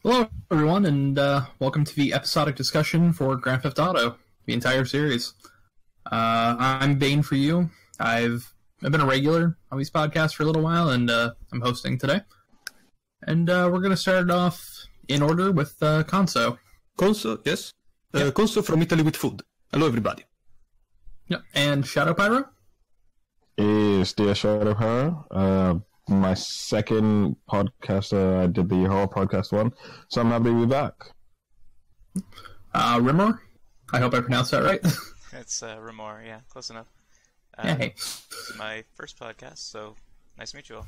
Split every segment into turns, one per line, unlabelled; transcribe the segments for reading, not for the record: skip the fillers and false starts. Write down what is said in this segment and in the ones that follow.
Hello, everyone, and welcome to the episodic discussion for Grand Theft Auto, the entire series. I'm Bane for you. I've been a regular on these podcasts for a little while, and I'm hosting today. And we're going to start off in order with Conso.
Conso, yes. Conso from Italy with food. Hello, everybody.
Yep. And Shadow Pyro?
Is dear Shadow Pyro. My second podcast, I did the horror podcast one, so I'm happy to be back.
Rimor? I hope I pronounced that right.
It's Rimor, yeah, close enough.
Hey.
This is my first podcast, so nice to meet you all.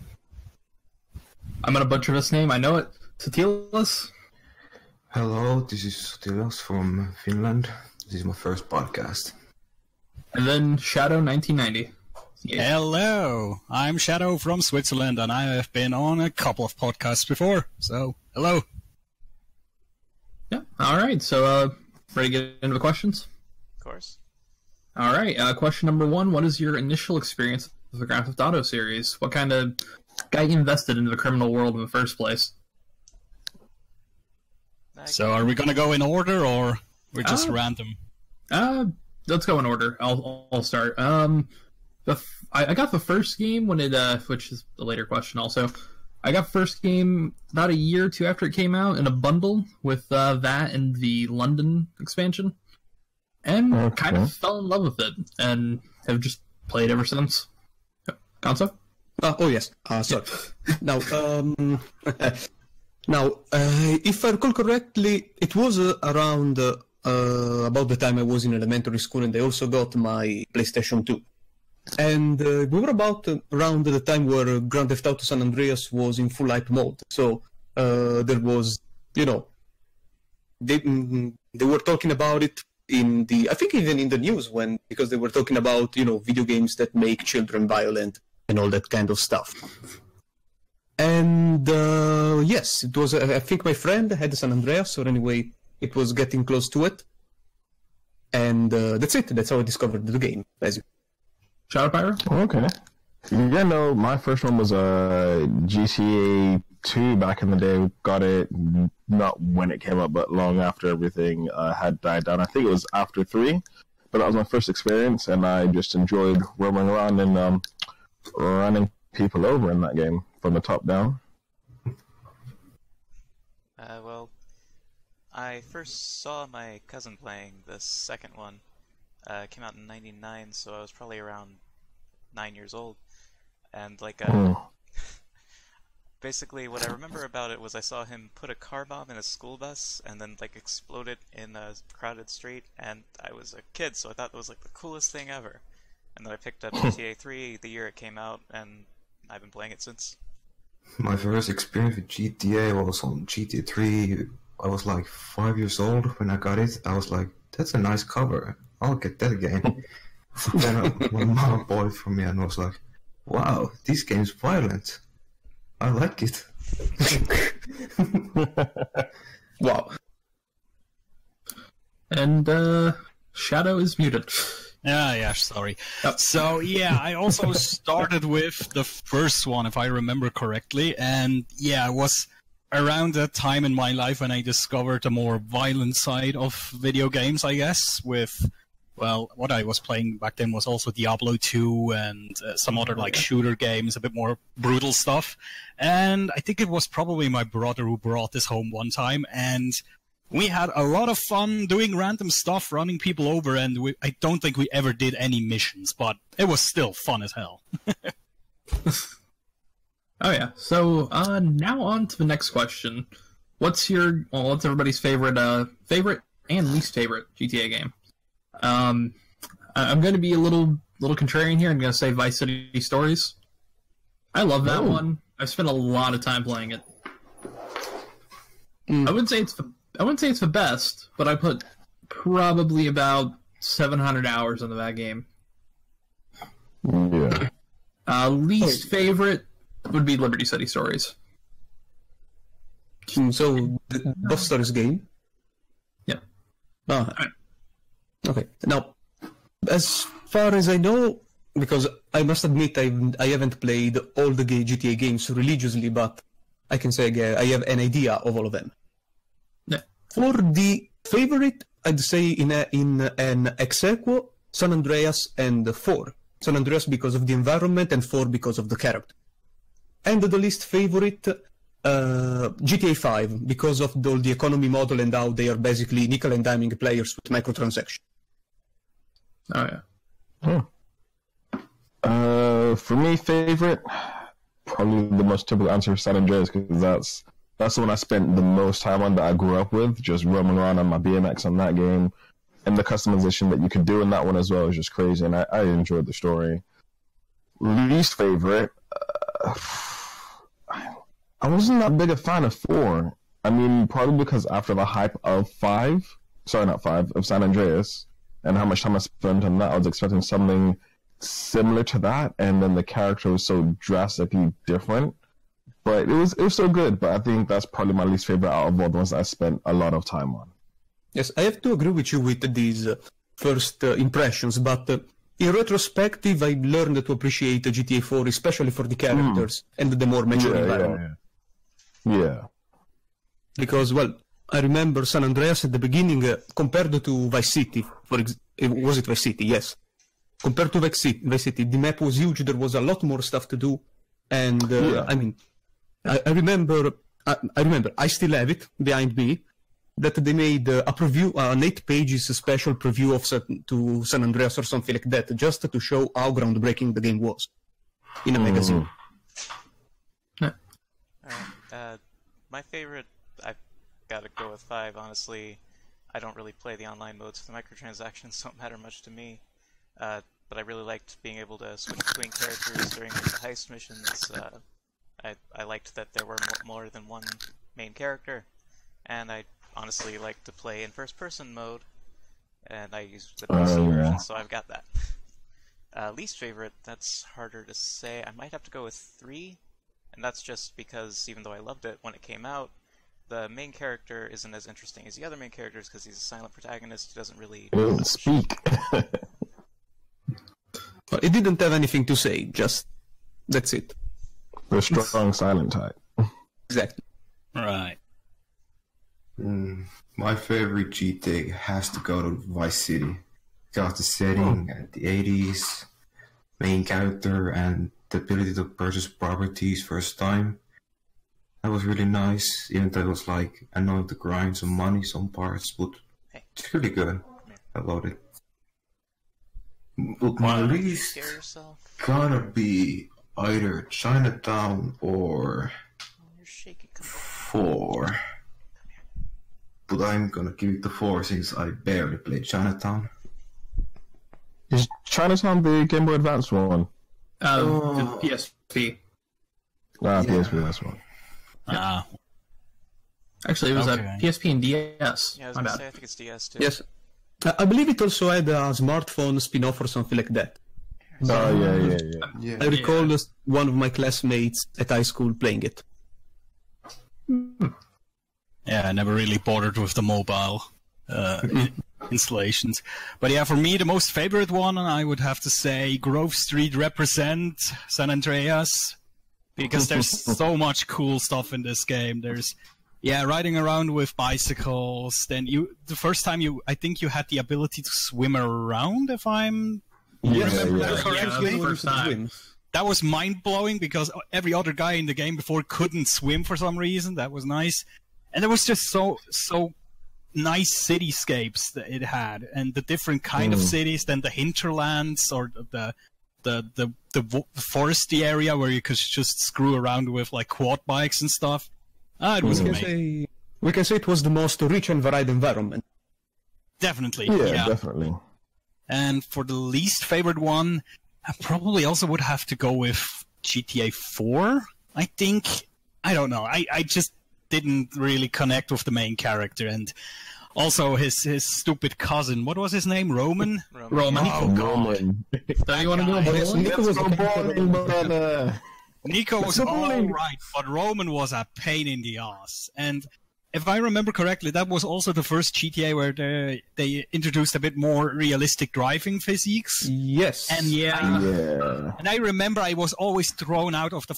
I'm going to butcher this name, I know it. Satilas?
Hello, this is Satilas from Finland. This is my first podcast.
And then Shadow 1990.
Yeah. Hello, I'm Shadow from Switzerland, and I have been on a couple of podcasts before, so hello.
Yeah, alright, so ready to get into the questions?
Of course.
Alright, question number one, what is your initial experience with the Grand Theft Auto series? What kind of got you invested into the criminal world in the first place?
So are we gonna go in order, or we're just random?
Let's go in order. I'll start. I got the first game when it, which is a later question also. I got the first game about a year or two after it came out in a bundle with that and the London expansion. And kind of fell in love with it, and have just played ever since. Gonzo?
Oh yes, sorry. Now, if I recall correctly, it was around about the time I was in elementary school, and I also got my PlayStation 2. And we were around the time where Grand Theft Auto San Andreas was in full hype mode. So there was, they were talking about it I think even in the news because they were talking about, video games that make children violent and all that kind of stuff. And yes, it was, I think my friend had San Andreas, or anyway, it was getting close to it. And that's it. That's how I discovered the game, basically.
Shadow Pyro?
Okay. Yeah, no, my first one was GTA 2 back in the day. Got it not when it came up, but long after everything had died down. I think it was after 3, but that was my first experience, and I just enjoyed roaming around and running people over in that game from the top down.
Well, I first saw my cousin playing the second one. It came out in '99, so I was probably around 9 years old. And basically what I remember about it was I saw him put a car bomb in a school bus and then explode it in a crowded street, and I was a kid, so I thought it was the coolest thing ever. And then I picked up GTA 3 the year it came out, and I've been playing it since.
My first experience with GTA was on GTA 3. I was 5 years old when I got it. I was like, that's a nice cover. I'll get that game. Then my mom bought it for me and was like, wow, this game's violent. I like it.
Wow. And Shadow is muted.
Yeah, sorry.
Yep.
So, yeah, I also started with the first one, if I remember correctly, and yeah, it was around that time in my life when I discovered the more violent side of video games, I guess, with, well, what I was playing back then was also Diablo 2 and some other shooter games, a bit more brutal stuff. And I think it was probably my brother who brought this home one time, and we had a lot of fun doing random stuff, running people over, and I don't think we ever did any missions, but it was still fun as hell.
Oh yeah. So now on to the next question. What's everybody's favorite and least favorite GTA game? I'm going to be a little contrarian here. I'm going to say Vice City Stories. I love that one. I've spent a lot of time playing it. I wouldn't say it's the best, but I put probably about 700 hours into that game.
Yeah.
Least favorite would be Liberty City Stories.
So, the Boss Stories game?
Yeah.
Okay. Now, as far as I know, because I must admit I haven't played all the GTA games religiously, but I can say I have an idea of all of them. For the favorite, I'd say in an ex aequo, San Andreas and 4. San Andreas because of the environment and 4 because of the character. And the least favorite, GTA 5 because of all the economy model and how they are basically nickel and diming players with microtransactions.
Oh yeah.
For me, favorite, probably the most typical answer is San Andreas, because that's the one I spent the most time on, that I grew up with, just roaming around on my BMX on that game. And the customization that you could do in that one as well is just crazy, and I enjoyed the story. Least favorite, I wasn't that big a fan of 4. I mean, probably because after the hype of of San Andreas, and how much time I spent on that, I was expecting something similar to that, and then the character was so drastically different. But it was so good, but I think that's probably my least favorite out of all the ones I spent a lot of time on.
Yes, I have to agree with you with these first impressions, but in retrospective, I learned to appreciate GTA 4, especially for the characters and the more mature environment.
Yeah.
Because, well, I remember San Andreas at the beginning, compared to Vice City, was it Vice City? Yes. Compared to Vice City, the map was huge, there was a lot more stuff to do, and, I mean, I remember, I still have it behind me, that they made a preview, an 8 pages special preview to San Andreas or something like that, just to show how groundbreaking the game was in a magazine.
My favorite, I've got to go with 5, honestly. I don't really play the online modes, so the microtransactions don't matter much to me. But I really liked being able to switch between characters during the heist missions. I liked that there were more than one main character, and I honestly like to play in first-person mode, and I use the PC version, so I've got that. Least favorite, that's harder to say. I might have to go with 3, and that's just because, even though I loved it when it came out, the main character isn't as interesting as the other main characters because he's a silent protagonist who doesn't really
speak.
Well, it didn't have anything to say, just that's it.
The strong silent type.
Exactly.
Right.
My favorite GTA has to go to Vice City. Got the setting and the 80s, main character, and the ability to purchase properties first time. That was really nice, even though it was like, I know the grind, some money, some parts, but it's really good. I loved it. But my least gotta be either Chinatown or 4. But I'm gonna give it to 4 since I barely played Chinatown.
Is Chinatown the Game Boy Advance one?
The PSP.
PSP, that's one.
Actually, it was a PSP and DS.
Yeah, I was gonna say, I think it's DS too.
Yes. I believe it also had a smartphone spin-off or something like that.
Yeah.
I recall one of my classmates at high school playing it.
Yeah, I never really bothered with the mobile installations. But yeah, for me, the most favorite one, I would have to say Grove Street represent San Andreas, because there's so much cool stuff in this game. There's, riding around with bicycles. Then the first time I think you had the ability to swim around, if I'm remember correctly.
The first time.
That was mind-blowing because every other guy in the game before couldn't swim for some reason. That was nice. And there was just so nice cityscapes that it had, and the different kind of cities, then the hinterlands or the foresty area where you could just screw around with like quad bikes and stuff. It was amazing.
We can say it was the most rich and varied environment.
Definitely.
Yeah, definitely.
And for the least favorite one, I probably also would have to go with GTA 4. I think, I don't know, I just didn't really connect with the main character, and also his stupid cousin. What was his name? Roman?
Roman.
Oh,
Roman.
Don't you want to go bowling?
Nico was all right, but Roman was a pain in the ass. And if I remember correctly, that was also the first GTA where they introduced a bit more realistic driving physiques.
Yes.
And
Yeah.
and I remember I was always thrown out of the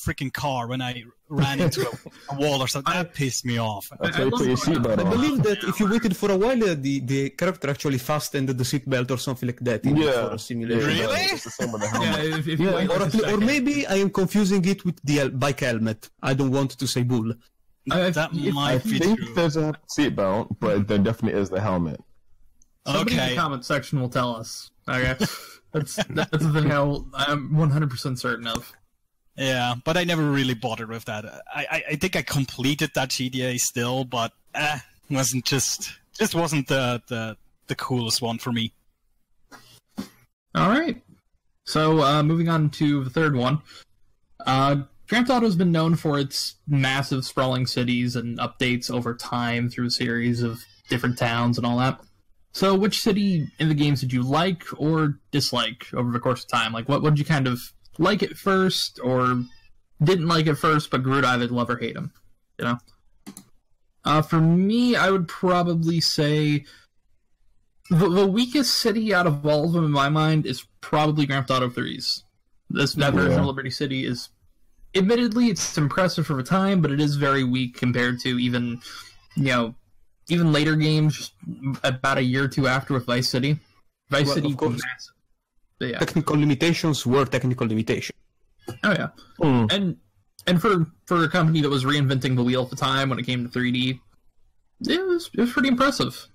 freaking car when I ran into a wall or something. That pissed me off.
That's why you put your seatbelt
I
on.
believe that if you waited for a while, the character actually fastened the seatbelt or something like that in for a simulation.
Really?
It's the same with the helmet.
Yeah, if you wait like a
Or
second.
maybe I am confusing it with the bike helmet. I don't want to say bull.
That
I
might be
think
true.
there's a seatbelt, but there definitely is the helmet.
Somebody in
Okay.
the comment section will tell us. Okay, that's the thing I'm 100% certain of.
Yeah, but I never really bothered with that. I think I completed that GTA still, but wasn't just wasn't the coolest one for me.
All right. So moving on to the third one. Grand Theft Auto has been known for its massive sprawling cities and updates over time through a series of different towns and all that. So which city in the games did you like or dislike over the course of time? Like what did you kind of like at first or didn't like at first but grew to either love or hate them? You know? For me, I would probably say the weakest city out of all of them in my mind is probably Grand Theft Auto 3's. That version of Liberty City is, admittedly, it's impressive for the time, but it is very weak compared to even later games, just about a year or two after with Vice City. Vice City
of course.
was massive. But yeah.
Technical limitations were technical limitations.
Oh yeah. And for a company that was reinventing the wheel at the time when it came to 3D, it was pretty impressive.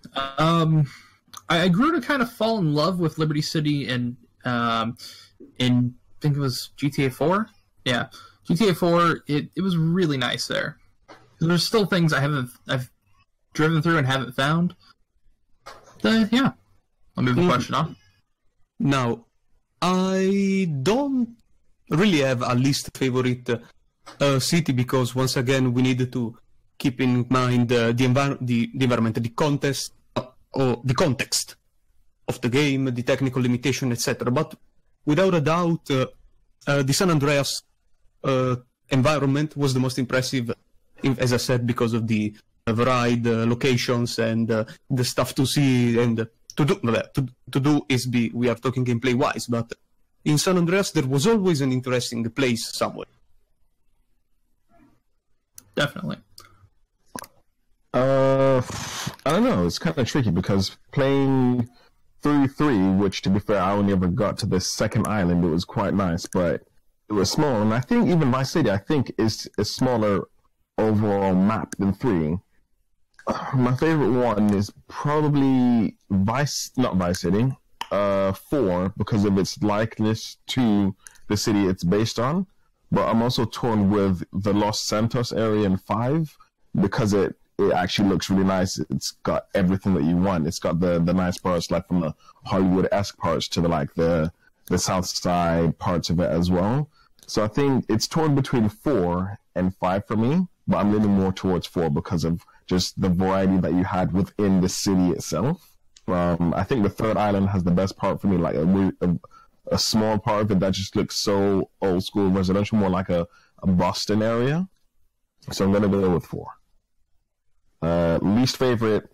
I grew to kind of fall in love with Liberty City in I think it was GTA 4. Yeah, GTA 4. It was really nice there. There's still things I've driven through and haven't found. Yeah, I'll move the question on.
Now, I don't really have a least favorite city because once again we need to keep in mind the environment, the context, or the context of the game, the technical limitation, etc. But without a doubt, the San Andreas environment was the most impressive, as I said, because of the varied locations and the stuff to see and to do. We are talking gameplay wise, but in San Andreas there was always an interesting place somewhere.
Definitely.
I don't know. It's kind of tricky because playing through 3, which to be fair, I only ever got to the second island. It was quite nice, but it was small. And I think even Vice City, is a smaller overall map than 3. My favorite one is probably not Vice City, 4, because of its likeness to the city it's based on. But I'm also torn with the Los Santos area in 5 because it actually looks really nice. It's got everything that you want. It's got the nice parts, like from the Hollywood-esque parts to the South Side parts of it as well. So I think it's torn between 4 and 5 for me, but I'm leaning more towards 4 because of just the variety that you had within the city itself. I think the third island has the best part for me, like a small part of it that just looks so old school residential, more like a Boston area. So I'm gonna go with 4. Least favorite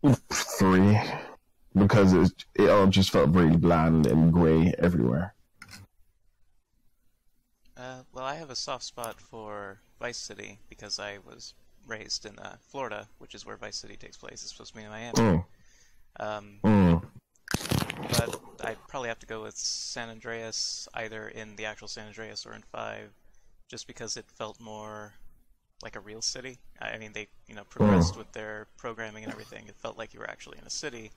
3 because it all just felt very bland and gray everywhere.
Well, I have a soft spot for Vice City because I was raised in Florida, which is where Vice City takes place. It's supposed to be in Miami. But I'd probably have to go with San Andreas, either in the actual San Andreas or in 5, just because it felt more like a real city. I mean, they progressed with their programming and everything. It felt like you were actually in a city,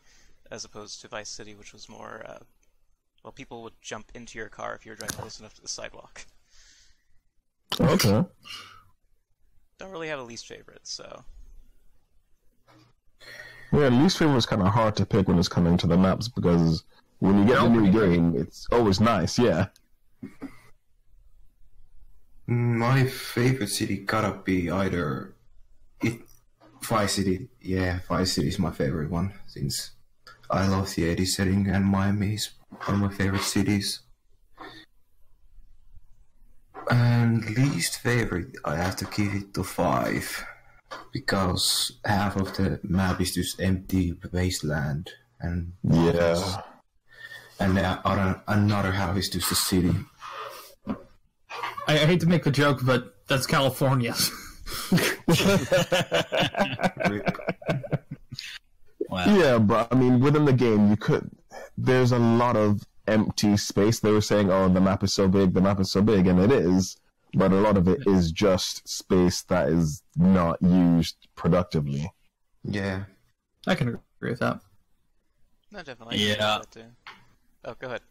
as opposed to Vice City, which was more, people would jump into your car if you were driving close enough to the sidewalk.
Okay.
Don't really have a least favorite, so...
Yeah, least favorite is kind of hard to pick when it's coming to the maps because when you get the new game, it's always nice, yeah.
My favorite city gotta be either Vice City. Yeah, Vice City is my favorite one since I love the 80s setting and Miami is one of my favorite cities. And least favorite, I have to give it to 5. Because half of the map is just empty wasteland. And
Yeah.
and another half is just a city.
I hate to make the joke, but that's California.
Wow.
Yeah, but I mean, within the game, there's a lot of empty space. They were saying, "Oh, the map is so big, and it is." But a lot of it is just space that is not used productively.
Yeah.
I can agree with that.
No, definitely.
Yeah.
Oh, go ahead.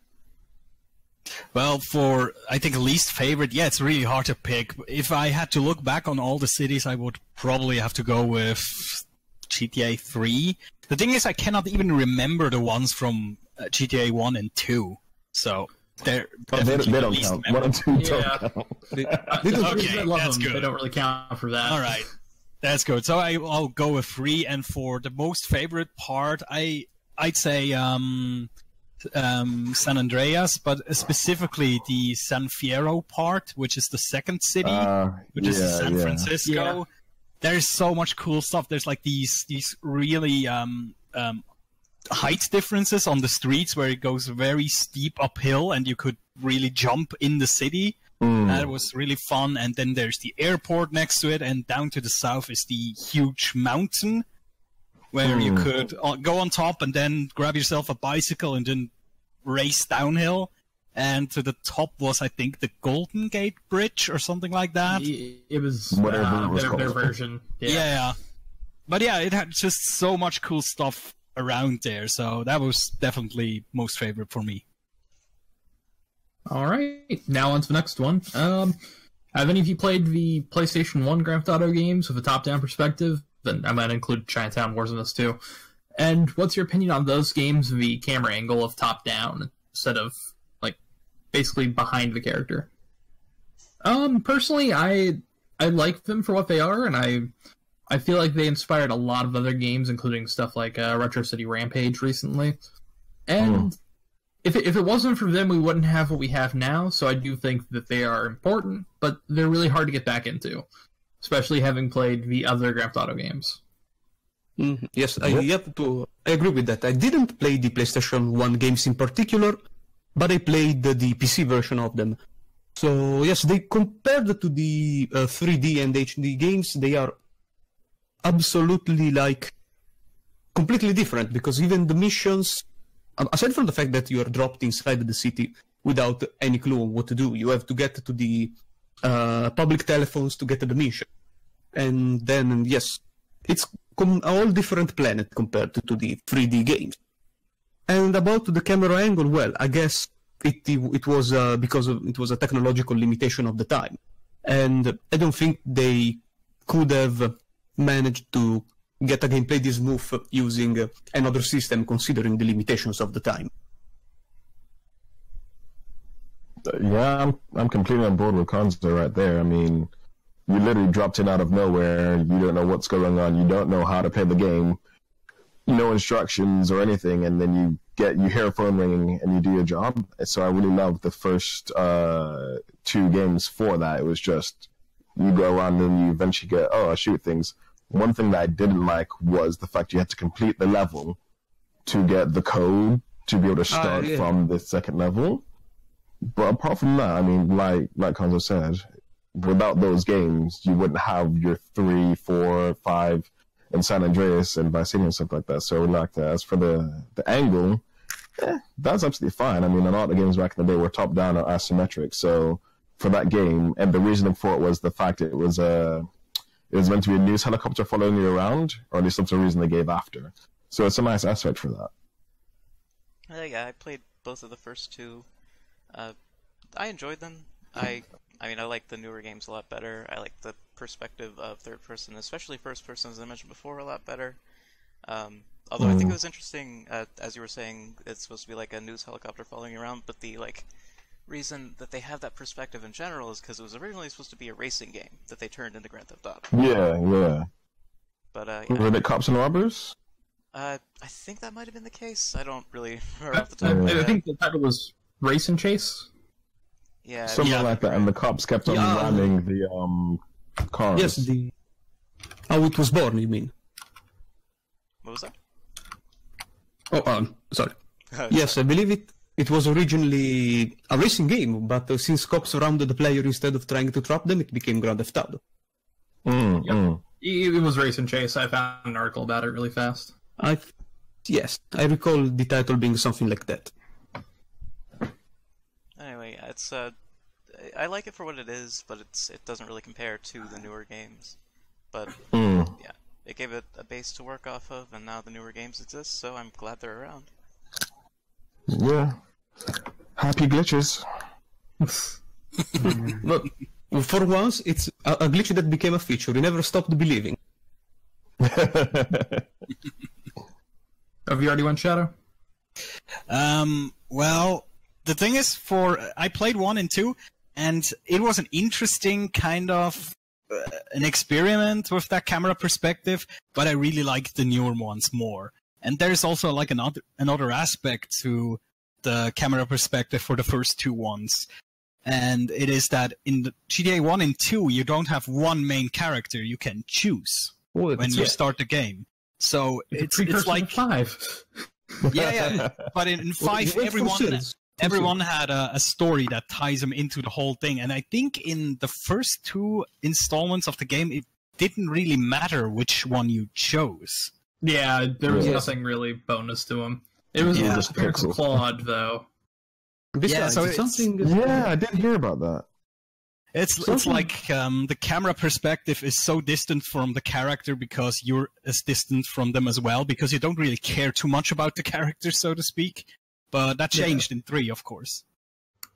Well, for, I think, least favorite, yeah, it's really hard to pick. If I had to look back on all the cities, I would probably have to go with GTA 3. The thing is, I cannot even remember the ones from GTA 1 and 2. So, they're
They
definitely the
don't
least
count.
memorable.
1 and 2 don't
Yeah.
count.
Okay,
I love
that's
them.
good.
They don't really count for that.
All right, that's good. So I'll go with 3, and for the most favorite part, I'd say San Andreas, but specifically the San Fierro part, which is the second city, which is San Francisco.
Yeah.
There's so much cool stuff. There's like these really height differences on the streets where it goes very steep uphill, and you could really jump in the city. That was really fun. And then there's the airport next to it, and down to the south is the huge mountain where you could go on top and then grab yourself a bicycle and then race downhill. And to the top was, I think, the Golden Gate Bridge or something like that.
It was
Whatever it was
their
called.
version.
Yeah. But yeah, it had just so much cool stuff around there. So that was definitely most favorite for me.
All right. Now on to the next one. Have any of you played the PlayStation 1 Grand Theft Auto games with a top-down perspective? Then I might include Chinatown Wars in this too. And what's your opinion on those games, the camera angle of top-down instead of, like, basically behind the character? Personally, I like them for what they are, and I feel like they inspired a lot of other games, including stuff like Retro City Rampage recently. And if it wasn't for them, we wouldn't have what we have now, so I do think that they are important, but they're really hard to get back into, especially having played the other Grand Theft Auto games.
Yes, I agree with that. I didn't play the PlayStation 1 games in particular, but I played the PC version of them. So yes, they compared to the 3D and HD games, they are absolutely like completely different, because even the missions, aside from the fact that you are dropped inside the city without any clue on what to do, you have to get to the public telephones to get to the mission. And then, yes, it's a whole different planet compared to the 3D games. And about the camera angle, well, I guess it was because it was a technological limitation of the time. And I don't think they could have managed to get a gameplay this smooth using another system, considering the limitations of the time.
Yeah, I'm completely on board with Konzo right there. I mean, you literally dropped in out of nowhere. You don't know what's going on. You don't know how to play the game. No instructions or anything, and then you hear a phone ringing and you do your job. So I really loved the first 2 games for that. It was just you go around and you eventually get, I shoot things. One thing that I didn't like was the fact you had to complete the level to get the code to be able to start from the second level. But apart from that, I mean, like Konzo said, without those games, you wouldn't have your 3, 4, 5 in San Andreas and Vice City and stuff like that. So, like, as for the angle, that's absolutely fine. I mean, a lot of the games back in the day were top-down or asymmetric. So, for that game, and the reasoning for it was the fact it was meant to be a news helicopter following you around, or at least that's the reason they gave after. So, it's a nice aspect for that.
Yeah, I played both of the first 2. I enjoyed them. I mean, I like the newer games a lot better. I like the perspective of third person, especially first person, as I mentioned before, a lot better. Although I think it was interesting, as you were saying, it's supposed to be like a news helicopter following you around, but the reason that they have that perspective in general is because it was originally supposed to be a racing game that they turned into Grand Theft Auto.
Yeah.
But
Were they cops and robbers?
I think that might have been the case. I don't really remember off the top of my
I
head.
think the title was Race and Chase.
Yeah.
Something like that, and the cops kept on ramming the cars.
Yes, how it was born, you mean?
What was that?
Oh, sorry. Yes, I believe it was originally a racing game, but since cops rounded the player instead of trying to trap them, it became Grand Theft Auto.
It was Race and Chase. I found an article about it really fast.
Yes, I recall the title being something like that.
Anyway, it's I like it for what it is, but it doesn't really compare to the newer games. But yeah, it gave it a base to work off of, and now the newer games exist, so I'm glad they're around.
Yeah. Happy glitches.
Look, for once, it's a glitch that became a feature. We never stopped believing.
Have you already went Shadow?
Well, the thing is, I played 1 and 2, and it was an interesting kind of an experiment with that camera perspective, but I really like the newer ones more. And there's also like another aspect to the camera perspective for the first 2 ones. And it is that in the GTA 1 and 2, you don't have one main character you can choose when you start the game. So it's like
5.
Yeah. But in 5, everyone had a story that ties them into the whole thing. And I think in the first 2 installments of the game, it didn't really matter which one you chose.
Yeah, there was nothing really bonus to him. It was just Claude, though.
Besides,
so
I did hear about that.
It's like the camera perspective is so distant from the character because you're as distant from them as well, because you don't really care too much about the character, so to speak. But that changed in 3, of course.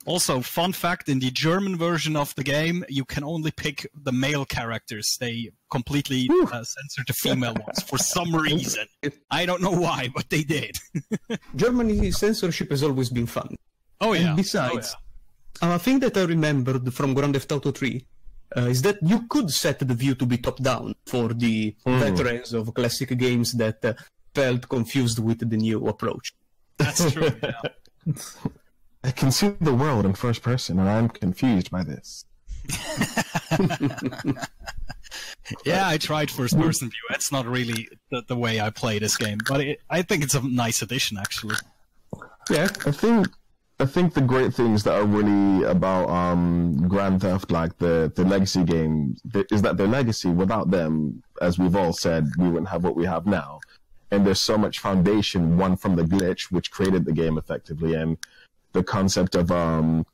Also, fun fact, in the German version of the game, you can only pick the male characters. They completely censored the female ones for some reason. I don't know why, but they did.
Germany censorship has always been fun.
Oh, yeah.
And besides, a thing that I remembered from Grand Theft Auto 3 is that you could set the view to be top-down for the veterans of classic games that felt confused with the new approach.
That's true, yeah.
I can see the world in first person, and I'm confused by this.
Yeah, I tried first person view. That's not really the way I play this game, but I think it's a nice addition, actually.
Yeah, I think the great things that are really about Grand Theft, like the legacy games, is that their legacy, without them, as we've all said, we wouldn't have what we have now. And there's so much foundation, one from the glitch, which created the game effectively, and the concept of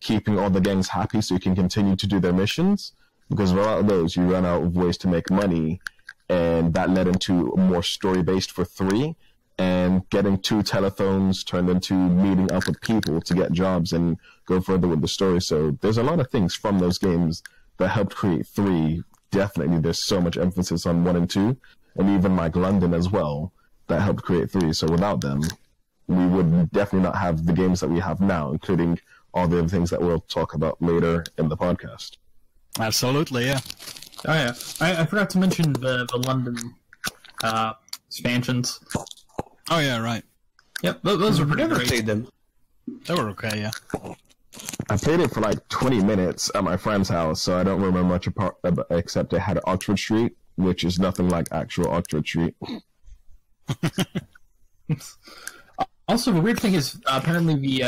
keeping all the gangs happy so you can continue to do their missions. Because without those, you run out of ways to make money, and that led into more story-based for 3, and getting 2 telephones turned into meeting up with people to get jobs and go further with the story. So there's a lot of things from those games that helped create 3. Definitely, there's so much emphasis on 1 and 2, and even like London as well, that helped create 3. So without them, we would definitely not have the games that we have now, including all the other things that we'll talk about later in the podcast.
Absolutely, yeah.
Oh, yeah. I forgot to mention the London expansions.
Oh, yeah, right.
Yep, those were pretty
Never
great.
played them.
They were okay, yeah.
I played it for like 20 minutes at my friend's house, so I don't remember much apart, except it had Oxford Street, which is nothing like actual Oxford Street.
Also, the weird thing is, apparently the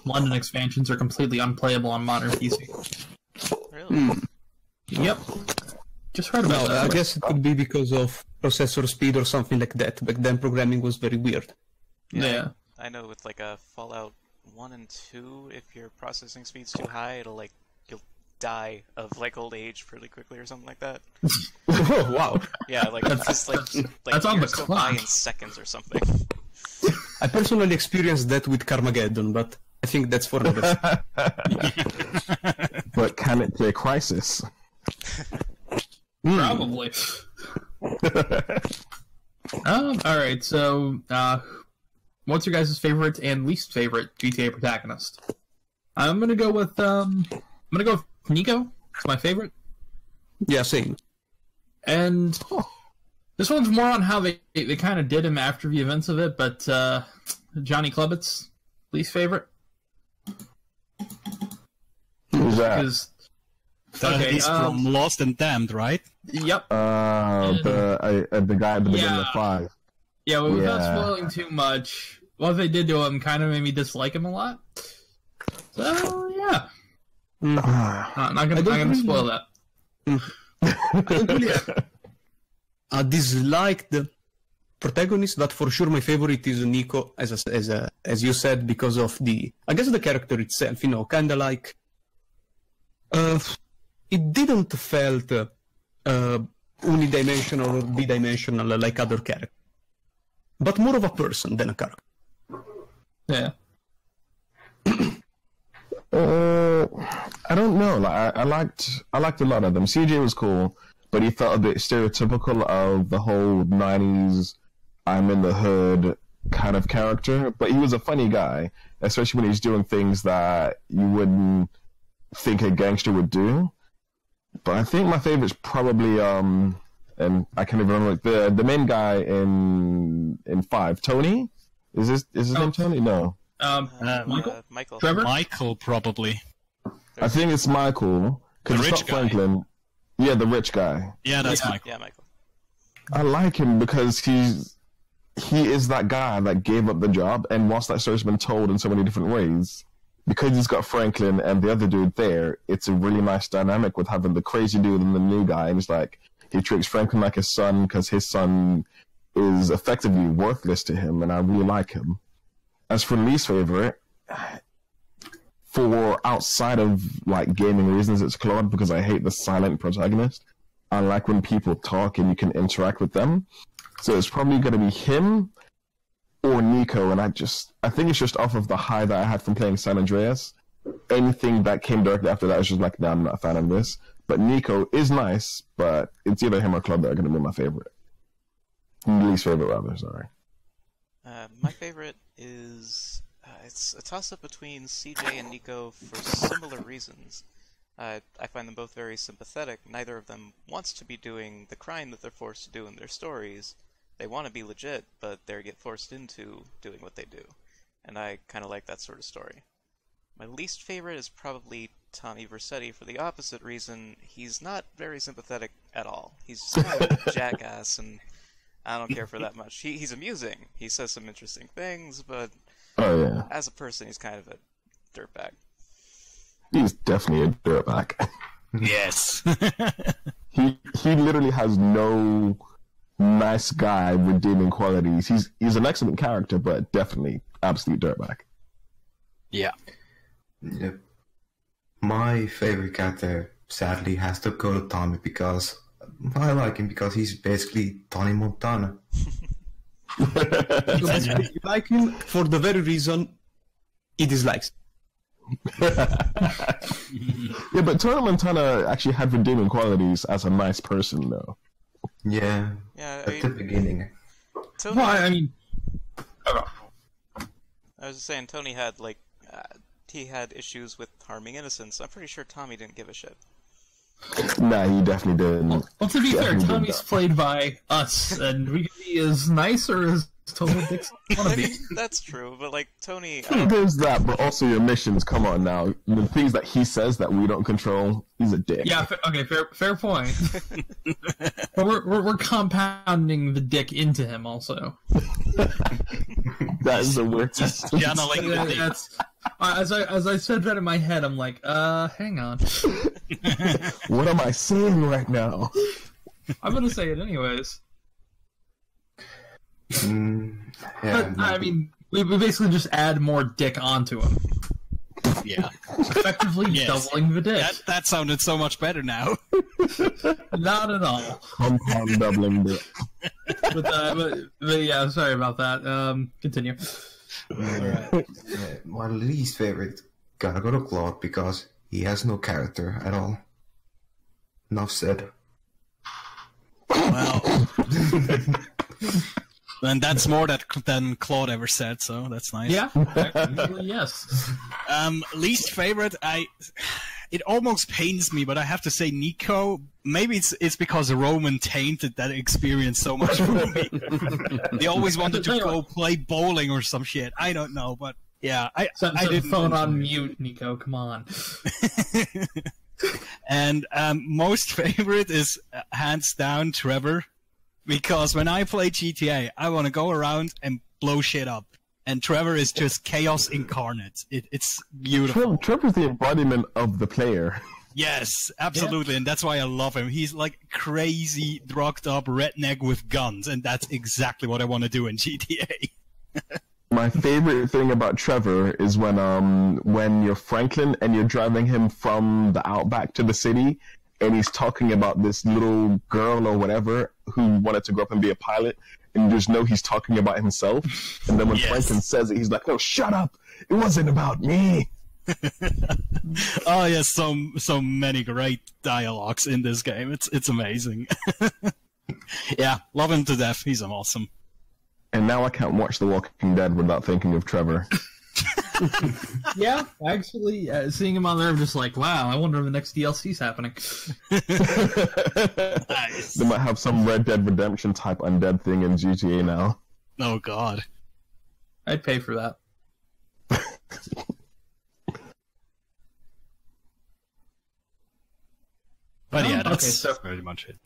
London expansions are completely unplayable on modern PC.
Really?
Yep. Just heard about that.
I guess it could be because of processor speed or something like that. Back then, programming was very weird.
Yeah.
I know with like a Fallout 1 and 2, if your processing speed's too high, you'll die of like old age pretty quickly or something like that.
Oh, wow.
Yeah, like it's just like
that's on the
years go by
clock.
in seconds or something.
I personally experienced that with Carmageddon, but I think that's for another.
But can it play Crisis?
Probably. Alright, so, what's your guys' favorite and least favorite GTA protagonist? I'm gonna go with Nico. It's my favorite.
Yeah, same.
And this one's more on how they kind of did him after the events of it, but Johnny Klebitz, least favorite.
Who's Who's that?
Because
He's from Lost and Damned, right?
yep.
The guy at the beginning of 5.
Yeah, well, without spoiling too much, what they did to him kind of made me dislike him a lot. So yeah, not gonna spoil that.
I don't really dislike the protagonist, but for sure my favorite is Nico, as you said, because of the character itself. You know, kind of like it didn't felt unidimensional or bidimensional like other characters, but more of a person than a character.
Yeah.
I don't know. Like I liked a lot of them. CJ was cool, but he felt a bit stereotypical of the whole '90s I'm in the hood kind of character. But he was a funny guy, especially when he's doing things that you wouldn't think a gangster would do. But I think my favorite's probably and I can't even remember the main guy in 5, Tony. Is his name Tony? No.
Michael.
Trevor?
Michael, probably.
I think it's Michael.
The
Because it's
rich
not
guy.
Franklin. Yeah, the rich guy.
Yeah, that's Michael.
Yeah, Michael.
I like him because he is that guy that gave up the job, and whilst that story's been told in so many different ways, because he's got Franklin and the other dude there, it's a really nice dynamic with having the crazy dude and the new guy, and it's like, he treats Franklin like his son because his son is effectively worthless to him, and I really like him. As for least favorite, for outside of like gaming reasons, it's Claude, because I hate the silent protagonist. I like when people talk and you can interact with them. So it's probably going to be him or Nico, and I think it's just off of the high that I had from playing San Andreas. Anything that came directly after that was just like, nah, I'm not a fan of this. But Nico is nice, but it's either him or Claude that are going to be my favorite. Least favorite, rather, sorry.
My favorite is it's a toss-up between CJ and Nico for similar reasons. I find them both very sympathetic. Neither of them wants to be doing the crime that they're forced to do in their stories. They want to be legit, but they get forced into doing what they do. And I kind of like that sort of story. My least favorite is probably Tommy Vercetti for the opposite reason. He's not very sympathetic at all. He's just kind of a jackass, and I don't care for that much. He's amusing. He says some interesting things, but as a person, he's kind of a dirtbag.
He's definitely a dirtbag.
Yes.
He literally has no nice guy redeeming qualities. He's an excellent character, but definitely absolute dirtbag.
Yeah.
Yep. My favorite character, sadly, has to go to Tommy because I like him because he's basically Tony Montana.
You like him for the very reason he dislikes.
Yeah, but Tony Montana actually had redeeming qualities as a nice person, though.
Yeah,
Yeah,
at the beginning.
Tony,
Well, I mean,
I was just saying, Tony had he had issues with harming innocents. I'm pretty sure Tommy didn't give a shit.
Nah, he definitely didn't.
well, to be fair,
Definitely did
Tommy's
that.
played by us, and we can be as nice or as total dicks as we want
I
to be.
mean, that's true, but Tony,
There's that, but also your missions. Come on now, the things that he says that we don't control. He's a dick.
Yeah, okay, fair point. But we're compounding the dick into him also.
That is the worst.
Channeling the dick.
That's as I said that in my head, I'm like, hang on.
What am I saying right now?
I'm gonna say it anyways.
Yeah,
But I mean, we basically just add more dick onto him,
Yeah.
effectively
Yes.
doubling the dick.
That sounded so much better now.
Not at all.
Compound doubling the.
But yeah, sorry about that. Continue.
my least favorite gotta go to Claude because he has no character at all. Enough said.
Well. And that's more than Claude ever said, so that's nice.
Yeah, actually, yes.
Least favorite, it almost pains me, but I have to say Nico. Maybe it's because Roman tainted that experience so much for me. They always wanted to go play bowling or some shit. I don't know, but Yeah,
Set
I
the
didn't
phone
mention
on
it.
mute, Nico. Come on.
And most favorite is hands down Trevor, because when I play GTA, I want to go around and blow shit up, and Trevor is just chaos incarnate. It's beautiful.
Trevor's the embodiment of the player.
Yes, absolutely, and that's why I love him. He's like crazy, drugged up redneck with guns, and that's exactly what I want to do in GTA.
My favorite thing about Trevor is when you're Franklin and you're driving him from the outback to the city, and he's talking about this little girl or whatever who wanted to grow up and be a pilot, and you just know he's talking about himself. And then when
Yes.
Franklin says it, he's like, "No, shut up! It wasn't about me."
Oh yes, so many great dialogues in this game. It's amazing. Yeah, love him to death. He's awesome.
And now I can't watch The Walking Dead without thinking of Trevor.
Yeah, actually, seeing him on there, I'm just like, wow, I wonder when the next DLC's happening.
Nice.
They might have some Red Dead Redemption type undead thing in GTA now.
Oh god.
I'd pay for that.
But yeah,
Okay,
that's
so-
pretty much it.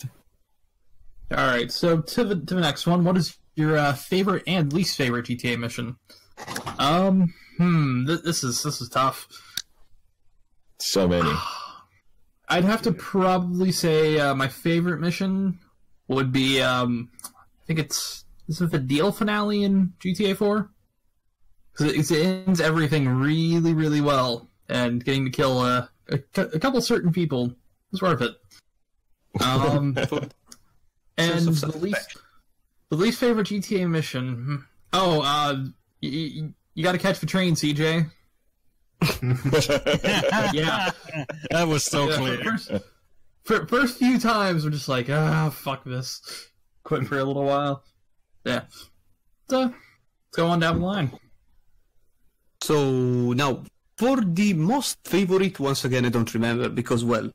All right, so to the next one. What is your favorite and least favorite GTA mission? This is tough.
So many.
I'd have to probably say my favorite mission would be I think is it the deal finale in GTA 4? Because it ends everything really, really well, and getting to kill a couple certain people was worth it. And the least favorite GTA mission. You got to catch the train, CJ. Yeah,
That was so
yeah,
clear.
first few times we're just like, fuck this, quit for a little while. Yeah, so let's go on down the line.
So now, for the most favorite, once again, I don't remember because, well,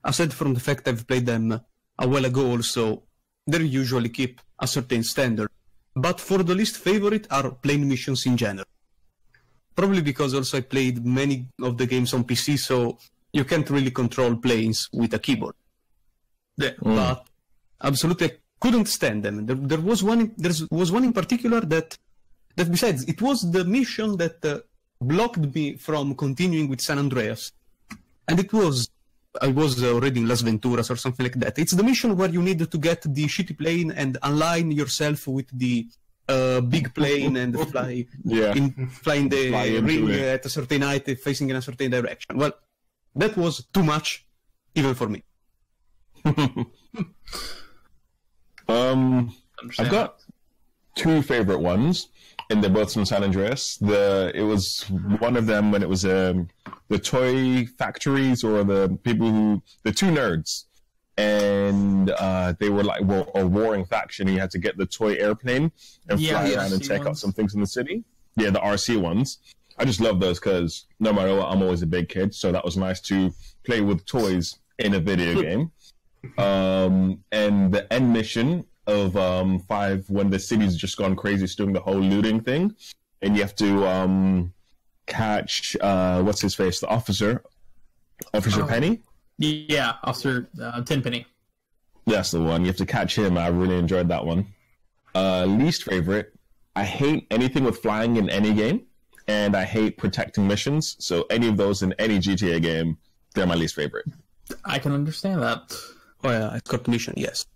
aside from the fact I've played them a while ago also, they usually keep a certain standard. But for the least favorite are plane missions in general. Probably because also I played many of the games on PC, so you can't really control planes with a keyboard. Yeah, but absolutely I couldn't stand them. There was one in particular that besides, it was the mission that blocked me from continuing with San Andreas. And I was already in Las Venturas or something like that. It's the mission where you need to get the shitty plane and align yourself with the big plane and fly flying the ring
it.
at a certain height, facing in a certain direction. Well, that was too much, even for me.
I've got two favorite ones, and they're both from San Andreas. It was one of them when it was the toy factories or the two nerds, and they were like a warring faction. You had to get the toy airplane and fly around and
RC
take out
ones.
some things in the city. Yeah, the RC ones. I just love those because no matter what, I'm always a big kid, so that was nice to play with toys in a video game. And the end mission of 5, when the city's just gone crazy, it's doing the whole looting thing, and you have to catch what's his face, the Officer Penny.
Yeah, Officer Tenpenny.
That's the one. You have to catch him. I really enjoyed that one. Least favorite. I hate anything with flying in any game, and I hate protecting missions. So any of those in any GTA game, they're my least favorite.
I can understand that.
Oh yeah, escort mission, yes.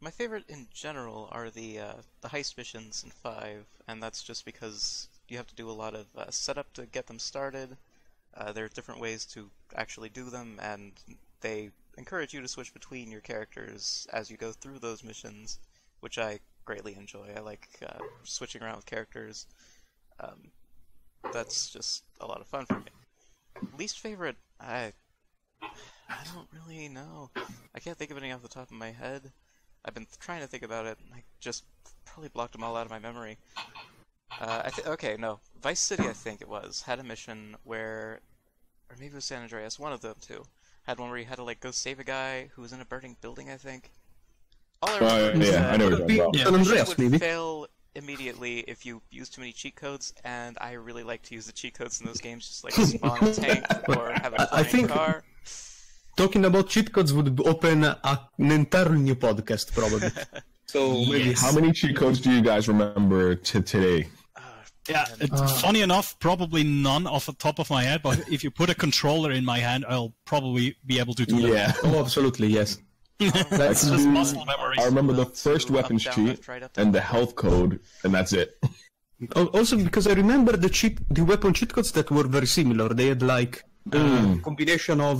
My favorite in general are the heist missions in 5, and that's just because you have to do a lot of setup to get them started. There are different ways to actually do them, and they encourage you to switch between your characters as you go through those missions, which I greatly enjoy. I like switching around with characters. That's just a lot of fun for me. Least favorite, I don't really know. I can't think of any off the top of my head. I've been trying to think about it, and I just probably blocked them all out of my memory. Vice City, I think it was, had a mission where, or maybe it was San Andreas, one of them two, had one where you had to like go save a guy who was in a burning building, I think. All I remember is
yeah, I know what you're talking about.
San Andreas,
would
maybe.
fail immediately if you use too many cheat codes, and I really like to use the cheat codes in those games, just like spawn a tank or have a
I
flying
think-
car.
Talking about cheat codes would open an entirely new podcast, probably. So maybe
How many cheat codes do you guys remember to today?
Yeah, funny enough, probably none off the top of my head, but if you put a controller in my hand, I'll probably be able to do
Yeah.
Oh, absolutely, yes.
That's just muscle memory.
I remember the first
Up,
weapons
down,
cheat
left, right, up, down,
and the
left.
health code, and that's it.
Also, because I remember the weapon cheat codes that were very similar. They had like combination of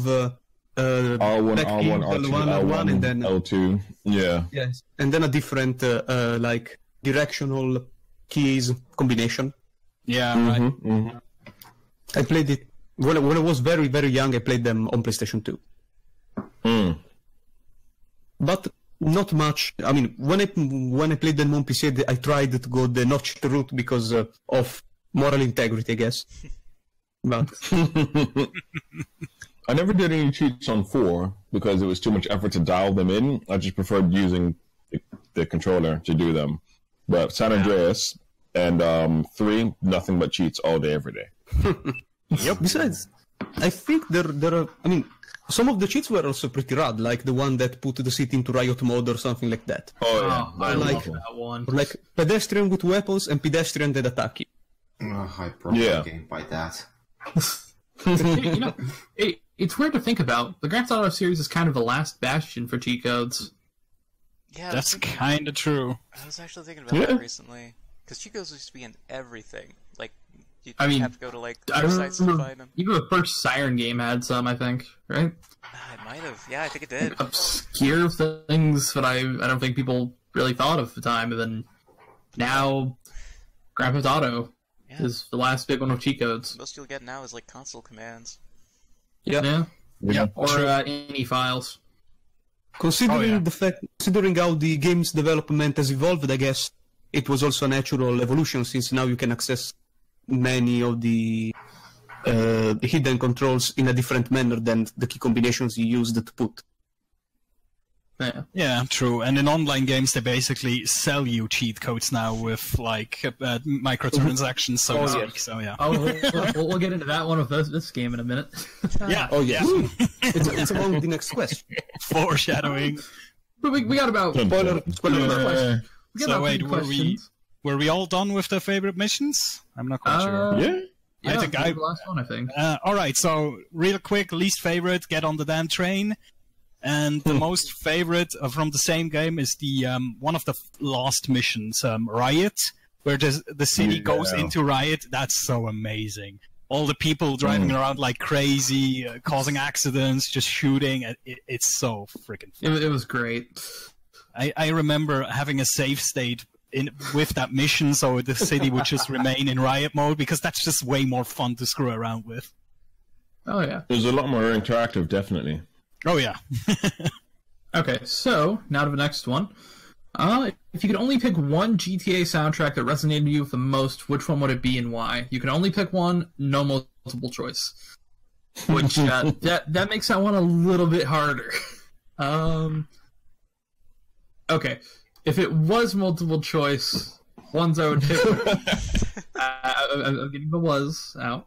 R1,
back
R1,
heel,
R2,
L1,
L1,
and then
L2. Yeah.
yes, and then a different like directional keys combination.
Yeah,
Mm-hmm.
right.
I played it when I was very very young. I played them on PlayStation 2, but not much. I mean, when I played them on PC, I tried to go the notched route because of moral integrity, I guess. But
I never did any cheats on 4 because it was too much effort to dial them in. I just preferred using the controller to do them. But San Andreas and 3, nothing but cheats all day, every day.
Yep. Besides, I think there are. I mean, some of the cheats were also pretty rad, like the one that put the city into riot mode or something like that.
Oh, yeah.
I
like-
like that one.
Or like pedestrian with weapons and pedestrian that attack you.
I broke
Yeah.
the game by that.
You know, it's weird to think about. The Grand Theft Auto series is kind of the last bastion for cheat codes.
Yeah, I was
That's
thinking-
kind of true.
I was actually thinking about
Yeah.
that recently. Because cheat codes used to be in everything. Like, you
I mean,
have to go to, like,
I
websites to
remember
find them.
even the first Siren game had some, I think, right?
It might have. Yeah, I think it did.
Obscure things that I don't think people really thought of at the time, and then now Grand Theft Auto
Yeah.
is the last big one of cheat codes.
Most you'll get now is, like, console commands.
Yeah,
Yeah.
or any files.
Considering
Oh, yeah.
the fact, considering how the game's development has evolved, I guess it was also a natural evolution since now you can access many of the hidden controls in a different manner than the key combinations you used to put.
Yeah.
Yeah, true. And in online games, they basically sell you cheat codes now with like microtransactions, so to speak. So yeah.
Oh, we'll get into that one with this game in a minute.
Yeah.
Oh yeah, it's among the next question.
Foreshadowing.
But we got about
Spoiler
we got
So
about
wait,
10
were
questions.
we all done with the favorite missions? I'm not quite sure.
Yeah.
Yeah,
think
that was
I-
the last one, I think.
All right, so real quick, least favorite, get on the damn train. And the most favorite from the same game is the one of the last missions, Riot, where the city goes
Yeah.
into Riot. That's so amazing. All the people driving around like crazy, causing accidents, just shooting. It's so freaking fun.
It was great.
I remember having a save state with that mission, so the city would just remain in Riot mode, because that's just way more fun to screw around with.
Oh yeah.
It was a lot more interactive, definitely.
Oh yeah.
Okay, so now to the next one. If you could only pick one GTA soundtrack that resonated with you the most, which one would it be and why? You can only pick one, no multiple choice. Which that makes that one a little bit harder. Okay, if it was multiple choice, ones I would pick. I'm getting the was out.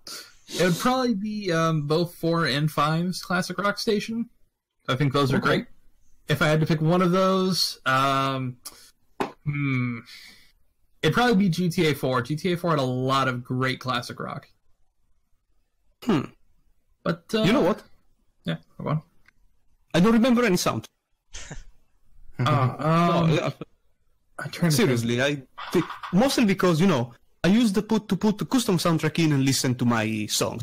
It would probably be both 4 and 5's Classic Rock Station. I think those are great. If I had to pick one of those, it'd probably be GTA 4. GTA 4 had a lot of great classic rock. But
You know what?
Yeah, go on.
I don't remember any sound.
I'm trying to
Seriously, I think mostly because I used to put the custom soundtrack in and listen to my song.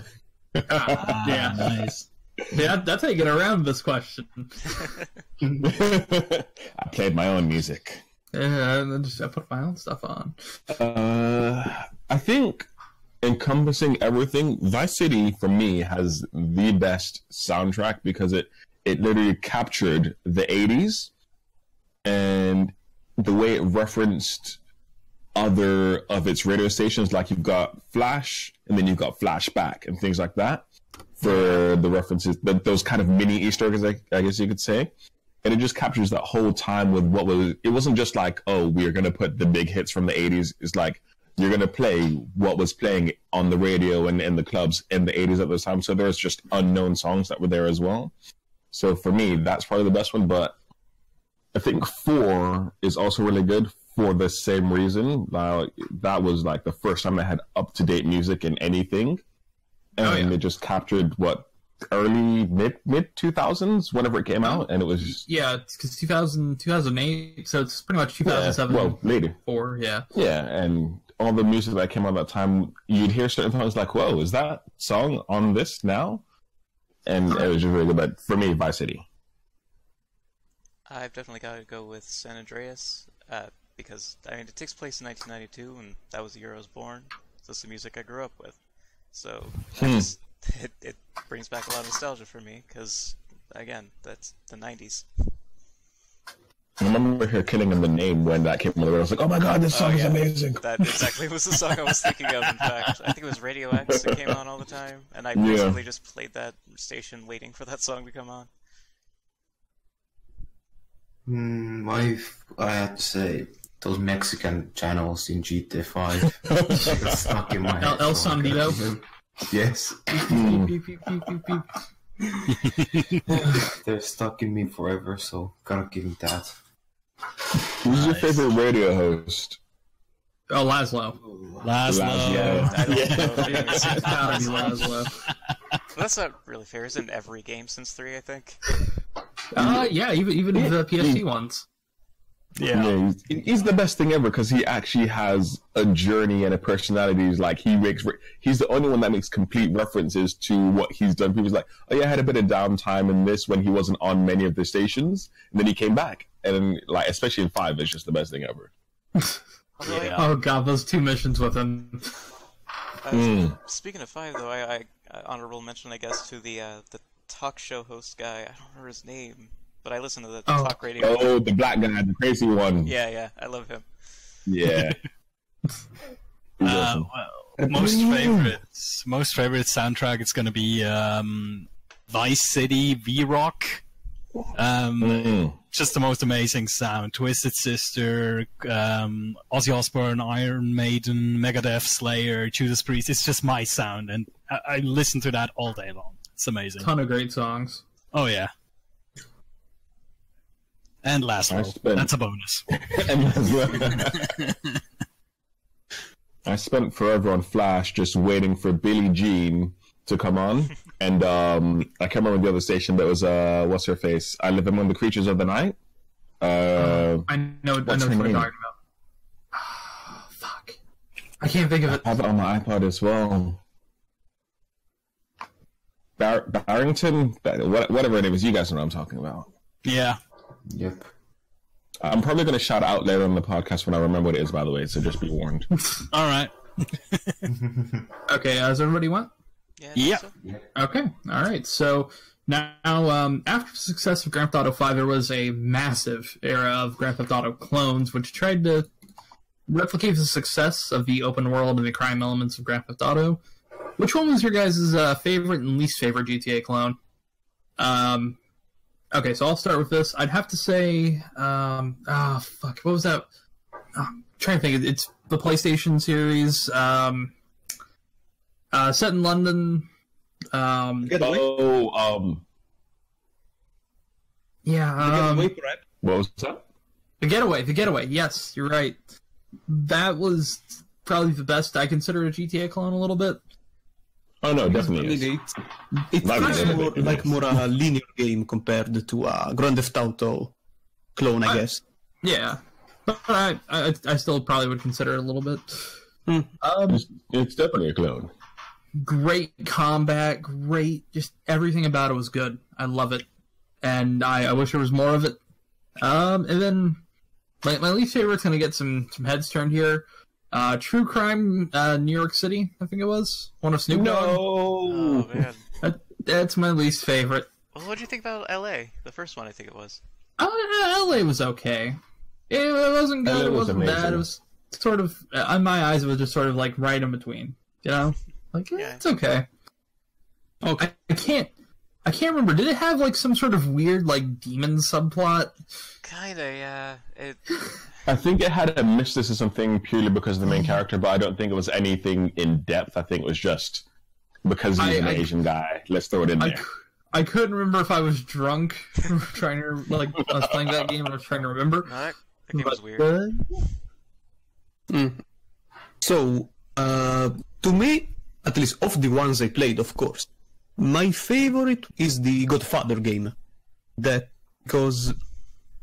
Yeah, nice. Yeah, that's how you get around this question.
I played my own music.
Yeah, and then I put my own stuff on.
I think encompassing everything, Vice City for me has the best soundtrack because it literally captured the 80s and the way it referenced other of its radio stations, like you've got Flash and then you've got Flashback and things like that for the references, those kind of mini Easter eggs, I guess you could say. and it just captures that whole time with what was. It wasn't just like, oh, we're gonna put the big hits from the 80s. It's like you're gonna play what was playing on the radio and in the clubs in the 80s at the time. So there's just unknown songs that were there as well. So for me, that's probably the best one. But I think 4 is also really good for the same reason. That was like the first time I had up-to-date music in anything. And it just captured what early mid 2000s whenever it came out, and it was just,
it's because 2008, so it's pretty much 2007.
Well, later.
4,
and all the music that came out at that time, you'd hear certain songs like, "Whoa, is that song on this now?" And it was just really good. But for me, Vice City.
I've definitely got to go with San Andreas because I mean it takes place in 1992, and that was the year I was born. So that's the music I grew up with. So it brings back a lot of nostalgia for me because, again, that's the 90s.
I remember her killing him the name when that came on the radio. I was like, oh my god, this song is amazing.
That exactly was the song I was thinking of, in fact. I think it was Radio X that came on all the time, and I basically just played that station waiting for that song to come on.
I have to say, those Mexican channels in GTA 5 got stuck in my head.
El Sonido?
Yes. They're stuck in me forever, so gotta give me that.
Who's your favorite radio host?
Oh, Laszlo.
Yeah.
I don't know.
It's gotta be Laszlo.
That's not really fair. Isn't every game since 3, I think?
Even the PSP ones.
Yeah, he's the best thing ever because he actually has a journey and a personality. He's like he's the only one that makes complete references to what he's done. People's like, oh yeah, I had a bit of downtime in this when he wasn't on many of the stations, and then he came back, and like especially in 5, it's just the best thing ever.
Oh god, those 2 missions with him.
Speaking of 5, though, I honorable mention, I guess, to the talk show host guy. I don't remember his name. But I listen to the talk radio.
Oh, the black guy, the crazy one.
Yeah, I love him.
Yeah.
Most favorite soundtrack is going to be Vice City, V-Rock. Just the most amazing sound. Twisted Sister, Ozzy Osbourne, Iron Maiden, Megadeth, Slayer, Judas Priest. It's just my sound, and I listen to that all day long. It's amazing.
Ton of great songs.
Oh yeah. And Laszlo. That's a bonus.
I spent forever on Flash just waiting for Billie Jean to come on. And I can't remember the other station that was, what's her face? I Live Among the Creatures of the Night.
I know what you're talking about. Oh, fuck. I can't think of it.
I have it on my iPod as well. Barrington? Whatever her name is, you guys know what I'm talking about.
Yeah.
Yep.
I'm probably going to shout out later on the podcast when I remember what it is, by the way, so just be warned.
All right.
Okay, has everybody went?
Yeah.
So.
Okay, all right. So now, after the success of Grand Theft Auto 5, there was a massive era of Grand Theft Auto clones, which tried to replicate the success of the open world and the crime elements of Grand Theft Auto. Which one was your guys' favorite and least favorite GTA clone? Okay, so I'll start with this. I'd have to say, what was that? I'm trying to think. It's the PlayStation series, set in London.
What was that?
The Getaway. Yes, you're right. That was probably the best. I consider a GTA clone a little bit.
Oh no, definitely.
It's more a linear game compared to a Grand Theft Auto clone, I guess.
Yeah, but I still probably would consider it a little bit.
It's definitely a clone.
Great combat, just everything about it was good. I love it, and I wish there was more of it. And then my least favorite's gonna get some heads turned here. True Crime, New York City, I think it was. One of Snoop Dogg.
Oh, man.
That's my least favorite.
Well, what did you think about L.A.? The first one, I think it was.
L.A. was okay. It wasn't good, it wasn't bad. It was sort of, in my eyes, it was just sort of like right in between. You know? Like, it's okay. I can't I can't remember. Did it have like some sort of weird like demon subplot?
Kinda, yeah.
I think it had a mysticism thing purely because of the main character, but I don't think it was anything in depth. I think it was just because he's an Asian guy. Let's throw it in there.
I couldn't remember if I was drunk trying to like I was playing that game and I was trying to remember.
No, that game was weird.
So, to me, at least of the ones I played, of course, my favorite is the Godfather game. That because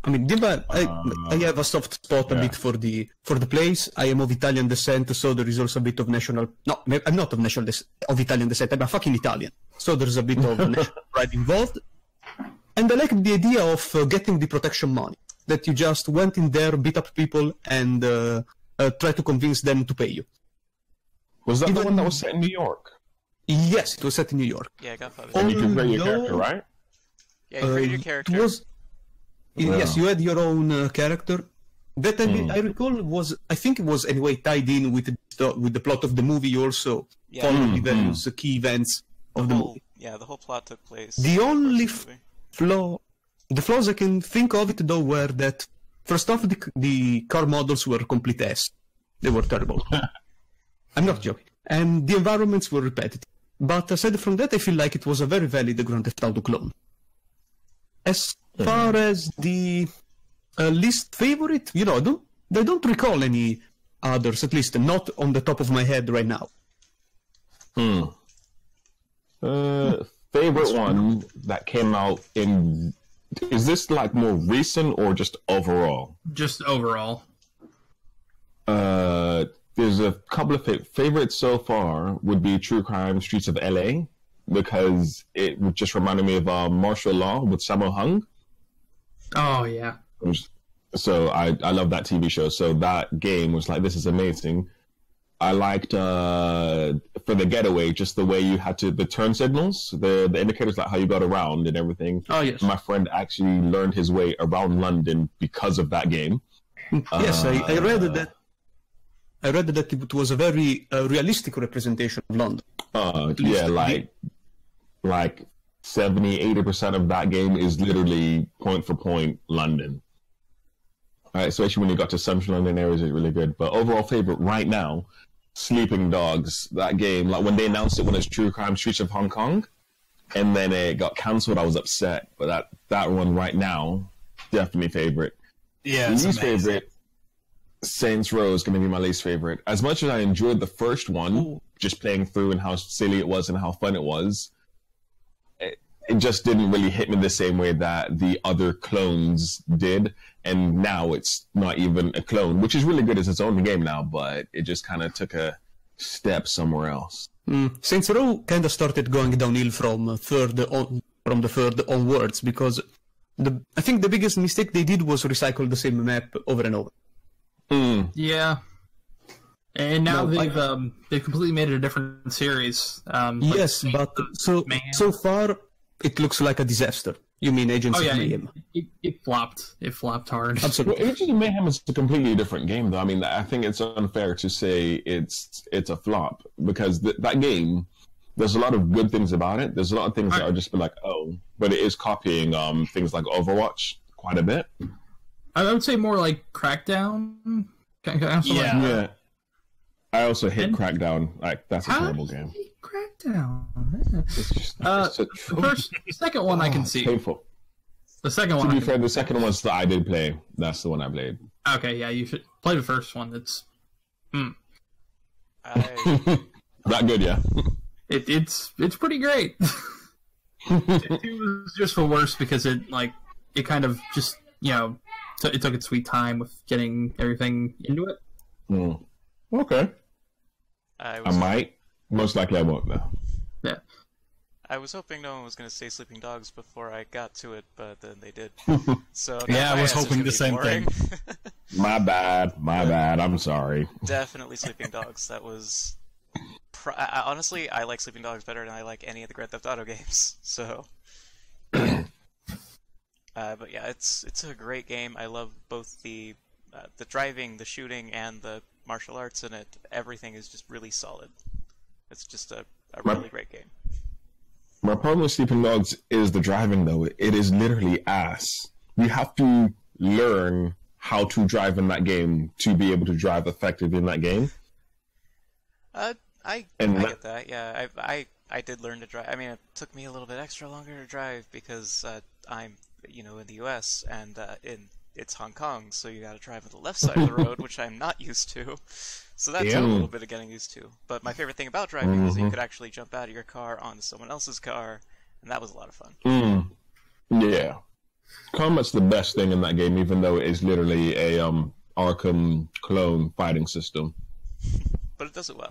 I mean, I have a soft spot a bit for the place. I am of Italian descent, so there is also a bit of national. No, I'm not of national of Italian descent. I'm a fucking Italian, so there's a bit of national pride involved. And I like the idea of getting the protection money. That you just went in there, beat up people, and try to convince them to pay you.
Was that the one that was set in New York?
Yes, it was set in New York.
Yeah, Godfather.
And you can create your character, right?
Yeah, you created your character.
Yes, you had your own character. That I recall was, I think it was anyway tied in with the plot of the movie. You also followed the various key events of the movie.
Yeah, the whole plot took place.
The only flaws I can think of it though were that first off, the car models were complete ass. They were terrible. I'm not joking. And the environments were repetitive. But aside from that, I feel like it was a very valid Grand Theft Auto clone. As far as the least favorite, I don't recall any others, at least not on the top of my head right now.
Favorite one that came out in... Is this like more recent or just overall?
Just overall.
There's a couple of favorites so far would be True Crime Streets of LA, because it just reminded me of Martial Law with Sammo Hung.
Oh, yeah.
So I love that TV show. So that game was like, this is amazing. I liked, for the getaway, just the way you had the turn signals, the indicators, like how you got around and everything.
Oh, yes.
My friend actually learned his way around London because of that game.
Yes, I read that. I read that it was a very realistic representation of London.
Yeah, like 70-80% of that game is literally point for point London. All right, especially when you got to Central London areas, it's really good. But overall favorite right now, Sleeping Dogs. That game, like when they announced it when it's True Crime Streets of Hong Kong, and then it got cancelled, I was upset. But that one right now, definitely favorite.
Yeah,
least favorite. Saints Row is going to be my least favorite. As much as I enjoyed the first one, just playing through and how silly it was and how fun it was, it just didn't really hit me the same way that the other clones did. And now it's not even a clone, which is really good as its own game now, but it just kind of took a step somewhere else.
Saints Row kind of started going downhill from the third onwards, because I think the biggest mistake they did was recycle the same map over and over.
Yeah, and now they've completely made it a different series.
Yes, but so far it looks like a disaster. You mean Agents of Mayhem?
It flopped. It flopped hard.
Absolutely.
Well, Agents of Mayhem is a completely different game, though. I mean, I think it's unfair to say it's a flop, because that game, there's a lot of good things about it. There's a lot of things that are just like, but it is copying things like Overwatch quite a bit.
I would say more like Crackdown.
Yeah. I also hit Crackdown. Like, that's a terrible game.
Crackdown.
It's just
the second one I can see.
Painful.
The second one.
To be fair, the second one's that I did play. That's the one I played.
Okay, yeah, you should play the first one. It's
that good, yeah.
It's pretty great. It was just for worse because it kind of just so it took its sweet time with getting everything into it.
Okay. I might. Most likely I won't, though.
Yeah.
I was hoping no one was going to say Sleeping Dogs before I got to it, but then they did. So
yeah, I was hoping the same thing.
My bad. I'm sorry.
Definitely Sleeping Dogs. That was... honestly, I like Sleeping Dogs better than I like any of the Grand Theft Auto games. So... but yeah, it's a great game. I love both the driving, the shooting, and the martial arts in it. Everything is just really solid. It's just a really great game.
My problem with Sleeping Dogs is the driving, though. It is literally ass. You have to learn how to drive in that game to be able to drive effectively in that game.
I get that. Yeah, I did learn to drive. I mean, it took me a little bit extra longer to drive because I'm in the U.S. and it's Hong Kong, so you got to drive on the left side of the road, which I'm not used to. So that took a little bit of getting used to. But my favorite thing about driving was that you could actually jump out of your car onto someone else's car, and that was a lot of fun.
Yeah. Combat's the best thing in that game, even though it is literally a Arkham clone fighting system.
But it does it well.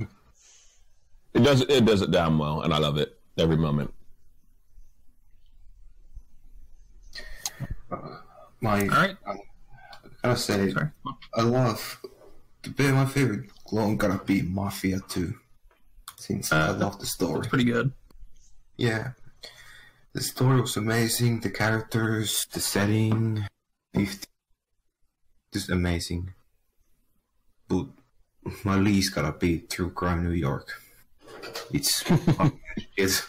It does it damn well, and I love it every moment.
I gotta say, I love my favorite clone gotta be Mafia 2, since I love the story.
It's pretty good.
Yeah, the story was amazing. The characters, the setting, just amazing. But my least gotta be True Crime New York. It's fucking shit.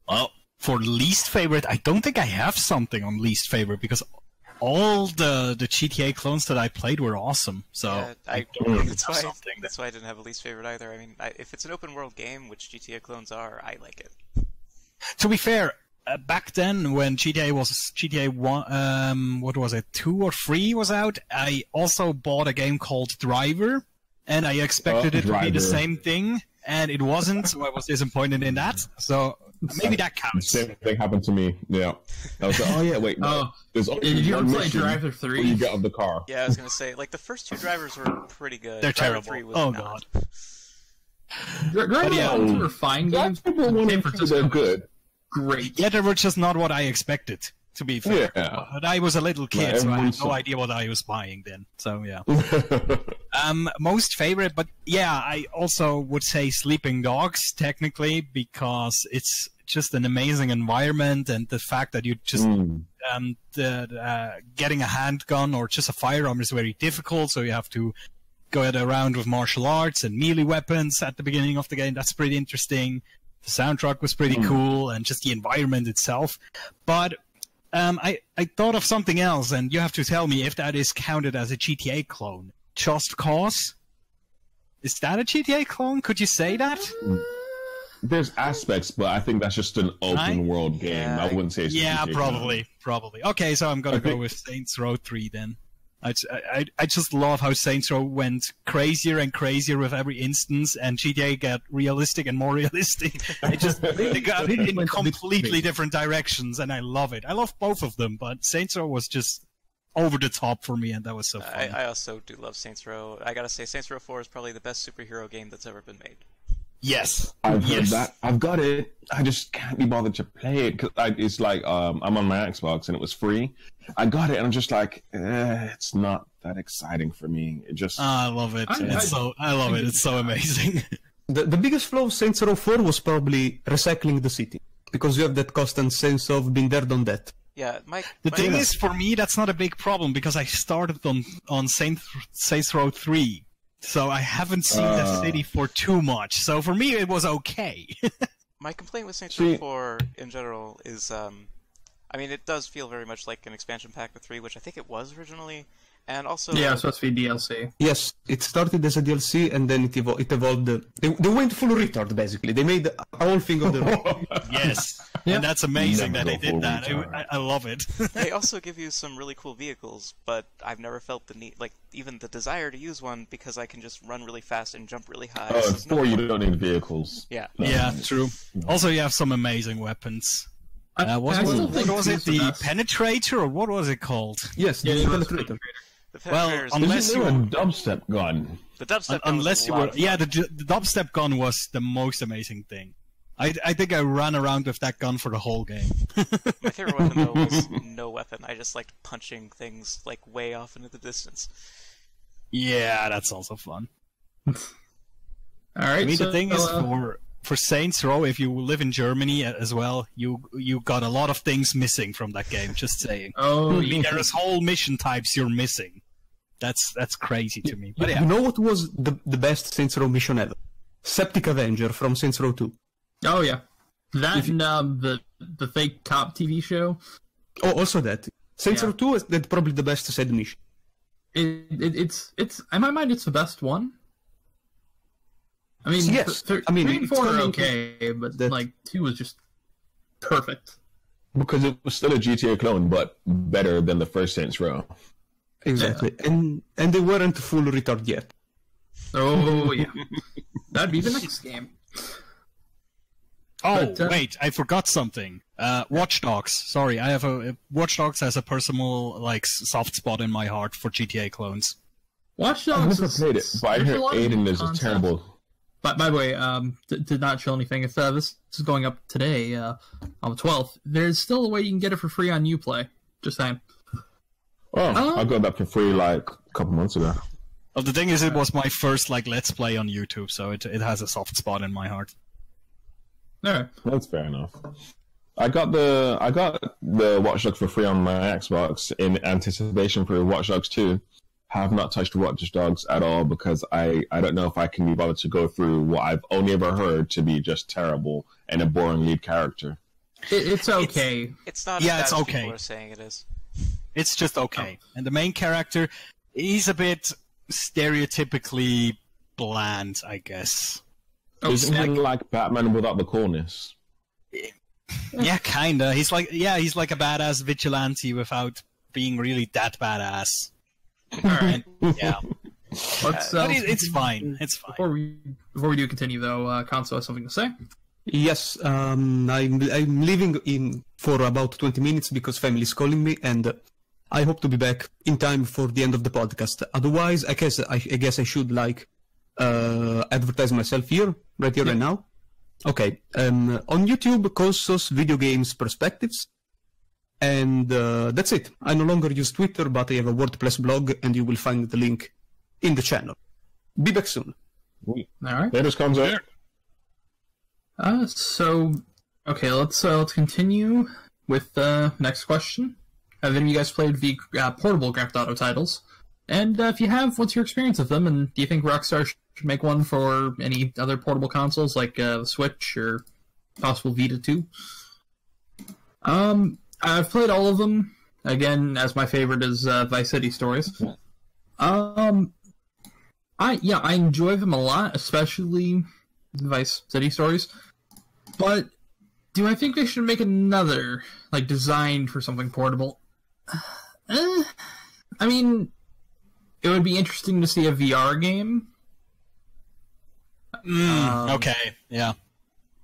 Well, for least favorite, I don't think I have something on least favorite because all the GTA clones that I played were awesome. So
Yeah,
I don't really
that's
have
why
something.
that's why I didn't have a least favorite either. I mean, if it's an open world game, which GTA clones are, I like it.
To be fair, back then when GTA 1, what was it, 2 or 3 was out, I also bought a game called Driver, and I expected it to be the same thing, and it wasn't, so I was disappointed in that. So maybe that counts.
Same thing happened to me. Yeah. I was like, oh yeah, wait. No. There's only
Did you ever
one
play
mission
Driver 3?
where you get out of the car.
Yeah, I was gonna say, like, the first 2 drivers were pretty good.
They're
Driver
terrible.
3 was
Oh,
not.
God.
Driver 1 and 2 are fine games.
People want
San
to
Francisco
they're
was
good.
Great.
Yeah, they were just not what I expected, to be fair.
Yeah.
But I was a little kid,
Right,
so I had
everyone's
no
so-
idea what I was buying then. So, yeah. Most favorite, but yeah, I also would say Sleeping Dogs, technically, because it's just an amazing environment, and the fact that you just getting a handgun or just a firearm is very difficult, so you have to go around with martial arts and melee weapons at the beginning of the game. That's pretty interesting. The soundtrack was pretty cool, and just the environment itself. But I thought of something else, and you have to tell me if that is counted as a GTA clone. Just Cause? Is that a GTA clone? Could you say that?
There's aspects, but I think that's just an open world game.
Yeah,
I wouldn't say it's a
Yeah,
GTA
probably. Okay, so I'm gonna go with Saints Row 3 then. I just love how Saints Row went crazier and crazier with every instance, and GTA got realistic and more realistic. They got it in completely different directions, and I love it. I love both of them, but Saints Row was just over the top for me, and that was so fun.
I also do love Saints Row. I gotta say, Saints Row 4 is probably the best superhero game that's ever been made.
Yes,
I've heard that. I've got it. I just can't be bothered to play it. It's like I'm on my Xbox and it was free. I got it and I'm just like, it's not that exciting for me. It just.
I love it. I love it. It's so amazing.
The biggest flaw of Saints Row 4 was probably recycling the city, because you have that constant sense of being there, done that.
Yeah,
The thing is, for me, that's not a big problem because I started on Saints Row 3. So I haven't seen the city for too much. So for me, it was okay.
my complaint with Saints Row 4 in general is, I mean, it does feel very much like an expansion pack with 3, which I think it was originally, and also...
Yeah, it's supposed to be DLC.
Yes, it started as a DLC and then it evolved. They went full retard, basically. They made a whole thing of their own.
Yes.
Yeah.
And that's amazing
Never
that they
go
did that.
full retard.
I love it.
They also give you some really cool vehicles, but I've never felt the need, like, even the desire to use one because I can just run really fast and jump really high.
Oh,
so
it's 4, you don't need vehicles.
Yeah.
Yeah, true. Also, you have some amazing weapons. What was it? The Penetrator, or what was it called?
Yes,
Yeah,
the
it was
penetrator.
The
Well,
Penetrator's-
unless
Isn't
you
there a
were...
dubstep gun?
the dubstep gun was
Unless
a
you
lot
were...
of fun.
Yeah, the dubstep gun was the most amazing thing. I think I ran around with that gun for the whole game.
My favorite weapon, though, was no weapon. I just liked punching things, like, way off into the distance.
Yeah, that's also fun.
All right.
I mean, the thing is,
uh,
for Saints Row, if you live in Germany as well, you got a lot of things missing from that game. Just saying.
Oh,
I mean,
yeah.
there's whole mission types you're missing. That's crazy to me. But
You
yeah,
know what was the best Saints Row mission ever? Septic Avenger from Saints Row 2.
Oh yeah, that and the fake cop TV show.
Oh, also that. Saints
Yeah.
Row 2 is probably the best side mission.
It's in my mind it's the best one. I mean,
Yes, I mean,
3 and
it's
4 are
coming
okay, but
that-
like 2 was just perfect.
Because it was still a GTA clone, but better than the first Saints Row.
Exactly. And they weren't full retard yet.
Oh yeah, that'd be the next game.
Oh,
But,
wait, I forgot something. Watch Dogs. Sorry, I have Watch Dogs has a personal soft spot in my heart for GTA clones.
Watch
I've
Dogs.
never played it, but I
there's
heard
a lot of
Aiden is
concepts.
terrible.
But by the way, did not show anything. If this is going up today on the 12th, there's still a way you can get it for free on Uplay. Just saying.
Oh, I got that for free like a couple months ago.
Oh, the thing is, it was my first Let's Play on YouTube, so it has a soft spot in my heart.
All right.
That's fair enough. I got the Watch Dogs for free on my Xbox in anticipation for Watch Dogs 2. Have not touched Watch Dogs at all because I don't know if I can be bothered to go through what I've only ever heard to be just terrible and a boring lead character.
It's okay.
It's not
Yeah,
as
it's
bad as
okay.
people are saying it is.
It's just okay. And the main character, he's a bit stereotypically bland, I guess.
Isn't he like Batman without the coolness?
Yeah, kinda. He's like a badass vigilante without being really that badass. And, yeah,
Let's,
but it's fine. It's fine.
Before we do continue, though, Conso has something to say.
Yes, I'm leaving in for about 20 minutes because family is calling me, and I hope to be back in time for the end of the podcast. Otherwise, I guess I should advertise myself right here and now. Okay, on YouTube, Conso's Video Games Perspectives, and that's it. I no longer use Twitter, but I have a WordPress blog, and you will find the link in the channel. Be back soon.
All right.
There just comes out.
Okay, let's continue with the next question. Have any of you guys played the portable Grand Theft Auto titles? And if you have, what's your experience with them? And do you think Rockstar should make one for any other portable consoles like the Switch or possible Vita 2? I've played all of them. Again, as my favorite is Vice City Stories. I enjoy them a lot, especially Vice City Stories. But do I think they should make another, designed for something portable? I mean, it would be interesting to see a VR game.
Okay, yeah.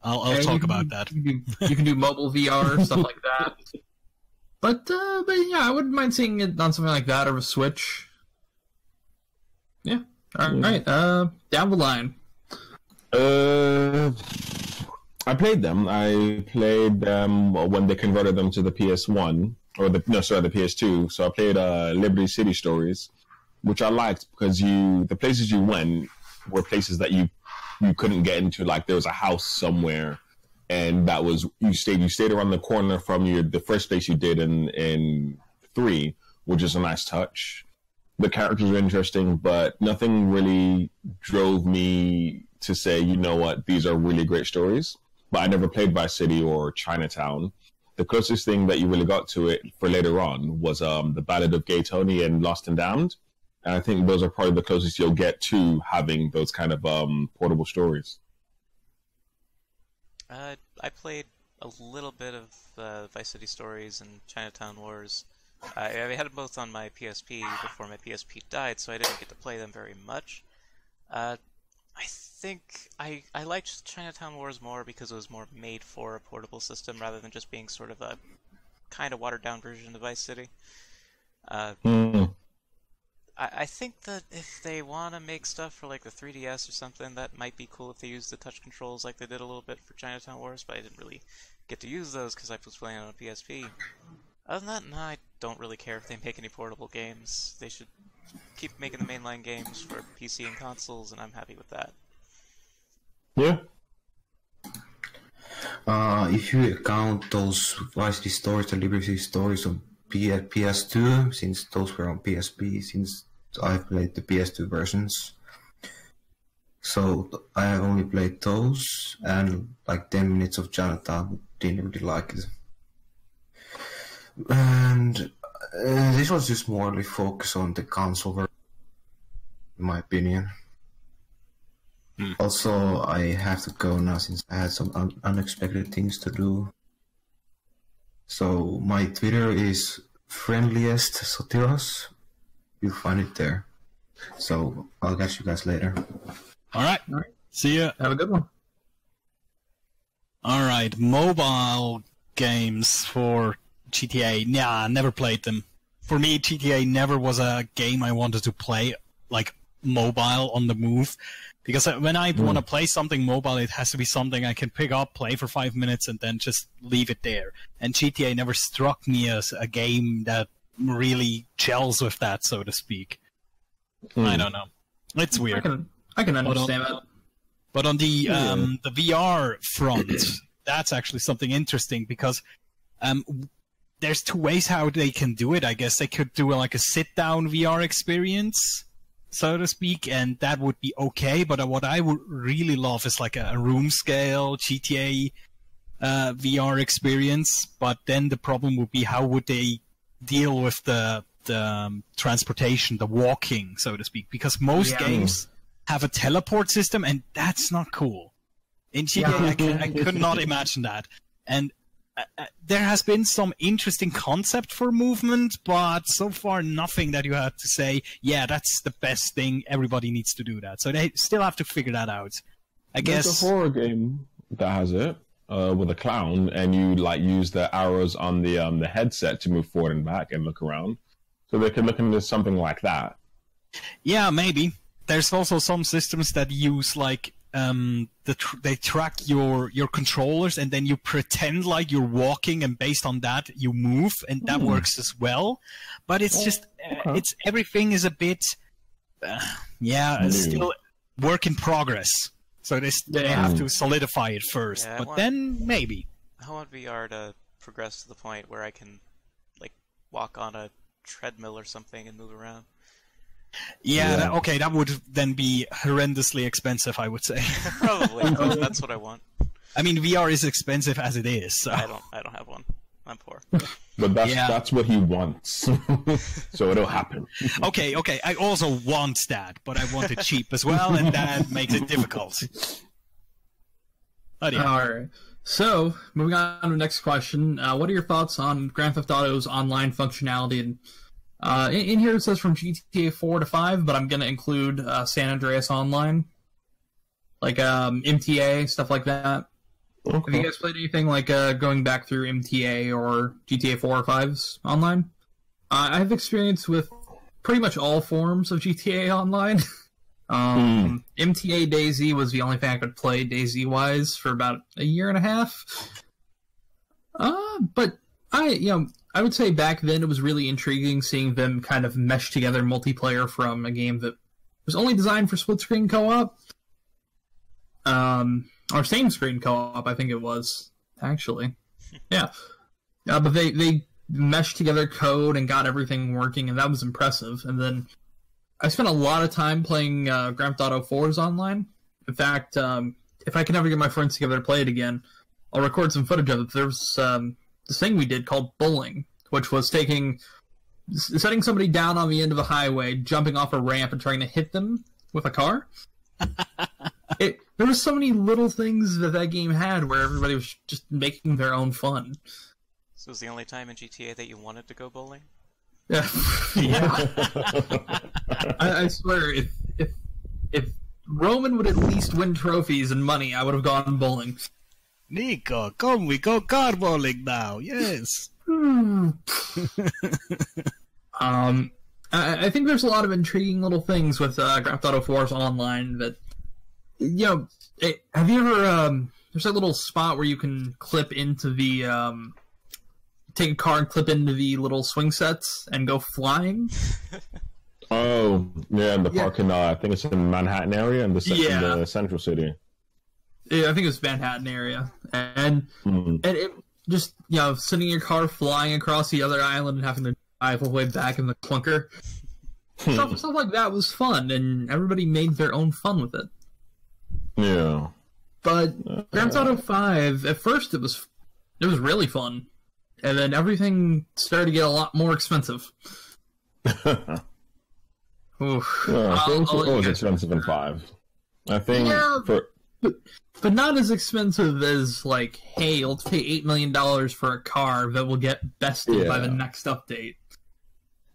I'll talk about that.
You can do mobile VR, stuff like that. But yeah, I wouldn't mind seeing it on something like that or a Switch. Yeah. All right. Down the line.
I played them. I played them when they converted them to the PS1 the PS2. So I played Liberty City Stories, which I liked because the places you went were places that you couldn't get into. Like there was a house somewhere, and that was you stayed around the corner from the first place you did in 3, which is a nice touch. The characters were interesting, but nothing really drove me to say, you know what, these are really great stories. But I never played Vice City or Chinatown. The closest thing that you really got to it for later on was the Ballad of Gay Tony and Lost and Damned. And I think those are probably the closest you'll get to having those kind of portable stories.
I played a little bit of Vice City Stories and Chinatown Wars. I had them both on my PSP before my PSP died, so I didn't get to play them very much. I think I liked Chinatown Wars more because it was more made for a portable system rather than just being sort of a kind of watered-down version of Vice City. I think that if they want to make stuff for the 3DS or something, that might be cool if they use the touch controls like they did a little bit for Chinatown Wars, but I didn't really get to use those because I was playing on a PSP. Other than that, no, I don't really care if they make any portable games. They should keep making the mainline games for PC and consoles, and I'm happy with that.
Yeah.
If you count those Vice City Stories and Liberty Stories on PS2, since those were on PSP, since I've played the PS2 versions, So I only played those, and like 10 minutes of Jonathan. Didn't really like it. And this was just morely focused on the console version, in my opinion. Also, I have to go now since I had some unexpected things to do. So my Twitter is friendliest Sotiros. You'll find it there. So I'll catch you guys later.
All right. See ya.
Have a good one.
All right, mobile games for GTA. Nah, never played them. For me, GTA never was a game I wanted to play, like mobile on the move. Because when I want to play something mobile, it has to be something I can pick up, play for 5 minutes, and then just leave it there. And GTA never struck me as a game that really gels with that, so to speak. I don't know. It's weird.
I can understand that.
But on the VR front, that's actually something interesting because there's two ways how they can do it. I guess they could do like a sit-down VR experience, so to speak, and that would be okay. But what I would really love is like a room-scale GTA VR experience. But then the problem would be how would they deal with the transportation, the walking, so to speak, because most games have a teleport system, and that's not cool. In GTA, I could not imagine that. And there has been some interesting concept for movement, but so far nothing that you have to say, yeah, that's the best thing, everybody needs to do that. So they still have to figure that out. I guess
there's a horror game that has it with a clown, and you like use the arrows on the headset to move forward and back and look around. So they could look into something like that.
Yeah, maybe. There's also some systems that use like they track your controllers, and then you pretend like you're walking, and based on that you move, and that works as well. But it's just it's everything is a bit it's still work in progress. So they have to solidify it first. Yeah, then maybe
I want VR to progress to the point where I can like walk on a treadmill or something and move around.
Yeah. Okay, that would then be horrendously expensive, I would say.
Probably, but that's what I want.
I mean, VR is expensive as it is. So.
I don't have one. I'm poor.
But that's what he wants, so it'll happen.
Okay. I also want that, but I want it cheap as well, and that makes it difficult.
All right. So, moving on to the next question. What are your thoughts on Grand Theft Auto's online functionality? And in here it says from GTA 4 to 5, but I'm going to include San Andreas Online, like MTA, stuff like that. Okay. Have you guys played anything like going back through MTA or GTA 4 or 5's online? I have experience with pretty much all forms of GTA Online. MTA DayZ was the only thing I could play DayZ-wise for about a year and a half. But I would say back then it was really intriguing seeing them kind of mesh together multiplayer from a game that was only designed for split-screen co-op. Or same-screen co-op, I think it was, actually. Yeah. But they meshed together code and got everything working, and that was impressive. And then I spent a lot of time playing Grand Theft Auto 4's online. In fact, if I can ever get my friends together to play it again, I'll record some footage of it. There was this thing we did called bowling, which was setting somebody down on the end of a highway, jumping off a ramp, and trying to hit them with a car. There were so many little things that game had where everybody was just making their own fun.
So it was the only time in GTA that you wanted to go bowling?
Yeah. I swear, if Roman would at least win trophies and money, I would have gone bowling.
Nico, come, we go car bowling now. Yes.
I think there's a lot of intriguing little things with Grand Theft Auto 4's online that, have you ever, there's a little spot where you can clip into the, take a car and clip into the little swing sets and go flying?
Oh, yeah, in the parking lot. I think it's in the Manhattan area in the central city.
Yeah, I think it's Manhattan area. And it just, sitting in your car flying across the other island and having to drive all the way back in the clunker. Stuff like that was fun, and everybody made their own fun with it.
Yeah.
But Grand Theft Auto 5, at first it was really fun, and then everything started to get a lot more expensive. Oof.
Yeah, it was expensive in 5. I think
but not as expensive as like, hey, let's pay $8 million for a car that will get bested by the next update.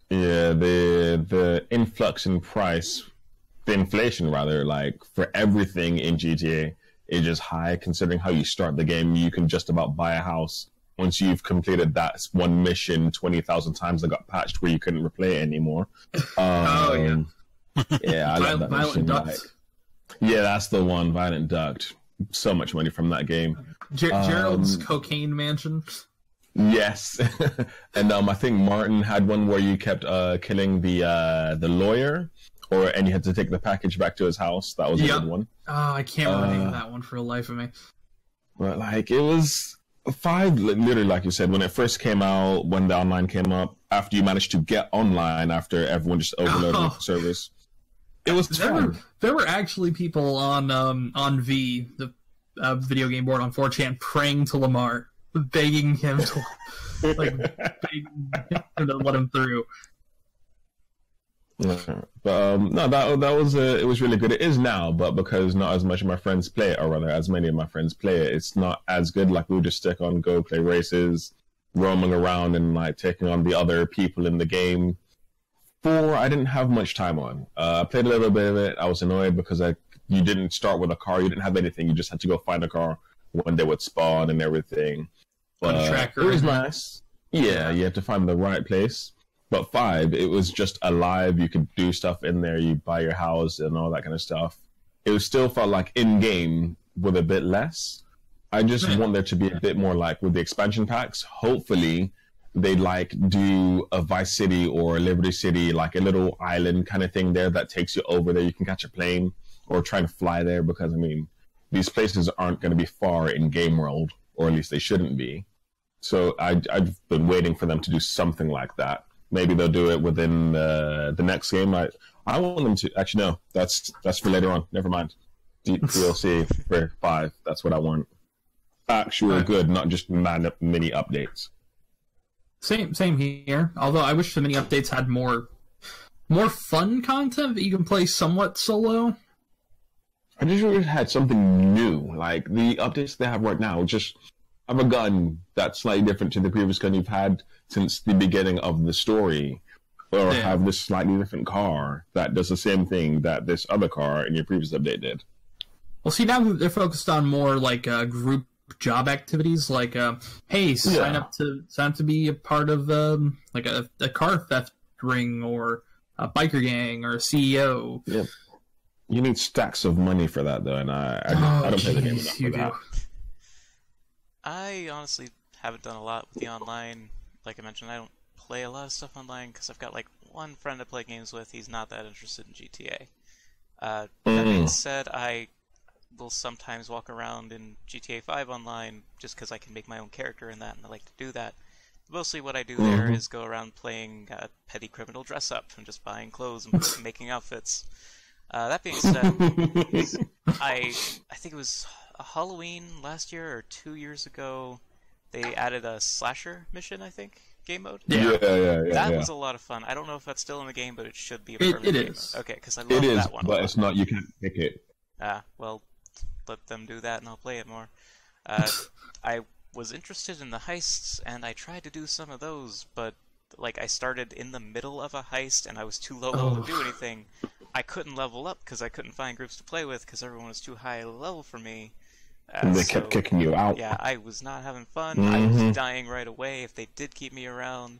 Yeah, the influx in price, the inflation rather, like for everything in GTA is just high. Considering how you start the game, you can just about buy a house once you've completed that one mission 20,000 times that got patched where you couldn't replay it anymore. Yeah, I love that
Violent
mission.
Duct.
Like, yeah, that's the one, Violent Duct. So much money from that game.
Gerald's cocaine mansion.
Yes, and I think Martin had one where you kept killing the lawyer, and you had to take the package back to his house. That was a good one.
Oh, I can't remember the name of that one for the life of me.
But like it was 5, literally, like you said, when it first came out, when the online came up, after you managed to get online, after everyone just overloaded the service, it was fun.
There were actually people on V, the video game board on 4chan, praying to Lamar, begging him to begging him to let him through.
Yeah. But no, that was it was really good. It is now, but because not as much of my friends play it, or rather, as many of my friends play it, it's not as good. Like we would just stick on go play races, roaming around and like taking on the other people in the game. 4, I didn't have much time on. I played a little bit of it. I was annoyed because you didn't start with a car. You didn't have anything. You just had to go find a car when they would spawn and everything. It was nice. Yeah, you had to find the right place. But 5, it was just alive. You could do stuff in there. You buy your house and all that kind of stuff. It still felt like in-game with a bit less. I just want there to be a bit more like with the expansion packs. Hopefully, they like do a Vice City or a Liberty City, like a little island kind of thing there that takes you over there. You can catch a plane or try to fly there because, I mean, these places aren't going to be far in game world, or at least they shouldn't be. So I've been waiting for them to do something like that. Maybe they'll do it within the next game. I want them to. Actually, no, that's for later on. Never mind. DLC for 5. That's what I want. Actual good, not just mini updates.
Same here. Although I wish the mini updates had more fun content that you can play somewhat solo.
I just wish it had something new. Like the updates they have right now, just have a gun that's slightly different to the previous gun you've had since the beginning of the story, or have this slightly different car that does the same thing that this other car in your previous update did.
Well, see, now they're focused on more like group job activities, like hey, sign up to be a part of like a car theft ring or a biker gang or a CEO.
Yeah, you need stacks of money for that though, and I don't play the game enough for that.
I honestly haven't done a lot with the online. Like I mentioned, I don't play a lot of stuff online because I've got like one friend I play games with. He's not that interested in GTA. That being said, I will sometimes walk around in GTA 5 online just because I can make my own character in that, and I like to do that. Mostly what I do there is go around playing petty criminal dress up and just buying clothes and making outfits. That being said, I think it was a Halloween last year or 2 years ago, they added a slasher mission, I think, game mode.
Yeah. That
was a lot of fun. I don't know if that's still in the game, but it should be a part of the game. It is. Okay, because I love that one.
But it's not. You can't pick it.
Well, let them do that, and I'll play it more. I was interested in the heists, and I tried to do some of those, but like I started in the middle of a heist, and I was too low level to do anything. I couldn't level up because I couldn't find groups to play with because everyone was too high level for me.
And they kept kicking you out.
Yeah, I was not having fun. I was dying right away. If they did keep me around,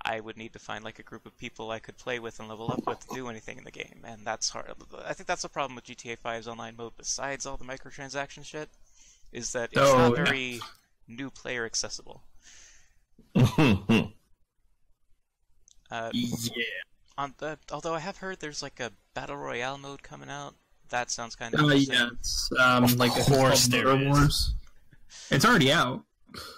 I would need to find like a group of people I could play with and level up with to do anything in the game, and that's hard. I think that's the problem with GTA 5's online mode, besides all the microtransaction shit, is that it's not very new player accessible. Although I have heard there's like a battle royale mode coming out. That sounds kind of interesting.
Yeah, it's like of course there is. It's already out.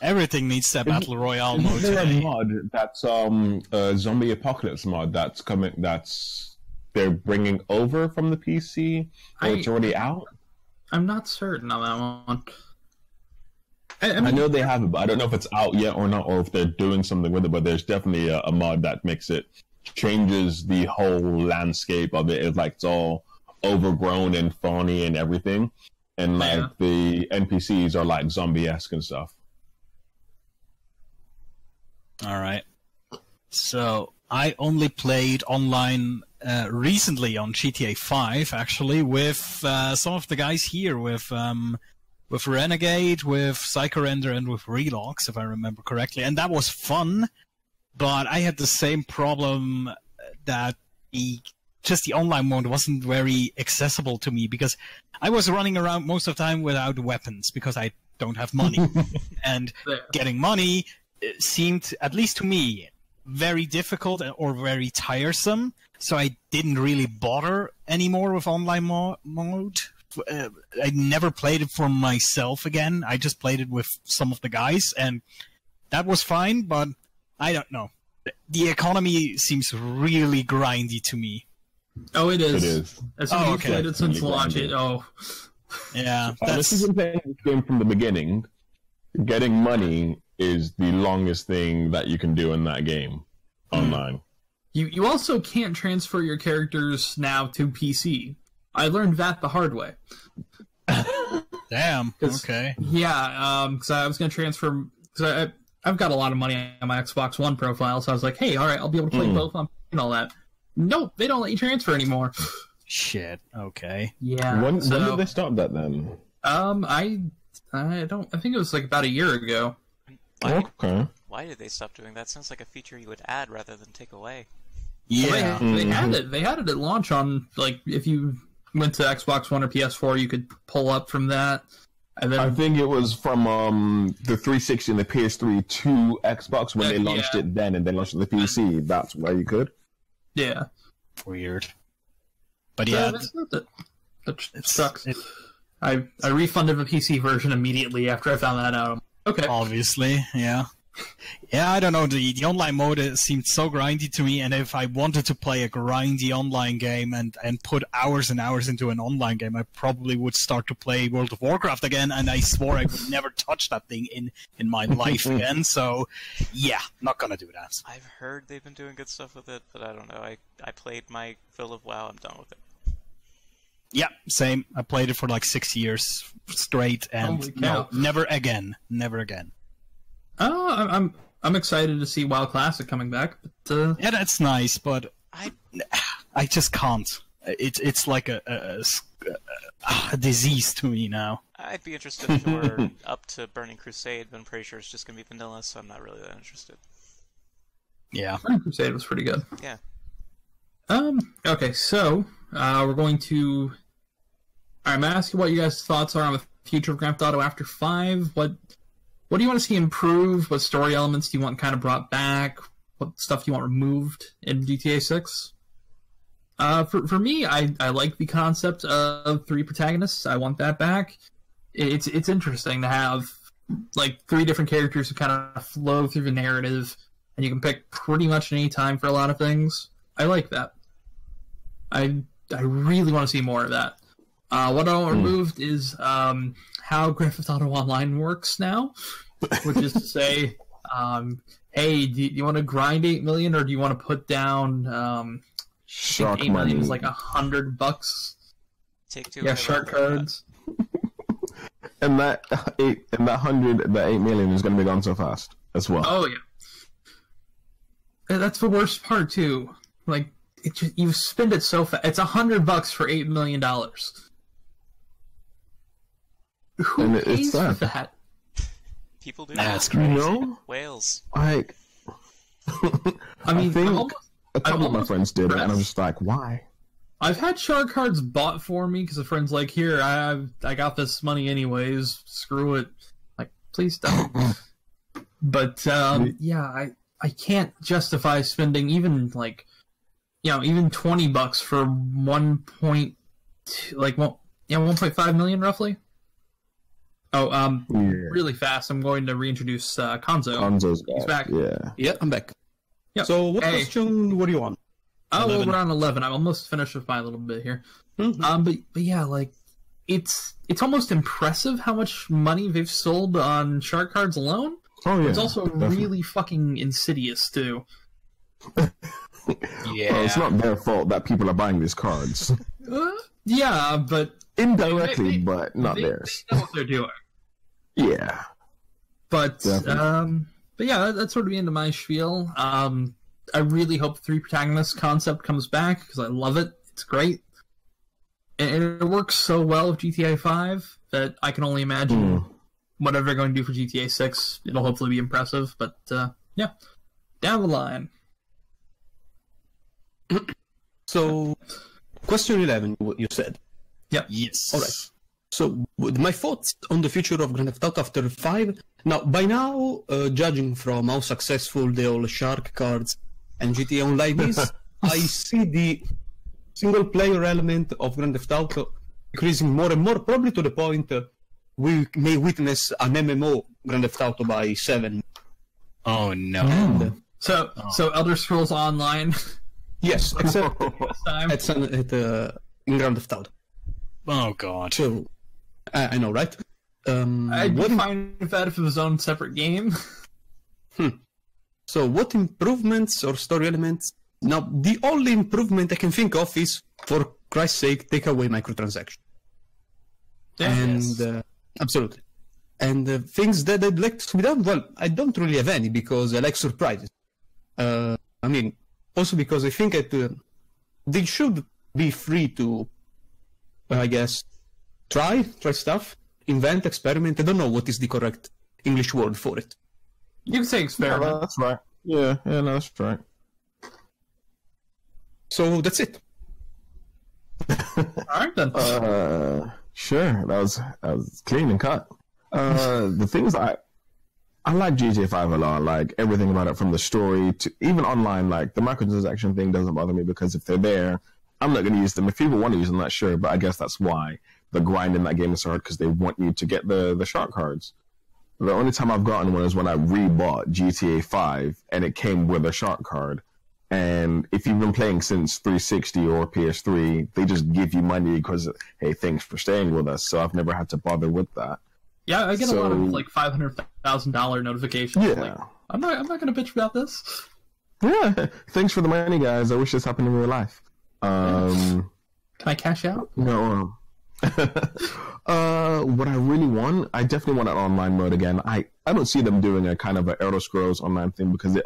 Everything needs that battle royale mode.
Is there a mod that's a zombie apocalypse mod that's coming? That's they're bringing over from the PC, or it's already out.
I'm not certain on that one.
I know they have it, but I don't know if it's out yet or not, or if they're doing something with it. But there's definitely a mod that makes it changes the whole landscape of it. It's like it's all overgrown and fawny and everything, and like the NPCs are like zombie-esque and stuff.
All right. So I only played online recently on GTA 5, actually, with some of the guys here, with Renegade, with Psychorender, and with Relox, if I remember correctly, and that was fun. But I had the same problem that the online mode wasn't very accessible to me, because I was running around most of the time without weapons because I don't have money, and getting money seemed, at least to me, very difficult or very tiresome, so I didn't really bother anymore with online mode. I never played it for myself again. I just played it with some of the guys, and that was fine, but I don't know. The economy seems really grindy to me.
Oh, it is.
It is.
As soon as you played it since launch,
Yeah.
This isn't playing this game from the beginning. Getting money is the longest thing that you can do in that game online.
You also can't transfer your characters now to PC. I learned that the hard way.
Damn. Okay.
Yeah, because I was going to transfer... Because I've got a lot of money on my Xbox One profile, so I was like, hey, all right, I'll be able to play both on and all that. Nope, they don't let you transfer anymore.
Shit. Okay.
Yeah.
When did they stop that then?
I think it was like about a year ago.
Why did they stop doing that? Sounds like a feature you would add rather than take away.
Yeah.
Well, they had it at launch on, like, if you went to Xbox One or PS4, you could pull up from that. And then
I think it was from the 360 and the PS3 to Xbox when they launched it then, and then launched it to the PC. That's where you could.
Yeah.
Weird. But yeah,
it sucks. I refunded the PC version immediately after I found that out. Okay.
Obviously, yeah. Yeah, I don't know. The online mode seemed so grindy to me, and if I wanted to play a grindy online game and put hours and hours into an online game, I probably would start to play World of Warcraft again, and I swore I would never touch that thing in my life again, so yeah, not gonna do that.
I've heard they've been doing good stuff with it, but I don't know. I played my fill of WoW, I'm done with it.
Yeah, same. I played it for like 6 years straight, and no, never again. Never again.
Oh, I'm excited to see WoW Classic coming back. But,
yeah, that's nice, but I just can't. It's like a disease to me now.
I'd be interested if it were up to Burning Crusade, but I'm pretty sure it's just gonna be vanilla, so I'm not really that interested.
Yeah,
Burning Crusade was pretty good.
Yeah.
Okay, so we're going to. I'm gonna ask you what you guys' thoughts are on the future of Grand Theft Auto after 5. What do you want to see improved? What story elements do you want kind of brought back? What stuff do you want removed in GTA 6? For me, I like the concept of 3 protagonists. I want that back. It's interesting to have like 3 different characters who kind of flow through the narrative, and you can pick pretty much any time for a lot of things. I like that. I really want to see more of that. What I want removed is how Grand Theft Auto Online works now, which is to say, hey, do you want to grind 8 million, or do you want to put down
shark
8
money?
million is like $100.
Take 2.
Yeah, shark cards.
And that 8 million is going to be gone so fast as well.
Oh yeah, that's the worst part too. Like, you spend it so fast. It's $100 for $8 million. Who pays for that?
People do.
That's
that.
crazy.
No?
Whales.
I mean,
think a couple of my friends did it, and I'm just like, why?
I've had shark cards bought for me because a friend's like, here, I got this money anyways. Screw it. Like, please don't. But yeah, I can't justify spending even like, even $20 for 1.5 million roughly. Oh, really fast. I'm going to reintroduce Konzo.
Konzo's
He's back.
Yeah.
Yeah, I'm back.
Yep.
So, what question were you on?
Oh, well, we're on 11. I'm almost finished with my little bit here.
Mm-hmm.
But yeah, like, it's almost impressive how much money they've sold on shark cards alone.
Oh yeah.
It's also
definitely.
really fucking insidious too.
Yeah.
Well, it's not their fault that people are buying these cards.
Yeah, but
Indirectly, but not
they
theirs.
know what they're doing.
Yeah.
But
Definitely.
but yeah, that's sort of the end of my spiel. I really hope the 3 protagonists concept comes back because I love it. It's great, and it works so well with GTA 5 that I can only imagine whatever they're going to do for GTA 6. It'll hopefully be impressive. But yeah, down the line.
So, question 11, what you said.
Yep.
Yes.
All right. So, my thoughts on the future of Grand Theft Auto after 5. Now, by now, judging from how successful the old Shark cards and GTA Online is, I see the single-player element of Grand Theft Auto increasing more and more, probably to the point we may witness an MMO Grand Theft Auto by 7.
Oh no.
And,
So Elder Scrolls Online.
yes, except
This time.
it's in Grand Theft Auto.
Oh god.
So, I know, right?
I'd be
what
fine with that if it was its own separate game.
So what improvements or story elements? Now, the only improvement I can think of is, for Christ's sake, take away microtransactions. And absolutely. And things that I'd like to be done, well, I don't really have any because I like surprises. I mean, also because I think they should be free to, I guess, try stuff, invent, experiment. I don't know what is the correct English word for it.
You can say
Yeah,
experiment.
that's right. Yeah, no, that's right.
So that's it.
Alright then.
Sure, that was clean and cut. The thing is, I like GTA 5 a lot. Like everything about it, from the story to even online. Like the microtransaction thing doesn't bother me because if they're there, I'm not going to use them. If people want to use them, that's sure. But I guess that's why the grind in that game is so hard, because they want you to get the shark cards. The only time I've gotten one is when I rebought GTA 5 and it came with a shark card. And if you've been playing since 360 or PS3, they just give you money because, hey, thanks for staying with us. So I've never had to bother with that.
Yeah, I get a lot of
So-
like $500,000 notifications.
Yeah.
Like, I'm not gonna bitch about this.
Yeah, thanks for the money, guys. I wish this happened in real life.
Can I cash out?
No. What I really want, I definitely want an online mode again. I don't see them doing a kind of an Elder Scrolls online thing because it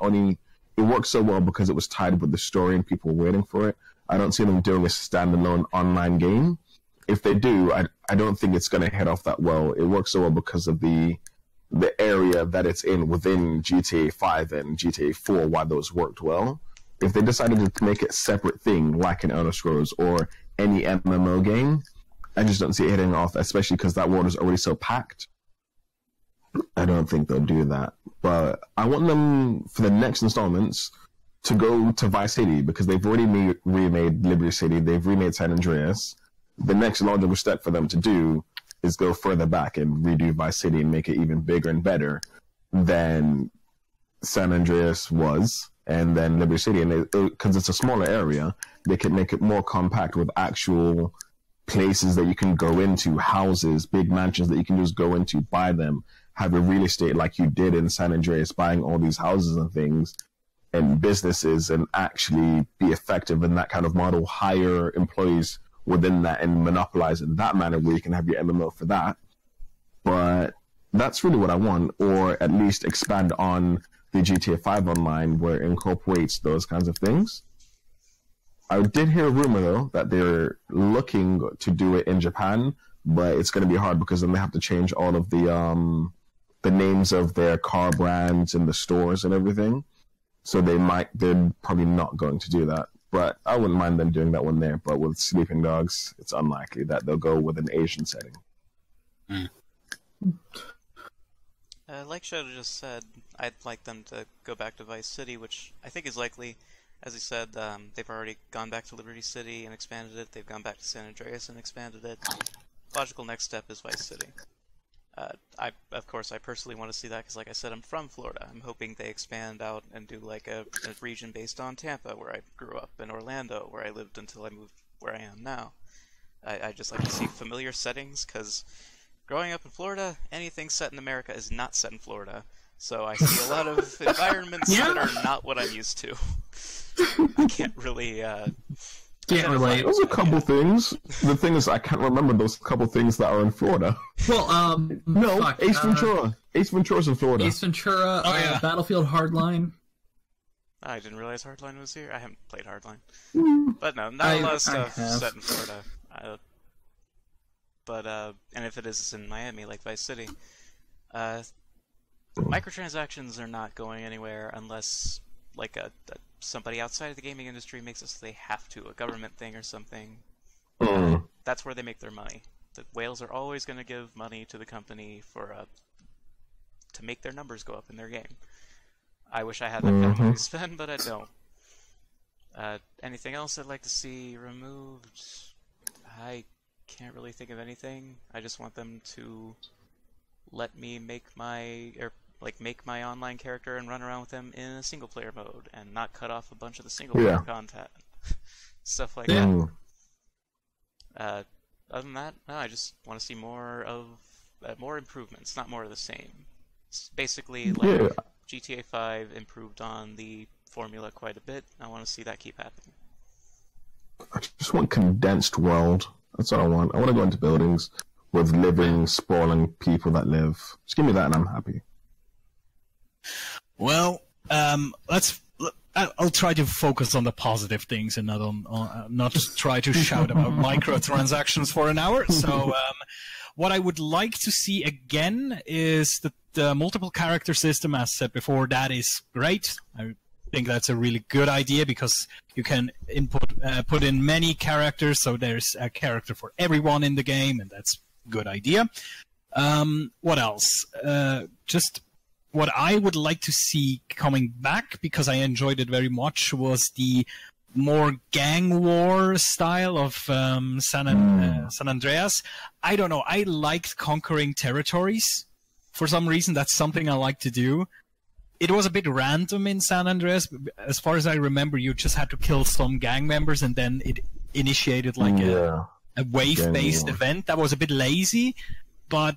works so well because it was tied with the story and people were waiting for it. I don't see them doing a standalone online game. If they do, I don't think it's going to head off that well. It works so well because of the area that it's in within GTA 5 and GTA 4, why those worked well. If they decided to make it a separate thing, like an Elder Scrolls or any MMO game, I just don't see it hitting off, especially because that world is already so packed. I don't think they'll do that. But I want them, for the next installments, to go to Vice City, because they've already remade Liberty City, they've remade San Andreas. The next logical step for them to do is go further back and redo Vice City and make it even bigger and better than San Andreas was, and then Liberty City. And because it's a smaller area, they can make it more compact with actual places that you can go into, houses, big mansions that you can just go into, buy them, have a real estate like you did in San Andreas, buying all these houses and things and businesses, and actually be effective in that kind of model, hire employees within that and monopolize in that manner where you can have your MMO for that. But that's really what I want, or at least expand on the GTA 5 online where it incorporates those kinds of things. I did hear a rumor though that they're looking to do it in Japan, but it's going to be hard because then they have to change all of the names of their car brands and the stores and everything. So they're probably not going to do that. But I wouldn't mind them doing that one there. But with Sleeping Dogs, it's unlikely that they'll go with an Asian setting.
Like Shadow just said, I'd like them to go back to Vice City, which I think is likely. As he said, they've already gone back to Liberty City and expanded it. They've gone back to San Andreas and expanded it. Logical next step is Vice City. Of course, I personally want to see that because, like I said, I'm from Florida. I'm hoping they expand out and do like a region based on Tampa, where I grew up, and Orlando, where I lived until I moved where I am now. I just like to see familiar settings, because growing up in Florida, anything set in America is not set in Florida. So I see a lot of environments that are not what I'm used to. I can't really...
Can't relate.
There's a couple things. The thing is, I can't remember those couple things that are in Florida.
Well,
No,
fuck,
Ace Ventura. Ace Ventura's in Florida.
Ace Ventura, Battlefield Hardline.
I didn't realize Hardline was here. I haven't played Hardline. But no, not a lot of stuff set in Florida. And if it is, it's in Miami, like Vice City. Microtransactions are not going anywhere unless, like, somebody outside of the gaming industry makes it so they have to, a government thing or something. That's where they make their money. The whales are always going to give money to the company to make their numbers go up in their game. I wish I had that kind of money to spend, but I don't. Anything else I'd like to see removed? I can't really think of anything. I just want them to let me make my online character and run around with them in a single player mode and not cut off a bunch of the single player content. Stuff like that. Other than that, no, I just want to see more improvements, not more of the same. It's basically like GTA 5 improved on the formula quite a bit. I want to see that keep happening.
I just want condensed world. That's what I want. I want to go into buildings with living, sprawling people that live. Just give me that and I'm happy.
Well, I'll try to focus on the positive things and not try to shout about microtransactions for an hour. So, what I would like to see again is the multiple character system. As said before, that is great. I think that's a really good idea because you can put in many characters, so there's a character for everyone in the game, and that's a good idea. What else? Just what I would like to see coming back, because I enjoyed it very much, was the more gang war style of San Andreas. I don't know. I liked conquering territories. For some reason, that's something I like to do. It was a bit random in San Andreas. As far as I remember, you just had to kill some gang members, and then it initiated like a wave-based event. That was a bit lazy, but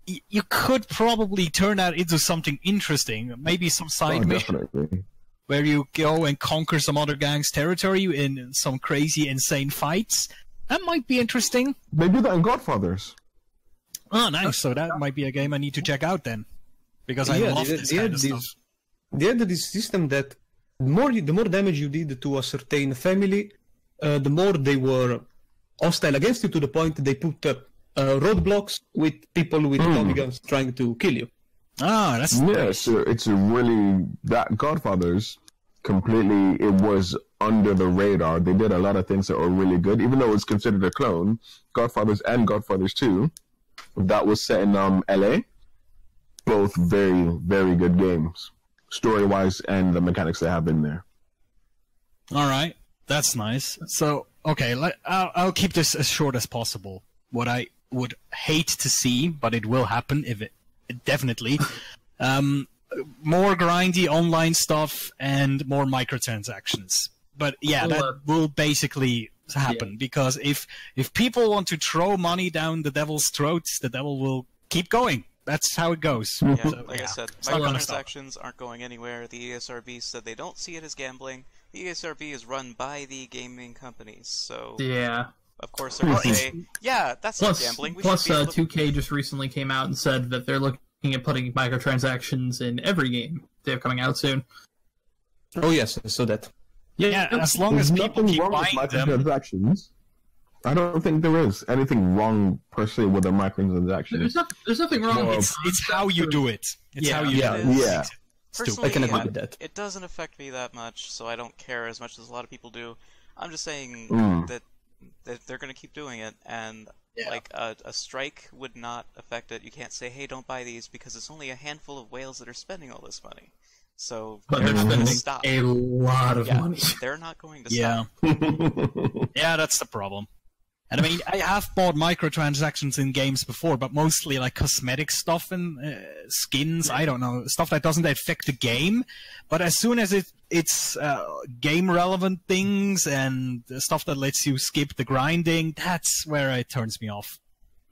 you could probably turn that into something interesting. Maybe some side mission where you go and conquer some other gang's territory in some crazy, insane fights. That might be interesting.
They do that in Godfathers.
Oh, nice. So that might be a game I need to check out then. Because I love this kind of stuff.
They had this system that the more damage you did to a certain family, the more they were hostile against you, to the point that they put roadblocks with people with Tommy guns trying to kill you.
Ah, that's nice.
So it's a really... That Godfathers, completely, it was under the radar. They did a lot of things that were really good, even though it was considered a clone. Godfathers and Godfathers 2, that was set in LA. Both very, very good games, story-wise and the mechanics they have in there.
All right, that's nice. So, okay, I'll keep this as short as possible. What I would hate to see, but it will happen if it definitely, more grindy online stuff and more microtransactions. But yeah, that will basically happen, because if people want to throw money down the devil's throats, the devil will keep going. That's how it goes.
Yeah, so, like I said, microtransactions aren't going anywhere. The ESRB said they don't see it as gambling. The ESRB is run by the gaming companies, so of course they're going to say, yeah, that's not gambling.
Plus, 2K just recently came out and said that they're looking at putting microtransactions in every game they have coming out soon.
Oh yes, I saw that.
Yeah, as long as people keep buying them.
I don't think there is anything wrong per se with a microtransaction.
There's nothing wrong.
It's how you do it. It's how you do it.
Yeah.
Personally,
I can agree with that.
It doesn't affect me that much, so I don't care as much as a lot of people do. I'm just saying that they're going to keep doing it, and like a strike would not affect it. You can't say, hey, don't buy these, because it's only a handful of whales that are spending all this money. So
but they're
not going to
spending
stop.
A lot of money.
They're not going to stop.
Yeah, that's the problem. And I mean, I have bought microtransactions in games before, but mostly like cosmetic stuff and skins. I don't know, stuff that doesn't affect the game. But as soon as it's game-relevant things and stuff that lets you skip the grinding, that's where it turns me off.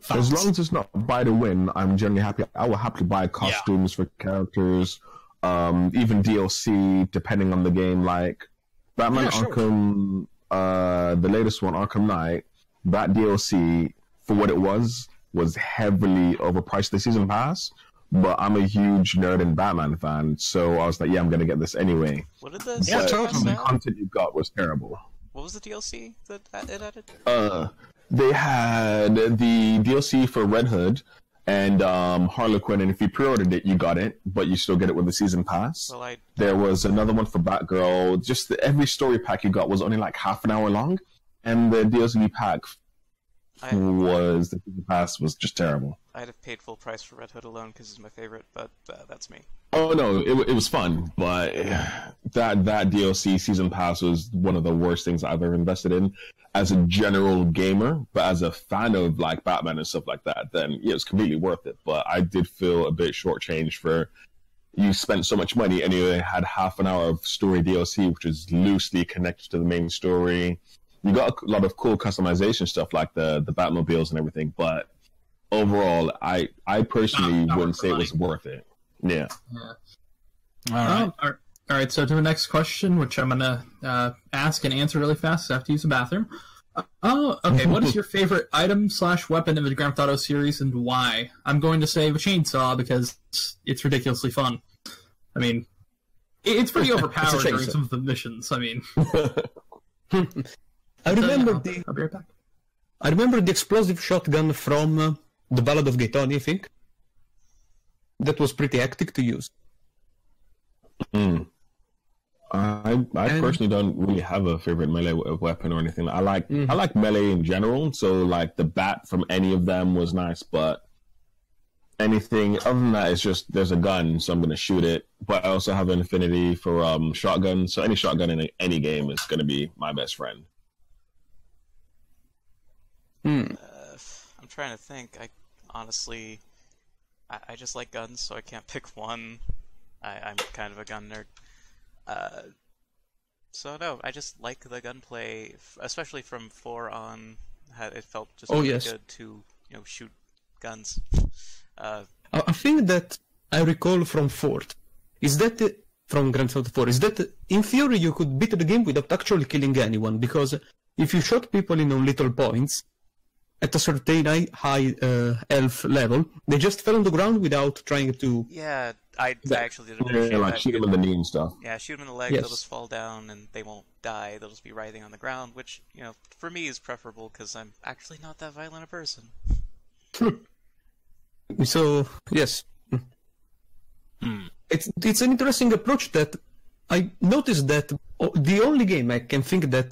As long as it's not buy to win, I'm generally happy. I will happily buy costumes for characters, even DLC, depending on the game. Like Batman Arkham, the latest one, Arkham Knight. That DLC, for what it was heavily overpriced the season pass. But I'm a huge nerd and Batman fan, so I was like, yeah, I'm gonna get this anyway.
What did the
The content you got was terrible.
What was the DLC that it added?
They had the DLC for Red Hood and Harlequin, and if you pre-ordered it, you got it, but you still get it with the season pass.
Well,
There was another one for Batgirl. Just every story pack you got was only like half an hour long. And the DLC pack the season pass was just terrible.
I'd have paid full price for Red Hood alone because it's my favorite, but that's me.
Oh no, it was fun, but that DLC season pass was one of the worst things I've ever invested in as a general gamer. But as a fan of like Batman and stuff like that, then yeah, it's completely worth it. But I did feel a bit shortchanged for. You spent so much money and you had half an hour of story DLC, which is loosely connected to the main story. You got a lot of cool customization stuff like the Batmobiles and everything, but overall, I personally wouldn't say it was worth it. Yeah.
All right. So to the next question, which I'm gonna ask and answer really fast. So I have to use the bathroom. Okay. What is your favorite item/weapon in the Grand Theft Auto series, and why? I'm going to say the chainsaw because it's ridiculously fun. I mean, it's pretty overpowered during some of the missions. I mean.
I remember
I'll be right back.
I remember the explosive shotgun from the Ballad of Gaetani, I think. That was pretty hectic to use.
I personally don't really have a favorite melee weapon or anything. I like melee in general, so like the bat from any of them was nice, but anything other than that is just there's a gun, so I'm gonna shoot it. But I also have an affinity for shotguns, so any shotgun in any game is gonna be my best friend.
I'm trying to think. Honestly, I just like guns, so I can't pick one. I'm kind of a gun nerd. So no, I just like the gunplay, especially from 4 on. It felt just really good to shoot guns.
A thing that I recall from 4 is that from Grand Theft Auto 4 is that in theory you could beat the game without actually killing anyone, because if you shot people in little points at a certain high health level, they just fell on the ground without trying to.
Yeah, I actually did appreciate that.
Like shoot them in the knee and stuff.
Yeah, shoot them in the leg, they'll just fall down and they won't die. They'll just be writhing on the ground, which for me is preferable because I'm actually not that violent a person.
So yes, it's an interesting approach that I noticed that the only game I can think that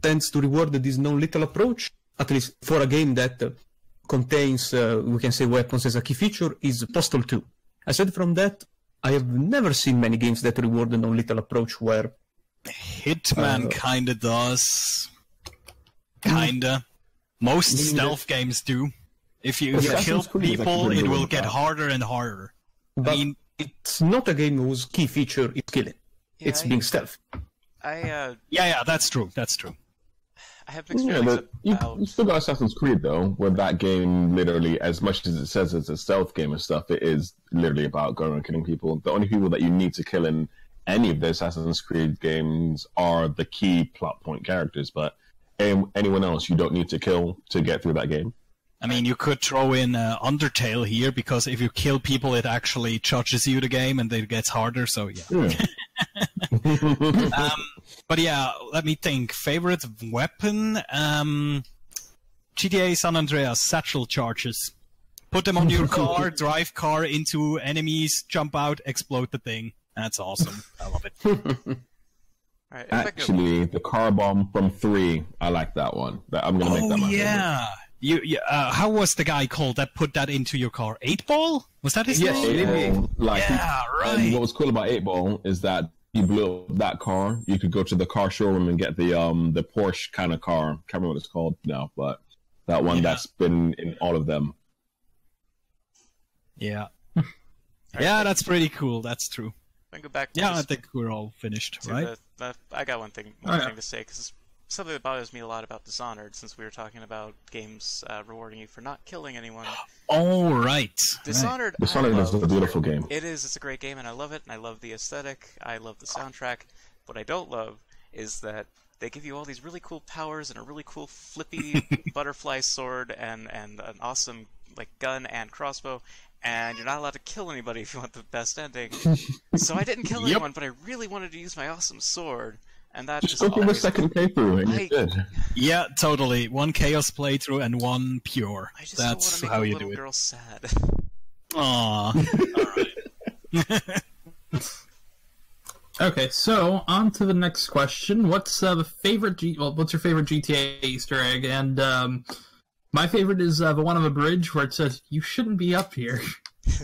tends to reward this non-lethal approach, at least for a game that contains, we can say, weapons as a key feature, is Postal 2. Aside from that, I have never seen many games that reward the non-lethal approach where...
Hitman kinda does. Kinda. Most stealth games do. If you kill people, it will get harder and harder.
But it's not a game whose key feature is killing.
Yeah,
it's being stealth.
Yeah, that's true. That's true.
I have mixed feelings about...
You still got Assassin's Creed, though, where that game literally, as much as it says it's a stealth game and stuff, it is literally about going and killing people. The only people that you need to kill in any of the Assassin's Creed games are the key plot point characters, but anyone else you don't need to kill to get through that game.
I mean, you could throw in Undertale here, because if you kill people, it actually charges you the game, and it gets harder, so yeah. But yeah, let me think. Favorite weapon? GTA San Andreas, satchel charges. Put them on your car, drive car into enemies, jump out, explode the thing. That's awesome. I love it.
Right,
actually, the car bomb from 3, I like that one. I'm going to make that my favorite.
How was the guy called that put that into your car? 8-Ball? Was that his name?
Right.
And
what was cool about 8-Ball is that you blew up that car, you could go to the car showroom and get the Porsche kind of car. Can't remember what it's called now, but that one that's been in all of them.
Yeah. Yeah, that's pretty cool. That's true.
I go back.
Yeah, I think we're all finished, right?
I got one thing to say, because something that bothers me a lot about Dishonored, since we were talking about games rewarding you for not killing anyone.
Oh, right.
Dishonored
is a beautiful game.
It is. It's a great game, and I love it, and I love the aesthetic. I love the soundtrack. What I don't love is that they give you all these really cool powers and a really cool flippy butterfly sword and an awesome gun and crossbow, and you're not allowed to kill anybody if you want the best ending. So I didn't kill anyone, but I really wanted to use my awesome sword, and that just
go through the second playthrough and you did.
Yeah, totally. One chaos playthrough and one pure.
I just
That's
don't
how
want to
you
make a
do
little
it.
girl sad.
Aww. Alright.
Okay, so on to the next question. What's what's your favorite GTA Easter egg? And my favorite is the one on the bridge where it says, "You shouldn't be up here."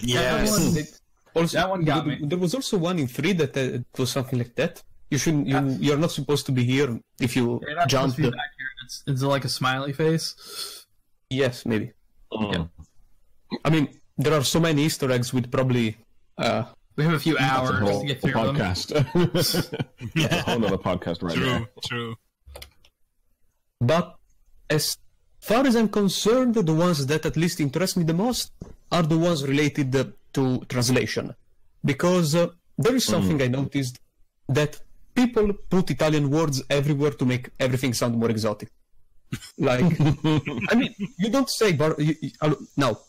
Yes.
That one got me.
There was also one in 3 that it was something like that. You shouldn't. You're not supposed to be here if you
You're not
jump.
supposed to be back here. It's like a smiley face.
Yes, maybe.
Yeah.
I mean, there are so many Easter eggs with probably.
We have a few hours to get through them.
That's a whole other podcast right now.
True.
But as far as I'm concerned, the ones that at least interest me the most are the ones related to translation. Because there is something I noticed, that people put Italian words everywhere to make everything sound more exotic. Like, I mean, you don't say... now,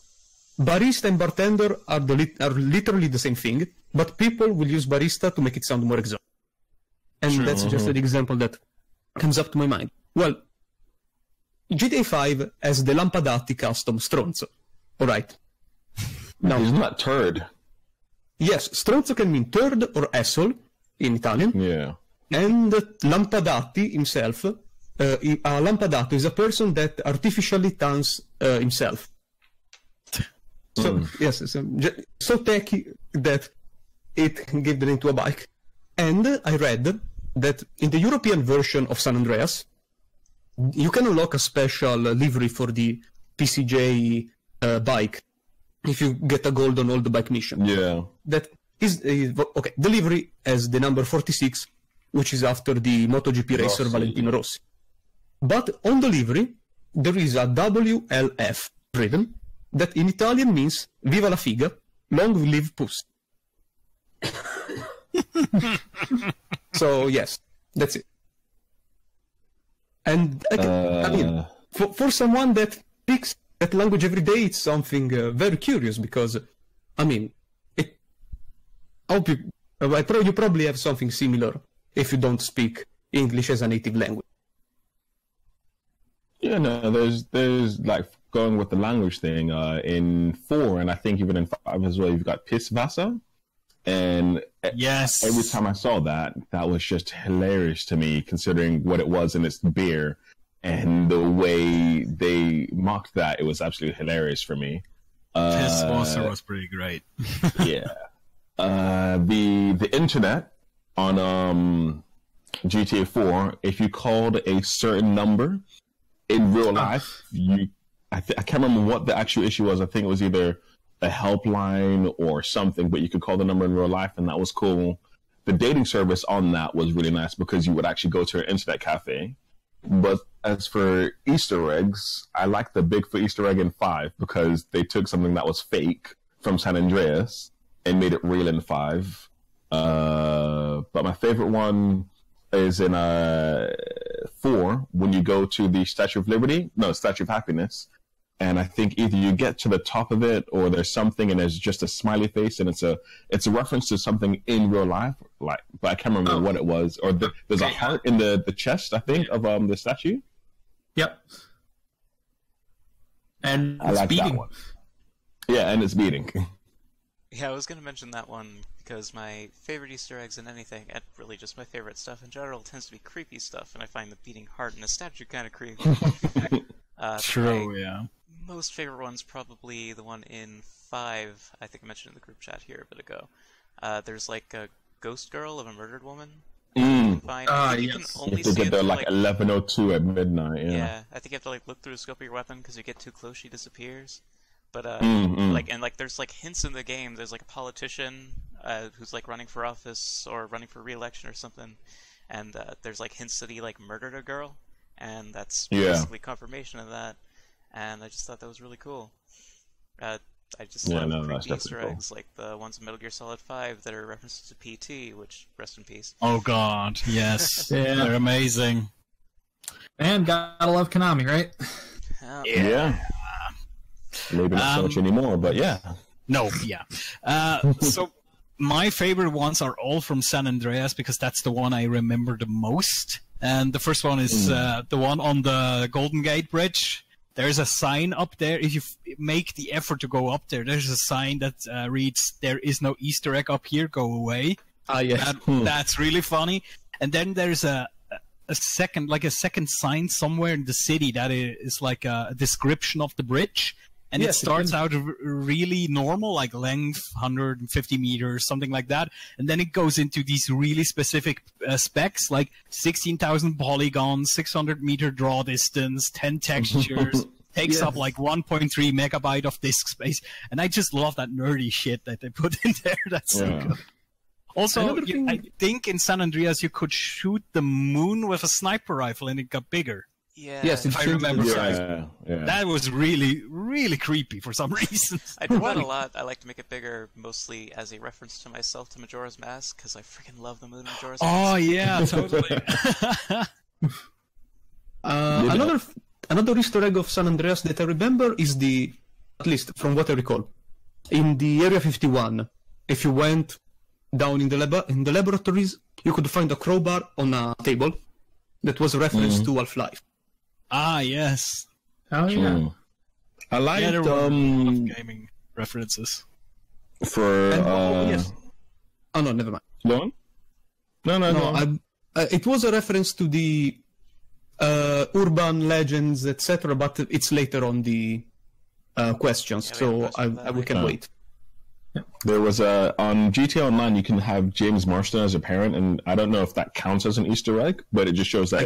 barista and bartender are literally the same thing, but people will use barista to make it sound more exotic. And that's just an example that comes up to my mind. Well, GTA 5 has the Lampadati custom Stronzo. Alright. Now,
Isn't that turd?
yes, Stronzo can mean turd or asshole in Italian.
Yeah.
And Lampadati himself, a Lampadato is a person that artificially tans himself. So, yes, so techy that it gave the name to a bike. And I read that in the European version of San Andreas, you can unlock a special livery for the PCJ bike if you get a gold on all the bike mission.
Yeah.
That is, okay, the livery has the number 46, which is after the MotoGP racer Valentino Rossi. But on the livery, there is a WLF written, that in Italian means Viva la figa, long live puss. So, yes, that's it. And I mean, for someone that speaks that language every day, it's something very curious because, I mean, you probably have something similar if you don't speak English as a native language.
Yeah, no, there's like going with the language thing in 4, and I think even in 5 as well, you've got Pisvasa. And
Yes.
every time I saw that was just hilarious to me, considering what it was in its beer and the way they mocked that. It was absolutely hilarious for me.
His Wasser was pretty great.
Yeah. The internet on GTA 4, if you called a certain number in real life, I can't remember what the actual issue was. I think it was either a helpline or something, but you could call the number in real life, and that was cool. The dating service on that was really nice because you would actually go to an internet cafe. But as for Easter eggs, I like the Bigfoot Easter egg in 5 because they took something that was fake from San Andreas and made it real in 5. But my favorite one is in 4 when you go to the Statue of Happiness. And I think either you get to the top of it or there's something and there's just a smiley face and it's a reference to something in real life, but I can't remember what it was. Or there's a heart in the chest, I think, of the statue.
Yep. And
I
it's
like
beating.
that one. Yeah, and it's beating.
Yeah, I was going to mention that one because my favorite Easter eggs in anything, and really just my favorite stuff in general, tends to be creepy stuff, and I find the beating heart in a statue kind of creepy.
True, yeah.
Most favorite one's probably the one in 5. I think I mentioned in the group chat here a bit ago. There's like a ghost girl of a murdered woman.
Mm.
Find. I think you
yes.
can
You
only
have to
see
get
it
there
through,
like 11:02 at midnight.
yeah, I think you have to like look through the scope of your weapon because you get too close, she disappears. But like there's like hints in the game. There's like a politician who's like running for office or running for re-election or something, and there's like hints that he like murdered a girl, and that's basically confirmation of that. And I just thought that was really cool. I just love creepy Easter eggs like the ones in Metal Gear Solid 5 that are references to PT, which rest in peace.
Oh god, yes,
Yeah.
they're amazing.
And gotta love Konami, right?
Yeah. Maybe not so much anymore, but yeah.
No, yeah. So my favorite ones are all from San Andreas because that's the one I remember the most. And the first one is the one on the Golden Gate Bridge. There's a sign up there. If you make the effort to go up there, there's a sign that reads, "There is no Easter egg up here. Go away."
Yes.
That's really funny. And then there's a second sign somewhere in the city that is like a description of the bridge. And
Yes,
it starts out really normal, like length 150 meters, something like that. And then it goes into these really specific specs, like 16,000 polygons, 600-meter draw distance, 10 textures, takes up like 1.3 megabyte of disk space. And I just love that nerdy shit that they put in there. That's so good. Also, I think in San Andreas you could shoot the moon with a sniper rifle and it got bigger.
Yeah.
Yes,
If I remember right.
Yeah.
That was really, really creepy for some reason.
I do that a lot. I like to make it bigger, mostly as a reference to myself to Majora's Mask, because I freaking love the moon in Majora's Mask.
Oh yeah, totally.
Another Easter egg of San Andreas that I remember is at least from what I recall, in the Area 51. If you went down in the laboratories, you could find a crowbar on a table that was a reference to Half-Life.
Ah yes.
Oh yeah.
I liked
Yeah, there were a lot of gaming references.
for
Yes. Oh no, never mind.
go on? No, go on.
It was a reference to the urban legends, etc., but it's later on the questions,
Yeah, we
so
have questions about
we
that
can
later.
wait.
There was on GTA Online you can have James Marston as a parent, and I don't know if that counts as an Easter egg, but it just shows that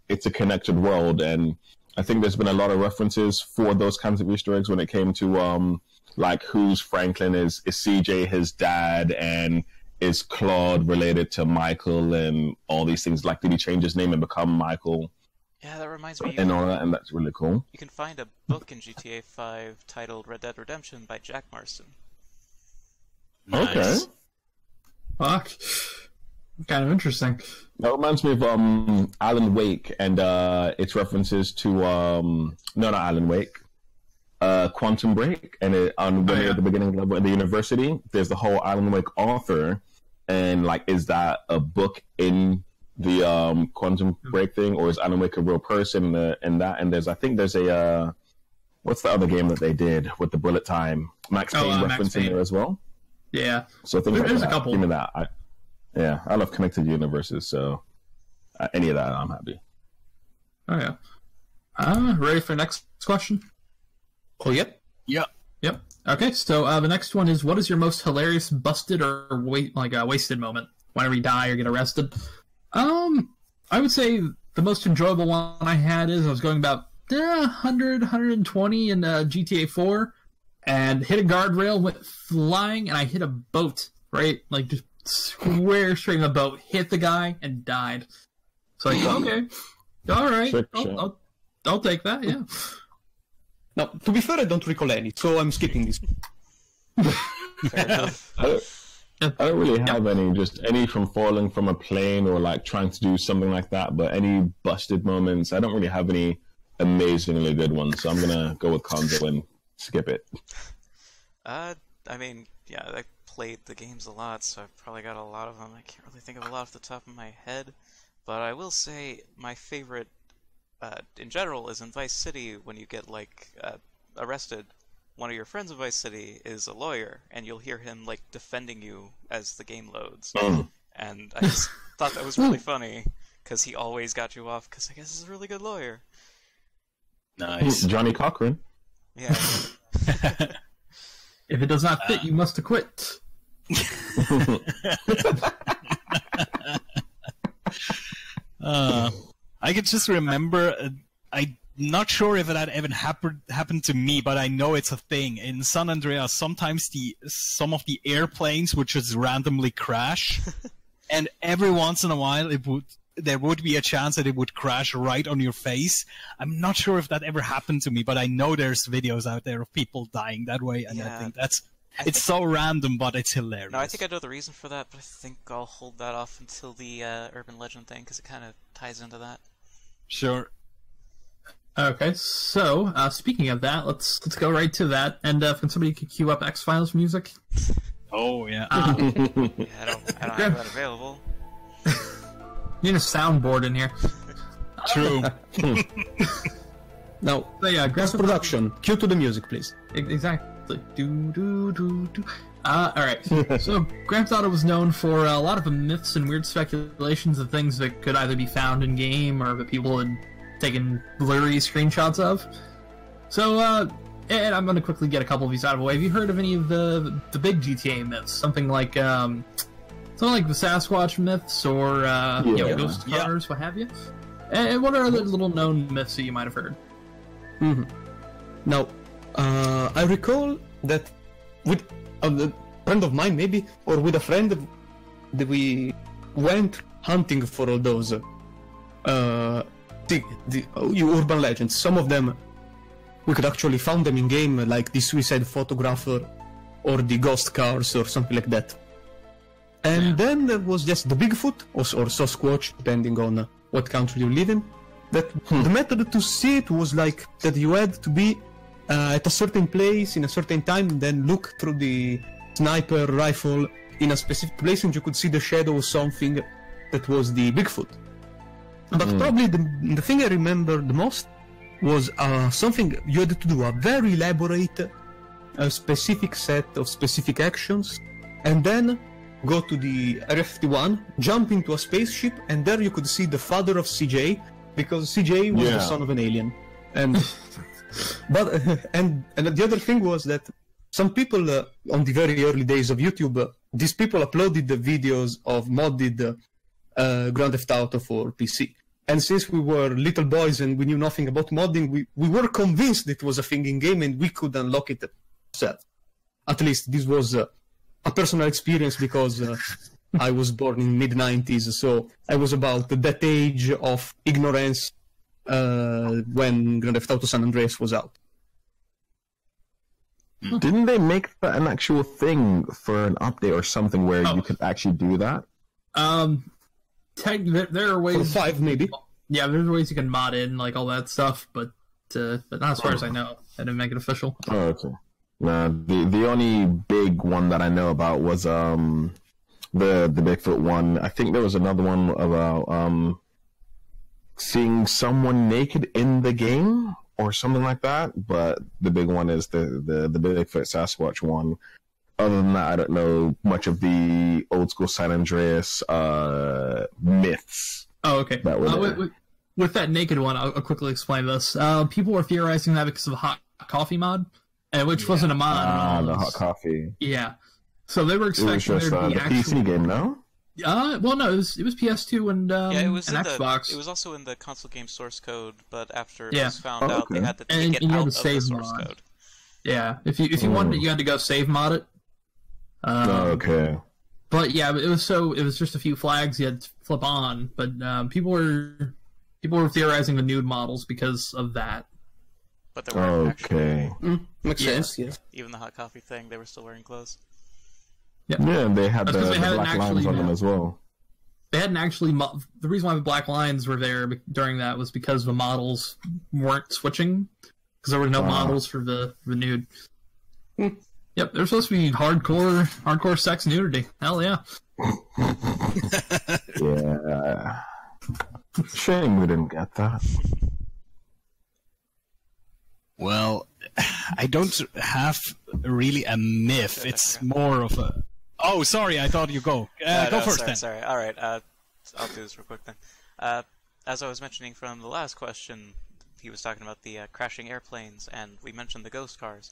it's a connected world. And I think there's been a lot of references for those kinds of Easter eggs when it came to like who's Franklin, is CJ his dad, and is Claude related to Michael, and all these things. Like, did he change his name and become Michael?
Yeah, that reminds me.
And all that, and that's really cool.
You can find a book in GTA 5 titled Red Dead Redemption by Jack Marston.
Okay.
Nice.
Fuck. Kind of interesting.
That reminds me of Alan Wake and its references to not Alan Wake, Quantum Break, and when you're at the beginning level at the university, there's the whole Alan Wake author, and like, is that a book in the Quantum Break thing, or is Alan Wake a real person in that? And I think there's a what's the other game that they did with the bullet time? Max Payne reference in there as well.
Yeah.
So things like
There's
that.
a couple.
Give me that. I love connected universes, so any of that, I'm happy.
Oh yeah. Ready for the next question?
Oh, yep.
Yeah.
Yep. Okay, so the next one is, what is your most hilarious busted or wasted moment? Whenever you die or get arrested? I would say the most enjoyable one I had is I was going about 100, 120 in GTA 4, and hit a guardrail, went flying, and I hit a boat, right? Like, just square straight in the boat, hit the guy, and died. So, like, okay. All right. I'll take that, yeah.
Now, to be fair, I don't recall any, so I'm skipping this.
Fair enough.
I don't really have any from falling from a plane or like trying to do something like that, but any busted moments, I don't really have any amazingly good ones, so I'm gonna go with Conzo and skip it.
I mean, yeah, I played the games a lot, so I've probably got a lot of them. I can't really think of a lot off the top of my head, but I will say my favorite, in general, is in Vice City when you get like arrested. One of your friends in Vice City is a lawyer, and you'll hear him like defending you as the game loads. And I just thought that was really funny because he always got you off. Because I guess he's a really good lawyer.
Nice.
Johnny Cochran.
Yeah.
If it does not fit, you must acquit.
I could just remember. I'm not sure if that even happened to me, but I know it's a thing in San Andreas. Sometimes some of the airplanes would just randomly crash, and every once in a while there would be a chance that it would crash right on your face. I'm not sure if that ever happened to me, but I know there's videos out there of people dying that way, and I think it's so random, but it's hilarious.
No, I think I know the reason for that, but I think I'll hold that off until the urban legend thing, because it kind of ties into that.
Sure.
Okay, so speaking of that, let's go right to that. And can somebody queue up X-Files music?
Oh yeah.
Yeah, I don't have that available.
Need a soundboard in here.
True.
Now,
So yeah,
post-production. Cue to the music, please.
Exactly. All right. So Grand Theft Auto was known for a lot of myths and weird speculations of things that could either be found in game or that people had taken blurry screenshots of. So, and I'm going to quickly get a couple of these out of the way. Have you heard of any of the big GTA myths? Something like the Sasquatch myths or ghost cars, what have you? And what are other little known myths that you might have heard?
Mm-hmm. Now, I recall that with a friend of mine, maybe, or with a friend, that we went hunting for all those the urban legends. Some of them we could actually found them in game, like the suicide photographer or the ghost cars or something like that. And then there was just the Bigfoot or Sasquatch, depending on what country you live in. That the method to see it was like that you had to be at a certain place in a certain time, and then look through the sniper rifle in a specific place, and you could see the shadow of something that was the Bigfoot. But probably the thing I remember the most was something you had to do, a very elaborate, specific set of specific actions, and then go to the Area 51, jump into a spaceship, and there you could see the father of CJ, because CJ was the son of an alien. And but and the other thing was that some people on the very early days of YouTube, these people uploaded the videos of modded Grand Theft Auto for PC. And since we were little boys and we knew nothing about modding, we were convinced it was a thing in game and we could unlock it ourselves. At least this was a personal experience, because I was born in mid-90s, so I was about that age of ignorance when Grand Theft Auto San Andreas was out.
Didn't they make that an actual thing for an update or something where you could actually do that?
There are ways.
For 5, maybe.
Yeah, there's ways you can mod in like all that stuff, but not as far as I know. I didn't make it official.
Oh, okay. The only big one that I know about was the Bigfoot one. I think there was another one about seeing someone naked in the game or something like that. But the big one is the Bigfoot Sasquatch one. Other than that, I don't know much of the old school San Andreas myths.
Oh, okay.
That were
with that naked one, I'll quickly explain this. People were theorizing that because of a hot coffee mod, which wasn't a mod.
The hot coffee.
Yeah. So they were expecting there to be
the PC game, no?
Well, no, it was PS2 and
it was
and
in
Xbox.
It was also in the console game source code, but after it
Yeah.
was found out, they had to take
And
it
you had
out
to
of the
save
source
mod.
code.
Yeah, if you wanted it, you had to go save mod it.
Okay.
But yeah, it was just a few flags you had to flip on. But people were theorizing the nude models because of that.
But they weren't
Okay.
Makes sense, yeah.
even the hot coffee thing, they were still wearing clothes.
Yeah, and they had
That's
the
'cause they hadn't
black lines
actually-
on them as well.
They hadn't actually. The reason why the black lines were there during that was because the models weren't switching, because there were no models for the nude. Yep, there's supposed to be hardcore sex nudity. Hell yeah.
Yeah. Shame we didn't get that.
Well, I don't have really a myth. It's more of a... Oh, sorry, I thought you go. Go first, then.
Sorry. All right, I'll do this real quick then. As I was mentioning from the last question, he was talking about the crashing airplanes, and we mentioned the ghost cars.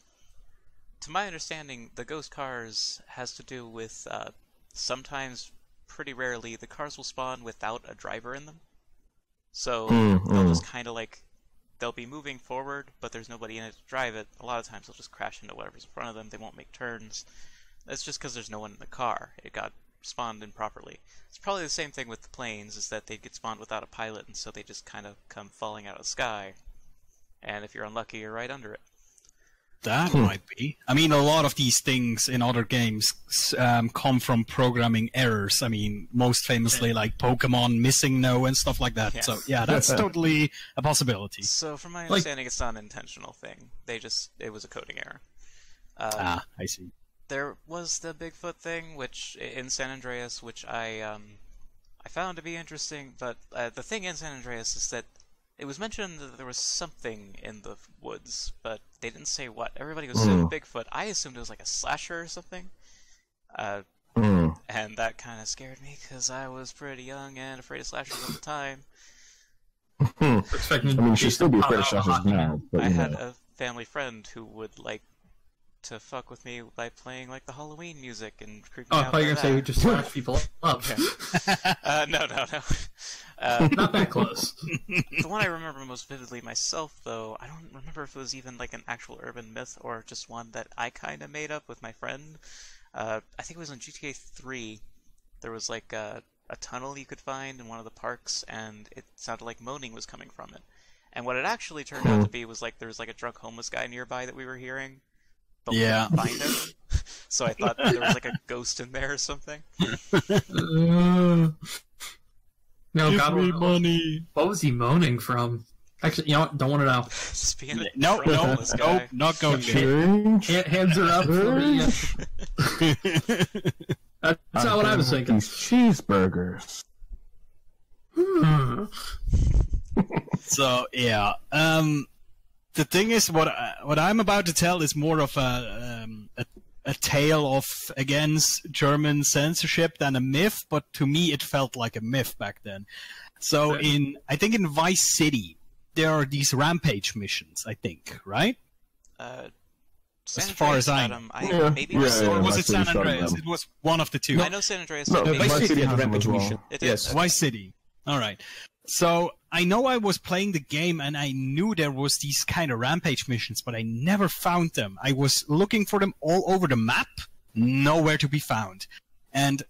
to my understanding, the ghost cars has to do with sometimes, pretty rarely, the cars will spawn without a driver in them. So they'll just kind of like, they'll be moving forward, but there's nobody in it to drive it. A lot of times they'll just crash into whatever's in front of them. They won't make turns. That's just because there's no one in the car. It got spawned improperly. It's probably the same thing with the planes, is that they get spawned without a pilot, and so they just kind of come falling out of the sky. And if you're unlucky, you're right under it.
That might be. I mean, a lot of these things in other games come from programming errors. I mean, most famously, like Pokemon Missing No and stuff like that.
Yes.
So, yeah, that's totally a possibility.
So, from my understanding, it's not an intentional thing. It was a coding error.
I see.
There was the Bigfoot thing, which in San Andreas, which I found to be interesting. But the thing in San Andreas is that it was mentioned that there was something in the woods, but they didn't say what. Everybody goes, Bigfoot. I assumed it was like a slasher or something. And that kind of scared me, because I was pretty young and afraid of slashers at the time.
I mean, she'd still be afraid of slashers now. But,
I had a family friend who would like to fuck with me by playing like the Halloween music and creeping out.
I thought you were gonna say you just slash people up.
No.
Not that close.
The one I remember most vividly myself, though, I don't remember if it was even like an actual urban myth or just one that I kind of made up with my friend. I think it was in GTA 3. There was like a tunnel you could find in one of the parks, and it sounded like moaning was coming from it. And what it actually turned out to be was like there was like a drunk homeless guy nearby that we were hearing. But we couldn't find him. So I thought there was like a ghost in there or something.
No,
Give me money.
What was he moaning from? Actually, you know what? Don't want to know.
Just being a
No,
drunk homeless guy.
not going there.
Hands are up for me. That's not what I was thinking.
These cheeseburgers.
So, yeah. The thing is, what I'm about to tell is more of a tale of against German censorship than a myth, but to me it felt like a myth back then. So I think in Vice City there are these rampage missions. I think, right?
San
As far as I
Andreas
know.
had 'em. Maybe it was
Or was
Vice
it San
City started
Andreas?
them.
It was one of the two.
I know San Andreas.
No,
maybe
Vice
Vice
City
City
had a
has them
rampage
as well.
mission.
It
Yes.
is.
Vice City. All right. So I know I was playing the game and I knew there was these kind of rampage missions, but I never found them. I was looking for them all over the map, nowhere to be found. And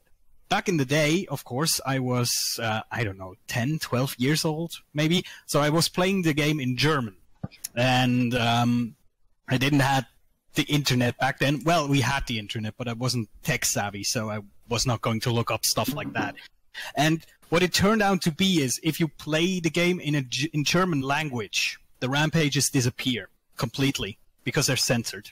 back in the day, of course, I was, 10, 12 years old, maybe. So I was playing the game in German. And I didn't have the internet back then. Well, we had the internet, but I wasn't tech savvy, so I was not going to look up stuff like that. And what it turned out to be is if you play the game in German language, the rampages disappear completely because they're censored.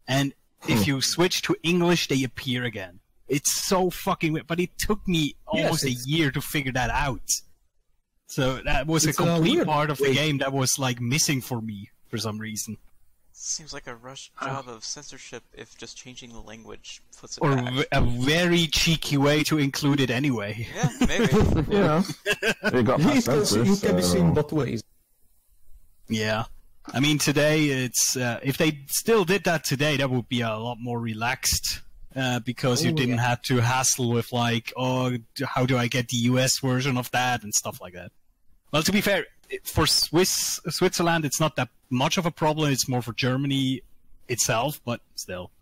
And if you switch to English, they appear again. It's so fucking weird. But it took me almost a year to figure that out. So that was a complete part of the game that was like missing for me for some reason.
Seems like a rush job of censorship if just changing the language puts it
Or
back.
a very cheeky way to include it anyway.
Yeah, maybe.
Yeah. It got past census,
It can be seen both ways.
Yeah. I mean, today it's if they still did that today, that would be a lot more relaxed because you didn't have to hassle with like, oh, how do I get the US version of that and stuff like that. Well, to be fair, for Switzerland, it's not that much of a problem. It's more for Germany itself, but still.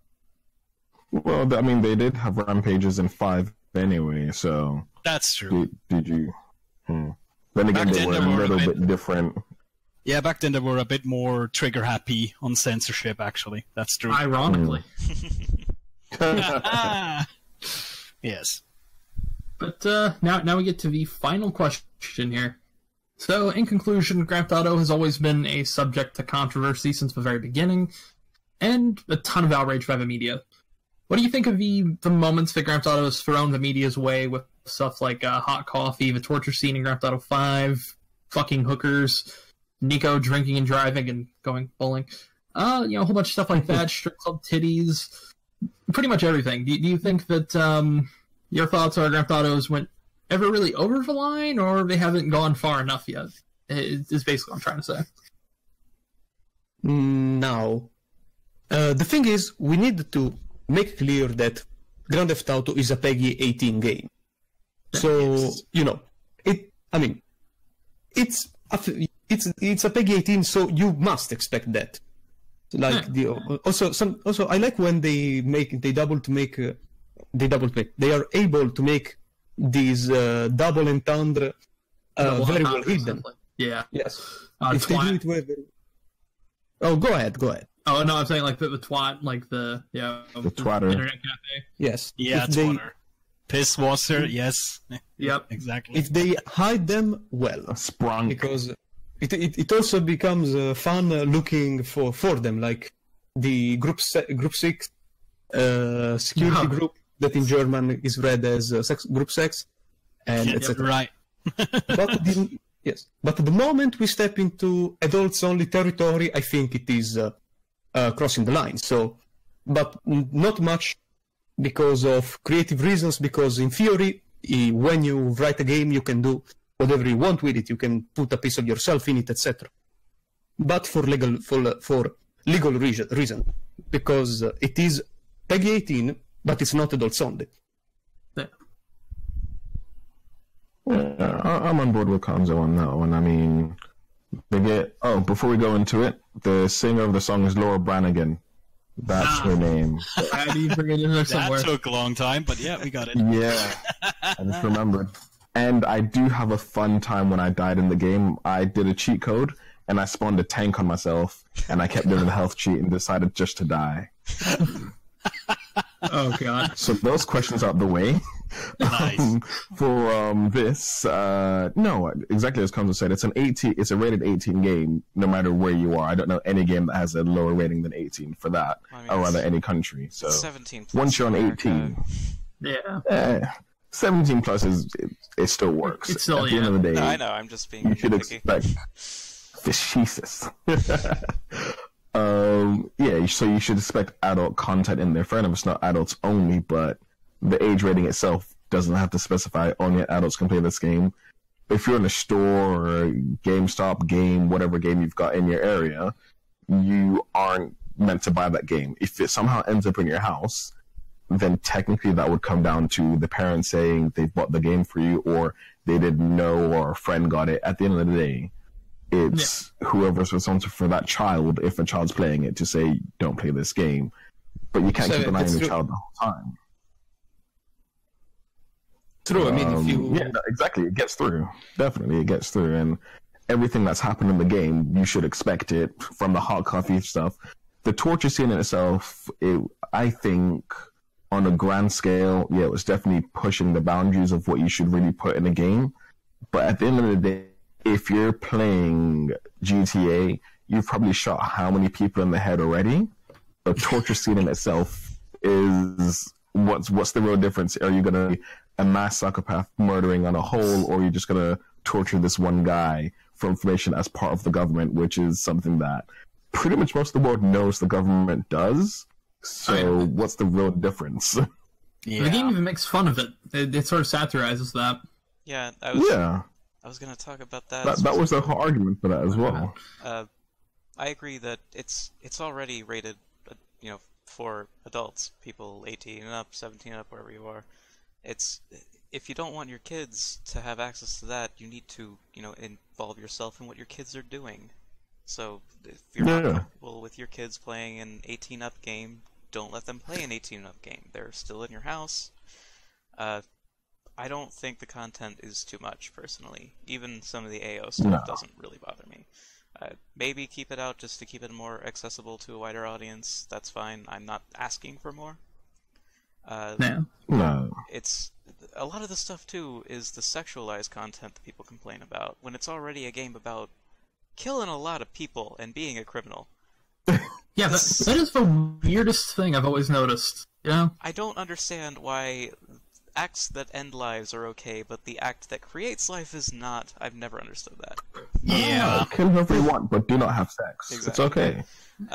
Well, I mean, they did have rampages in 5 anyway, so...
That's true.
Did you... Then again,
Back
they
then
were
they
a
were a
little
bit-
bit different.
Yeah, back then they were a bit more trigger-happy on censorship, actually. That's true.
Ironically.
Yes.
But now we get to the final question here. So, in conclusion, Grand Theft Auto has always been a subject to controversy since the very beginning, and a ton of outrage by the media. What do you think of the moments that Grand Theft Auto has thrown the media's way with stuff like hot coffee, the torture scene in Grand Theft Auto 5, fucking hookers, Nico drinking and driving and going bowling, a whole bunch of stuff like that, strip club titties, pretty much everything. Do you think that your thoughts are Grand Theft Autos went ever really over the line, or they haven't gone far enough yet? Is basically what I'm trying to say.
No. The thing is, we need to make clear that Grand Theft Auto is a PEGI 18 game. So, you know, it's a PEGI 18, so you must expect that. Like also I like when they are able to make these double entendre very well hidden.
Yeah.
Yes. If they do it well, oh, go ahead.
Oh no, I'm saying like the twat, like the
twatter.
internet cafe.
Yes.
Yeah, Twatter. Pisswasser, yes.
Yep.
Exactly.
If they hide them well,
Sprung.
because it also becomes fun looking for them, like the group 6 security group that in German is read as group 6, and etc.
Right.
But the moment we step into adults only territory, I think it is crossing the line. So, but not much because of creative reasons, because in theory, when you write a game, you can do whatever you want with it. You can put a piece of yourself in it, etc. But for legal reason, because it is PEGI 18, but it's not adults only.
Yeah, I'm on board with Kanzo on that one. I mean, before we go into it, the singer of the song is Laura Branigan. That's her name.
I didn't forget it there somewhere.
That took a long time, but yeah, we got it.
Yeah, I just remembered. And I do have a fun time when I died in the game. I did a cheat code, and I spawned a tank on myself, and I kept doing the health cheat and decided just to die.
Oh god.
So those questions out the way.
Nice.
For this, no, exactly as Kamzo said, it's a rated 18 game, no matter where you are. I don't know any game that has a lower rating than 18 for that, or rather any country. So
17 plus
once you're on 18,
Yeah.
17 plus it still works.
It's still,
at the end of the day.
No, I know. I'm just being.
You should
picky.
expect Jesus. So you should expect adult content in there. Fair enough, it's not adults only, but the age rating itself doesn't have to specify only adults can play this game. If you're in a store or GameStop game, whatever game you've got in your area, you aren't meant to buy that game. If it somehow ends up in your house, then technically that would come down to the parents saying they bought the game for you, or they didn't know, or a friend got it. At the end of the day, it's whoever's responsible for that child, if a child's playing it, to say, don't play this game. But you can't keep an eye on your child the whole time.
True, I mean, if you...
Yeah, exactly, it gets through. Definitely, it gets through. And everything that's happened in the game, you should expect it, from the hot coffee stuff. The torture scene in itself, I think, on a grand scale, it was definitely pushing the boundaries of what you should really put in a game. But at the end of the day, if you're playing GTA, you've probably shot how many people in the head already? The torture scene in itself is what's the real difference? Are you gonna be a mass psychopath murdering on a whole, or are you just gonna torture this one guy for information as part of the government, which is something that pretty much most of the world knows the government does. So what's the real difference?
Yeah. The game even makes fun of it. It sort of satirizes that.
Yeah, I was going to talk about that.
That was the whole argument for that as well.
I agree that it's already rated, for adults, people 18 and up, 17 and up, wherever you are. If you don't want your kids to have access to that, you need to, involve yourself in what your kids are doing. So if you're not comfortable with your kids playing an 18-up game, don't let them play an 18-up game. They're still in your house. I don't think the content is too much, personally. Even some of the AO stuff doesn't really bother me. Maybe keep it out just to keep it more accessible to a wider audience. That's fine. I'm not asking for more.
No.
It's a lot of the stuff too is the sexualized content that people complain about, when it's already a game about killing a lot of people and being a criminal.
Yeah, that is the weirdest thing I've always noticed. Yeah.
I don't understand why acts that end lives are okay, but the act that creates life is not. I've never understood that.
Yeah.
Kill whoever you want, but do not have sex.
Exactly.
It's okay.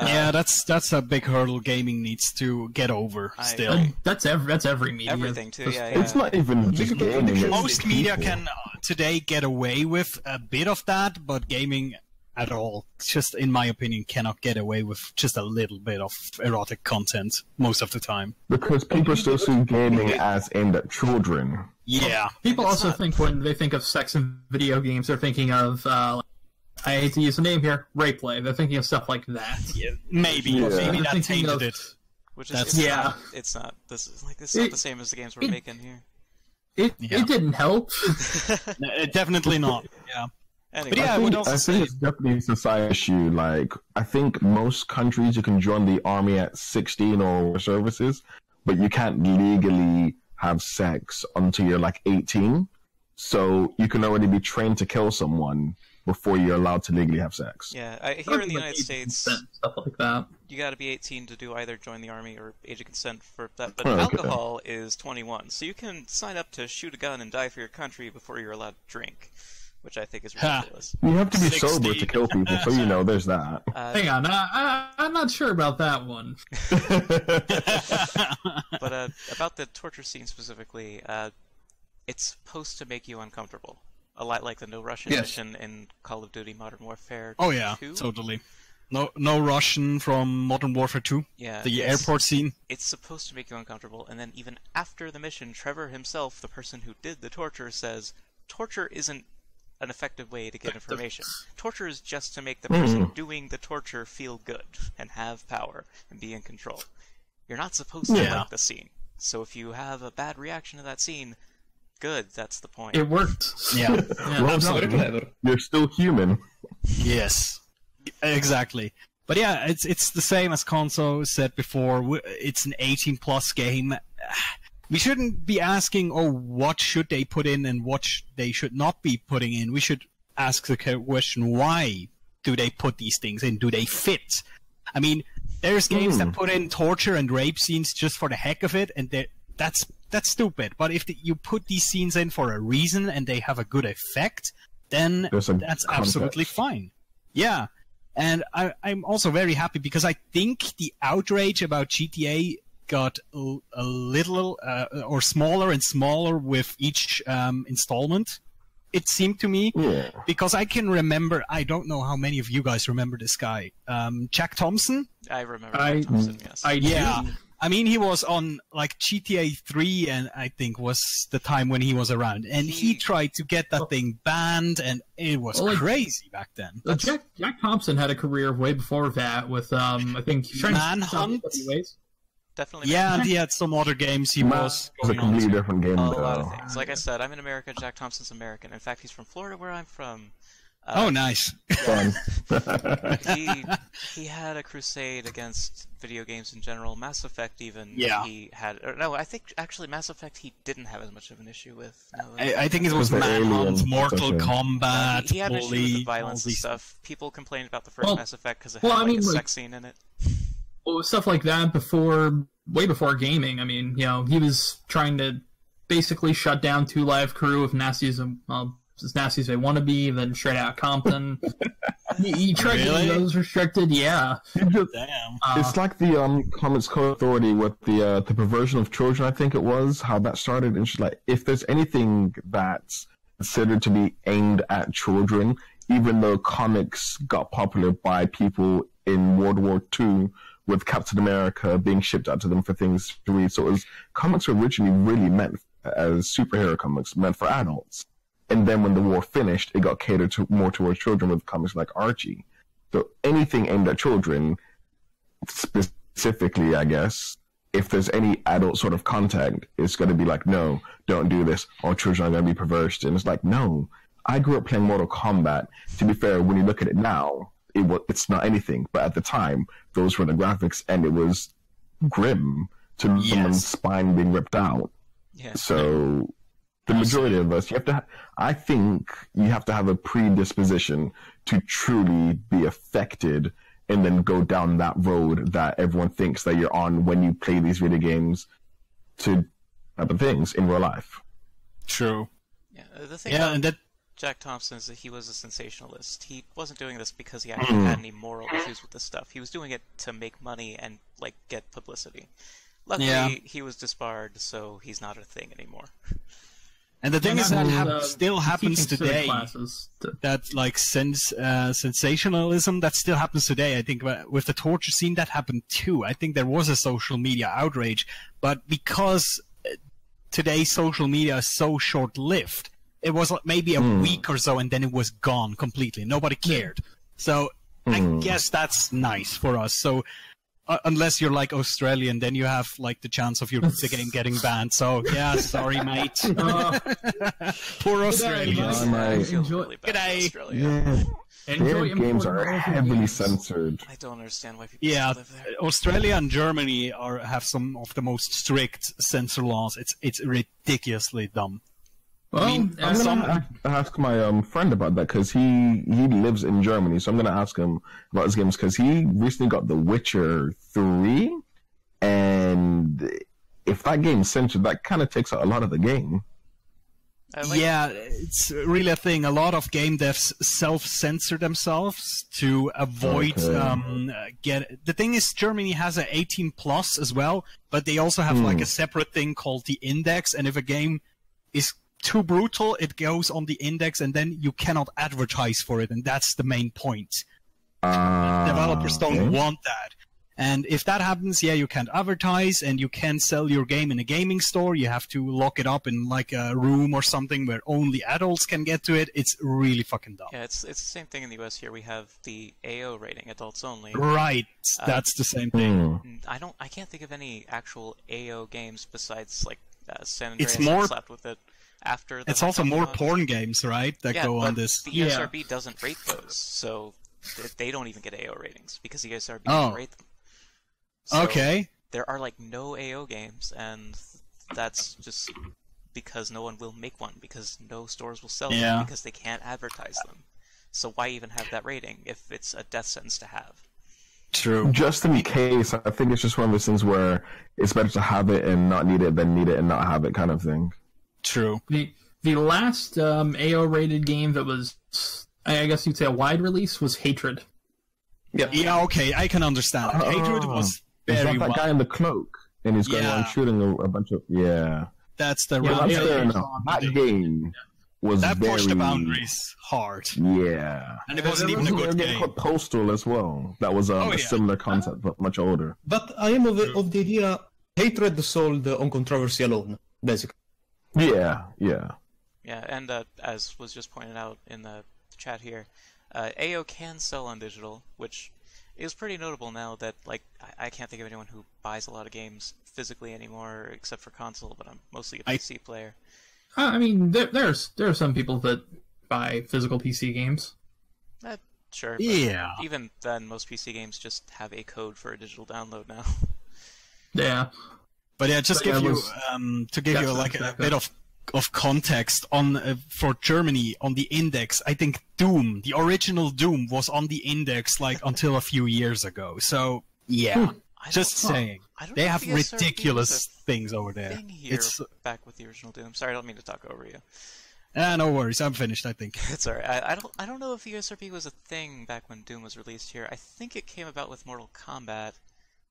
Yeah, that's a big hurdle gaming needs to get over still.
That's every media.
Everything too, yeah.
It's not even just gaming.
Most media can today get away with a bit of that, but gaming at all. Just, in my opinion, cannot get away with just a little bit of erotic content most of the time.
Because people still see gaming as aimed at children.
Yeah.
People also think when they think of sex in video games, they're thinking of, I hate to use the name here, rape play. They're thinking of stuff like that.
Yeah, maybe
Yeah.
maybe
They're
that
thinking
tainted
of-
it.
Which
That's-
is
Yeah.
it's not. This is not the same as the games we're making here.
It didn't help.
Definitely not. Yeah.
Anyway,
But yeah, I would also
I
say,
think it's definitely a society issue. Like, I think most countries you can join the army at 16 or services, but you can't legally have sex until you're like 18. So you can already be trained to kill someone before you're allowed to legally have sex.
yeah, here in the United States,
Stuff like that.
you got to be 18 to do either join the army or age of consent for that. But
Oh, okay.
alcohol is 21, so you can sign up to shoot a gun and die for your country before you're allowed to drink, which I think is
Ha.
ridiculous.
You have to be
16.
sober to kill people, so you know there's that.
Hang on, I'm not sure about that one.
But about the torture scene specifically, it's supposed to make you uncomfortable. A lot like the no Russian
Yes.
mission in Call of Duty Modern Warfare 2.
oh yeah, totally. No Russian from Modern Warfare 2.
Yeah,
The
it's-
airport scene.
It's supposed to make you uncomfortable, and then even after the mission, Trevor himself, the person who did the torture, says, torture isn't an effective way to get information. Torture is just to make the person doing the torture feel good and have power and be in control. You're not supposed to
Yeah.
like the scene. So if you have a bad reaction to that scene, good, that's the point.
It worked.
Yeah.
Well
Very
done.
clever.
You're still human.
Yes, exactly. But yeah, it's the same as Konso said before. It's an 18+ game. We shouldn't be asking, oh, what should they put in and what they should not be putting in. We should ask the question, why do they put these things in? Do they fit? I mean, there's games that put in torture and rape scenes just for the heck of it, and that's stupid. But if you put these scenes in for a reason and they have a good effect, then
There's a
that's absolutely
context.
fine. Yeah. And I'm also very happy because I think the outrage about GTA got a little or smaller and smaller with each installment. It seemed to me,
Yeah.
because I can remember. I don't know how many of you guys remember this guy, Jack Thompson.
I remember
I-
Thompson, yes.
Yeah, I mean, he was on like GTA 3, and I think was the time when he was around, and he tried to get that thing banned, and it was
Well, like-
crazy back then.
Jack Thompson had a career way before that with I think
Manhunt?
Definitely
Yeah, and he had some other games he was
It's a
going on
completely
to.
different game,
a lot of
though.
things. Like I said, I'm in America. Jack Thompson's American. In fact, he's from Florida, where I'm from.
Oh, nice.
Fun.
He had a crusade against video games in general. Mass Effect, even.
Yeah.
He had. Or no, I think actually Mass Effect he didn't have as much of an issue with. No,
I think it was
the
Manhunt,
Alien
Mortal
session.
Kombat,
he had an issue with
Bully,
the violence
all
and
these-
stuff. People complained about the first
Well-
Mass Effect because it
well,
had
I
like
mean,
a
like-
sex scene in it.
Well, stuff like that way before gaming. I mean, he was trying to basically shut down Two Live Crew with nasty as nasty as they want to be, then straight out Compton. he tried to
Really?
get those restricted, yeah.
Damn.
It's like the Comics Code Authority with the perversion of children. I think it was how that started. And she's like, if there's anything that's considered to be aimed at children, even though comics got popular by people in World War II, with Captain America being shipped out to them for things to read, so comics were originally really meant as superhero comics, meant for adults. And then when the war finished, it got catered to more towards children with comics like Archie. So anything aimed at children, specifically, I guess, if there's any adult sort of content, it's going to be like, no, don't do this. All children are going to be perverse. And it's like, no. I grew up playing Mortal Kombat. To be fair, when you look at it now, it's not anything. But at the time, those were the graphics, and it was grim to someone's spine being ripped out.
Yeah.
So the majority of us, I think you have to have a predisposition to truly be affected and then go down that road that everyone thinks that you're on when you play these video games to other things in real life.
True.
Yeah. The thing
Yeah,
about
and that.
Jack Thompson is that he was a sensationalist. He wasn't doing this because he actually had any moral issues with this stuff. He was doing it to make money and get publicity. Luckily,
Yeah.
he was disbarred, so he's not a thing anymore.
And the thing is that still happens
teaching civic
today.
classes
That like sensationalism that still happens today. I think with the torture scene that happened too. I think there was a social media outrage, but because today's social media is so short-lived, it was maybe a week or so, and then it was gone completely. Nobody cared. So I guess that's nice for us. So unless you're like Australian, then you have like the chance of the game getting banned. So yeah, sorry, mate. Poor Australians.
G'day.
Yeah. Their games are heavily censored.
I don't understand why people still live there.
Australia and Germany have some of the most strict censor laws. It's ridiculously dumb.
Well,
I'm gonna ask my friend about that because he lives in Germany, so I'm gonna ask him about his games because he recently got The Witcher 3, and if that game's censored, that kind of takes out a lot of the game.
Yeah, it's really a thing. A lot of game devs self-censor themselves to avoid The thing is, Germany has a 18 plus as well, but they also have like a separate thing called the index, and if a game is too brutal, it goes on the index, and then you cannot advertise for it, and that's the main point. Developers don't want that. And if that happens, yeah, you can't advertise, and you can't sell your game in a gaming store. You have to lock it up in like a room or something where only adults can get to it. It's really fucking dumb.
Yeah, it's the same thing in the US here. We have the AO rating, adults only.
Right, that's the same thing.
I can't think of any actual AO games besides like San Andreas.
It's more
slept with it after.
It's also more porn games, right? That go on this.
The ESRB doesn't rate those, so they don't even get AO ratings because the ESRB doesn't rate them. So
okay.
There are like no AO games, and that's just because no one will make one, because no stores will sell them, because they can't advertise them. So why even have that rating if it's a death sentence to have?
True.
Just in case, I think it's just one of those things where it's better to have it and not need it than need it and not have it kind of thing.
True.
The last AO rated game that was, I guess you'd say, a wide release was Hatred.
Yeah, okay, I can understand. Hatred was very
that guy in the cloak, and he's going around shooting a bunch of
That's the
that's fair enough. That game was
that
very...
pushed the boundaries hard.
Yeah,
and it wasn't even a good game.
Called Postal as well. That was a similar concept, but much older.
But I am of the idea Hatred sold on controversy alone, basically.
Yeah.
Yeah, and as was just pointed out in the chat here, AO can sell on digital, which is pretty notable now that, like, I can't think of anyone who buys a lot of games physically anymore, except for console, but I'm mostly a PC player.
I mean, there are some people that buy physical PC games.
Sure.
Yeah.
Even then, most PC games just have a code for a digital download now.
Yeah.
But yeah, just give you like a bit of context on for Germany on the index. I think Doom, the original Doom, was on the index like until a few years ago. So yeah, just saying, they have ridiculous things over there.
It's back with the original Doom. Sorry, I don't mean to talk over you.
No worries, I'm finished. I think
it's alright. I don't know if the ESRB was a thing back when Doom was released here. I think it came about with Mortal Kombat.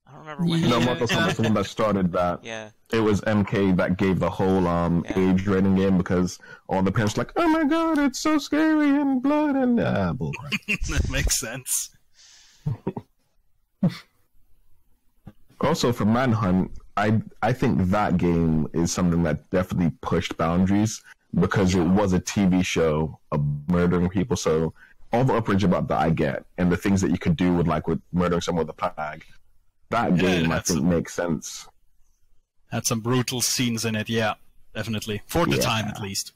I don't remember when.
No, Mortal Kombat's the one that started that.
Yeah.
It was MK that gave the whole age rating game because all the parents were like, oh my god, it's so scary and blood and bullcrap.
That makes sense.
Also, for Manhunt, I think that game is something that definitely pushed boundaries because it was a TV show of murdering people. So all the upgrades about that I get, and the things that you could do with murdering someone with a plague. That game, I think, makes sense.
Had some brutal scenes in it, yeah, definitely. For the time, at least.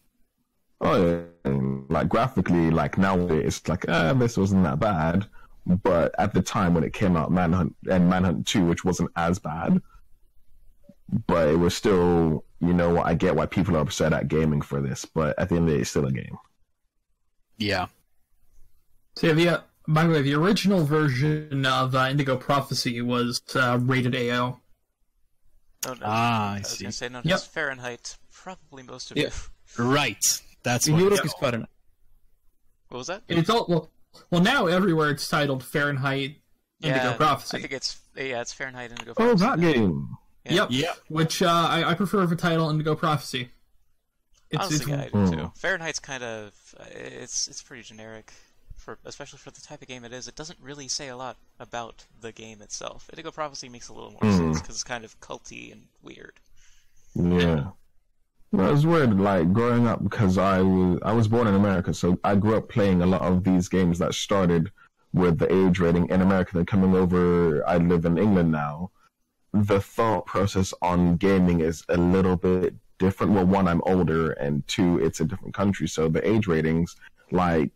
Oh, yeah. Like, graphically, like, nowadays, it's like, this wasn't that bad. But at the time when it came out, Manhunt and Manhunt 2, which wasn't as bad, but it was still, you know what, I get why people are upset at gaming for this, but at the end of the day, it's still a game.
Yeah.
So, by the way, the original version of Indigo Prophecy was rated AO.
Oh, no.
I
was
see.
going to say, no, just Fahrenheit. Probably most of you.
Right. That's
in
what
Europe is Fahrenheit.
What was that?
It's all well now everywhere it's titled Fahrenheit Indigo Prophecy.
I think it's Fahrenheit Indigo Prophecy.
Oh, that game.
Yep. Which I prefer the title Indigo Prophecy.
Honestly, I do too. Fahrenheit's kind of it's pretty generic, especially for the type of game it is. It doesn't really say a lot about the game itself. Indigo Prophecy makes a little more sense because it's kind of culty and weird.
Yeah. No, it was weird, like, growing up, because I was born in America, so I grew up playing a lot of these games that started with the age rating in America. Then coming over, I live in England now. The thought process on gaming is a little bit different. Well, one, I'm older, and two, it's a different country, so the age ratings, like,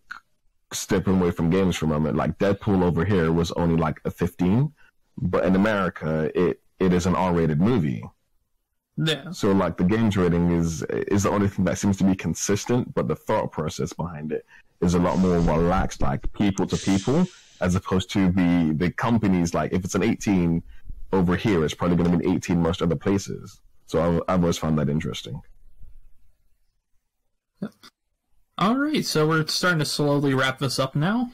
stepping away from games for a moment, like, Deadpool over here was only, like, a 15, but in America, it is an R-rated movie.
Yeah.
So, like, the games rating is the only thing that seems to be consistent, but the thought process behind it is a lot more relaxed, like, people to people, as opposed to the companies, like, if it's an 18 over here, it's probably going to be an 18 most other places. So I've always found that interesting.
Yep. All right, so we're starting to slowly wrap this up now.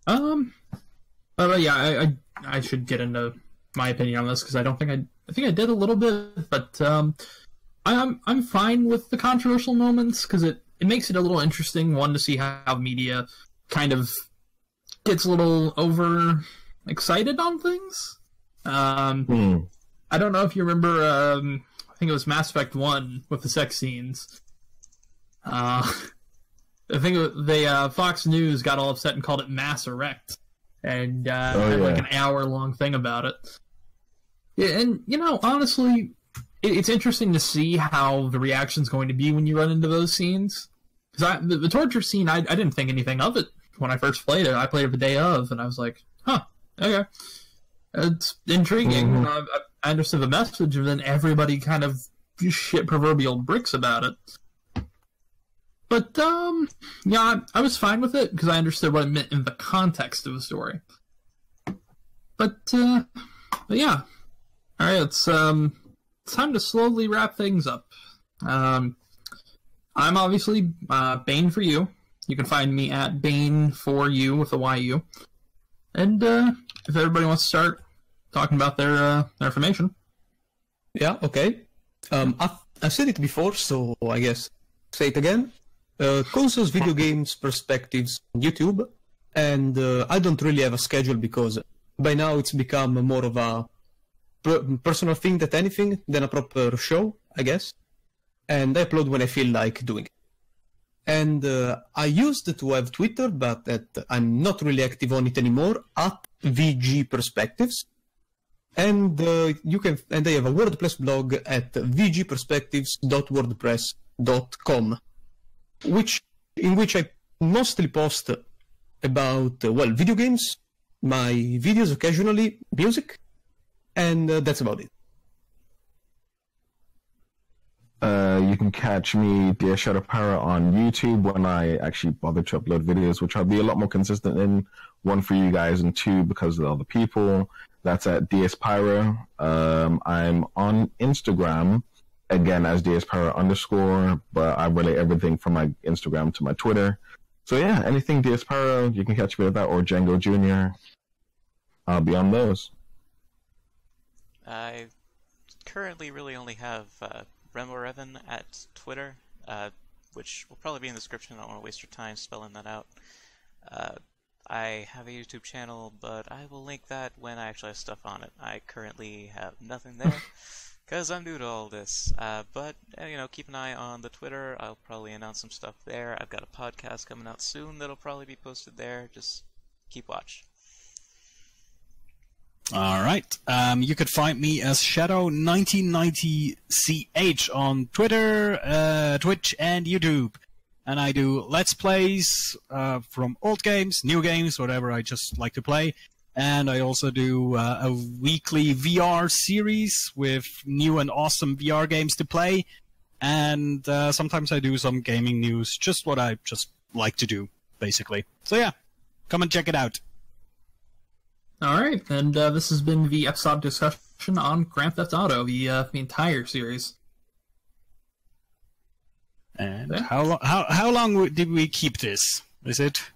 But yeah, I should get into my opinion on this, because I think I did a little bit, but I'm fine with the controversial moments, because it makes it a little interesting, one, to see how media kind of gets a little over excited on things. I don't know if you remember, I think it was Mass Effect 1 with the sex scenes. I think Fox News got all upset and called it Mass Erect, and had like an hour-long thing about it. Yeah, and, honestly, it's interesting to see how the reaction's going to be when you run into those scenes. Because the torture scene, I didn't think anything of it when I first played it. I played it the day of, and I was like, huh, okay. It's intriguing. I understood the message, and then everybody kind of shit proverbial bricks about it. But, yeah, I was fine with it, because I understood what it meant in the context of the story. But yeah. Alright, it's time to slowly wrap things up. I'm obviously Bane for you. You can find me at Bane for you with a YU. And if everybody wants to start talking about their information.
Yeah, okay. I've said it before, so I guess say it again. Consoles, video games, perspectives, YouTube. And I don't really have a schedule, because by now it's become more of a personal thing than a proper show, I guess. And I upload when I feel like doing it. And I used to have Twitter, but I'm not really active on it anymore, at VG Perspectives. And I have a WordPress blog at vgperspectives.wordpress.com, in which I mostly post about video games, my videos occasionally, music, and that's about it.
You can catch me, Dear Shadow Para, on YouTube when I actually bother to upload videos, which I'll be a lot more consistent in. One, for you guys, and two, because of the other people. That's at DS Pyro. I'm on Instagram, again, as DS Pyro _, but I relate everything from my Instagram to my Twitter. So yeah, anything DS Pyro, you can catch me with that, or Django Jr. I'll be on those.
I currently really only have Remo Revan at Twitter, which will probably be in the description. I don't want to waste your time spelling that out. I have a YouTube channel, but I will link that when I actually have stuff on it. I currently have nothing there, because I'm new to all this. But, keep an eye on the Twitter. I'll probably announce some stuff there. I've got a podcast coming out soon that'll probably be posted there. Just keep watch.
Alright, you could find me as Shadow1990CH on Twitter, Twitch, and YouTube. And I do Let's Plays from old games, new games, whatever I just like to play. And I also do a weekly VR series with new and awesome VR games to play. And sometimes I do some gaming news, just what I just like to do, basically. So yeah, come and check it out.
Alright, and this has been the episodic discussion on Grand Theft Auto, the entire series.
And how long did we keep this? Is it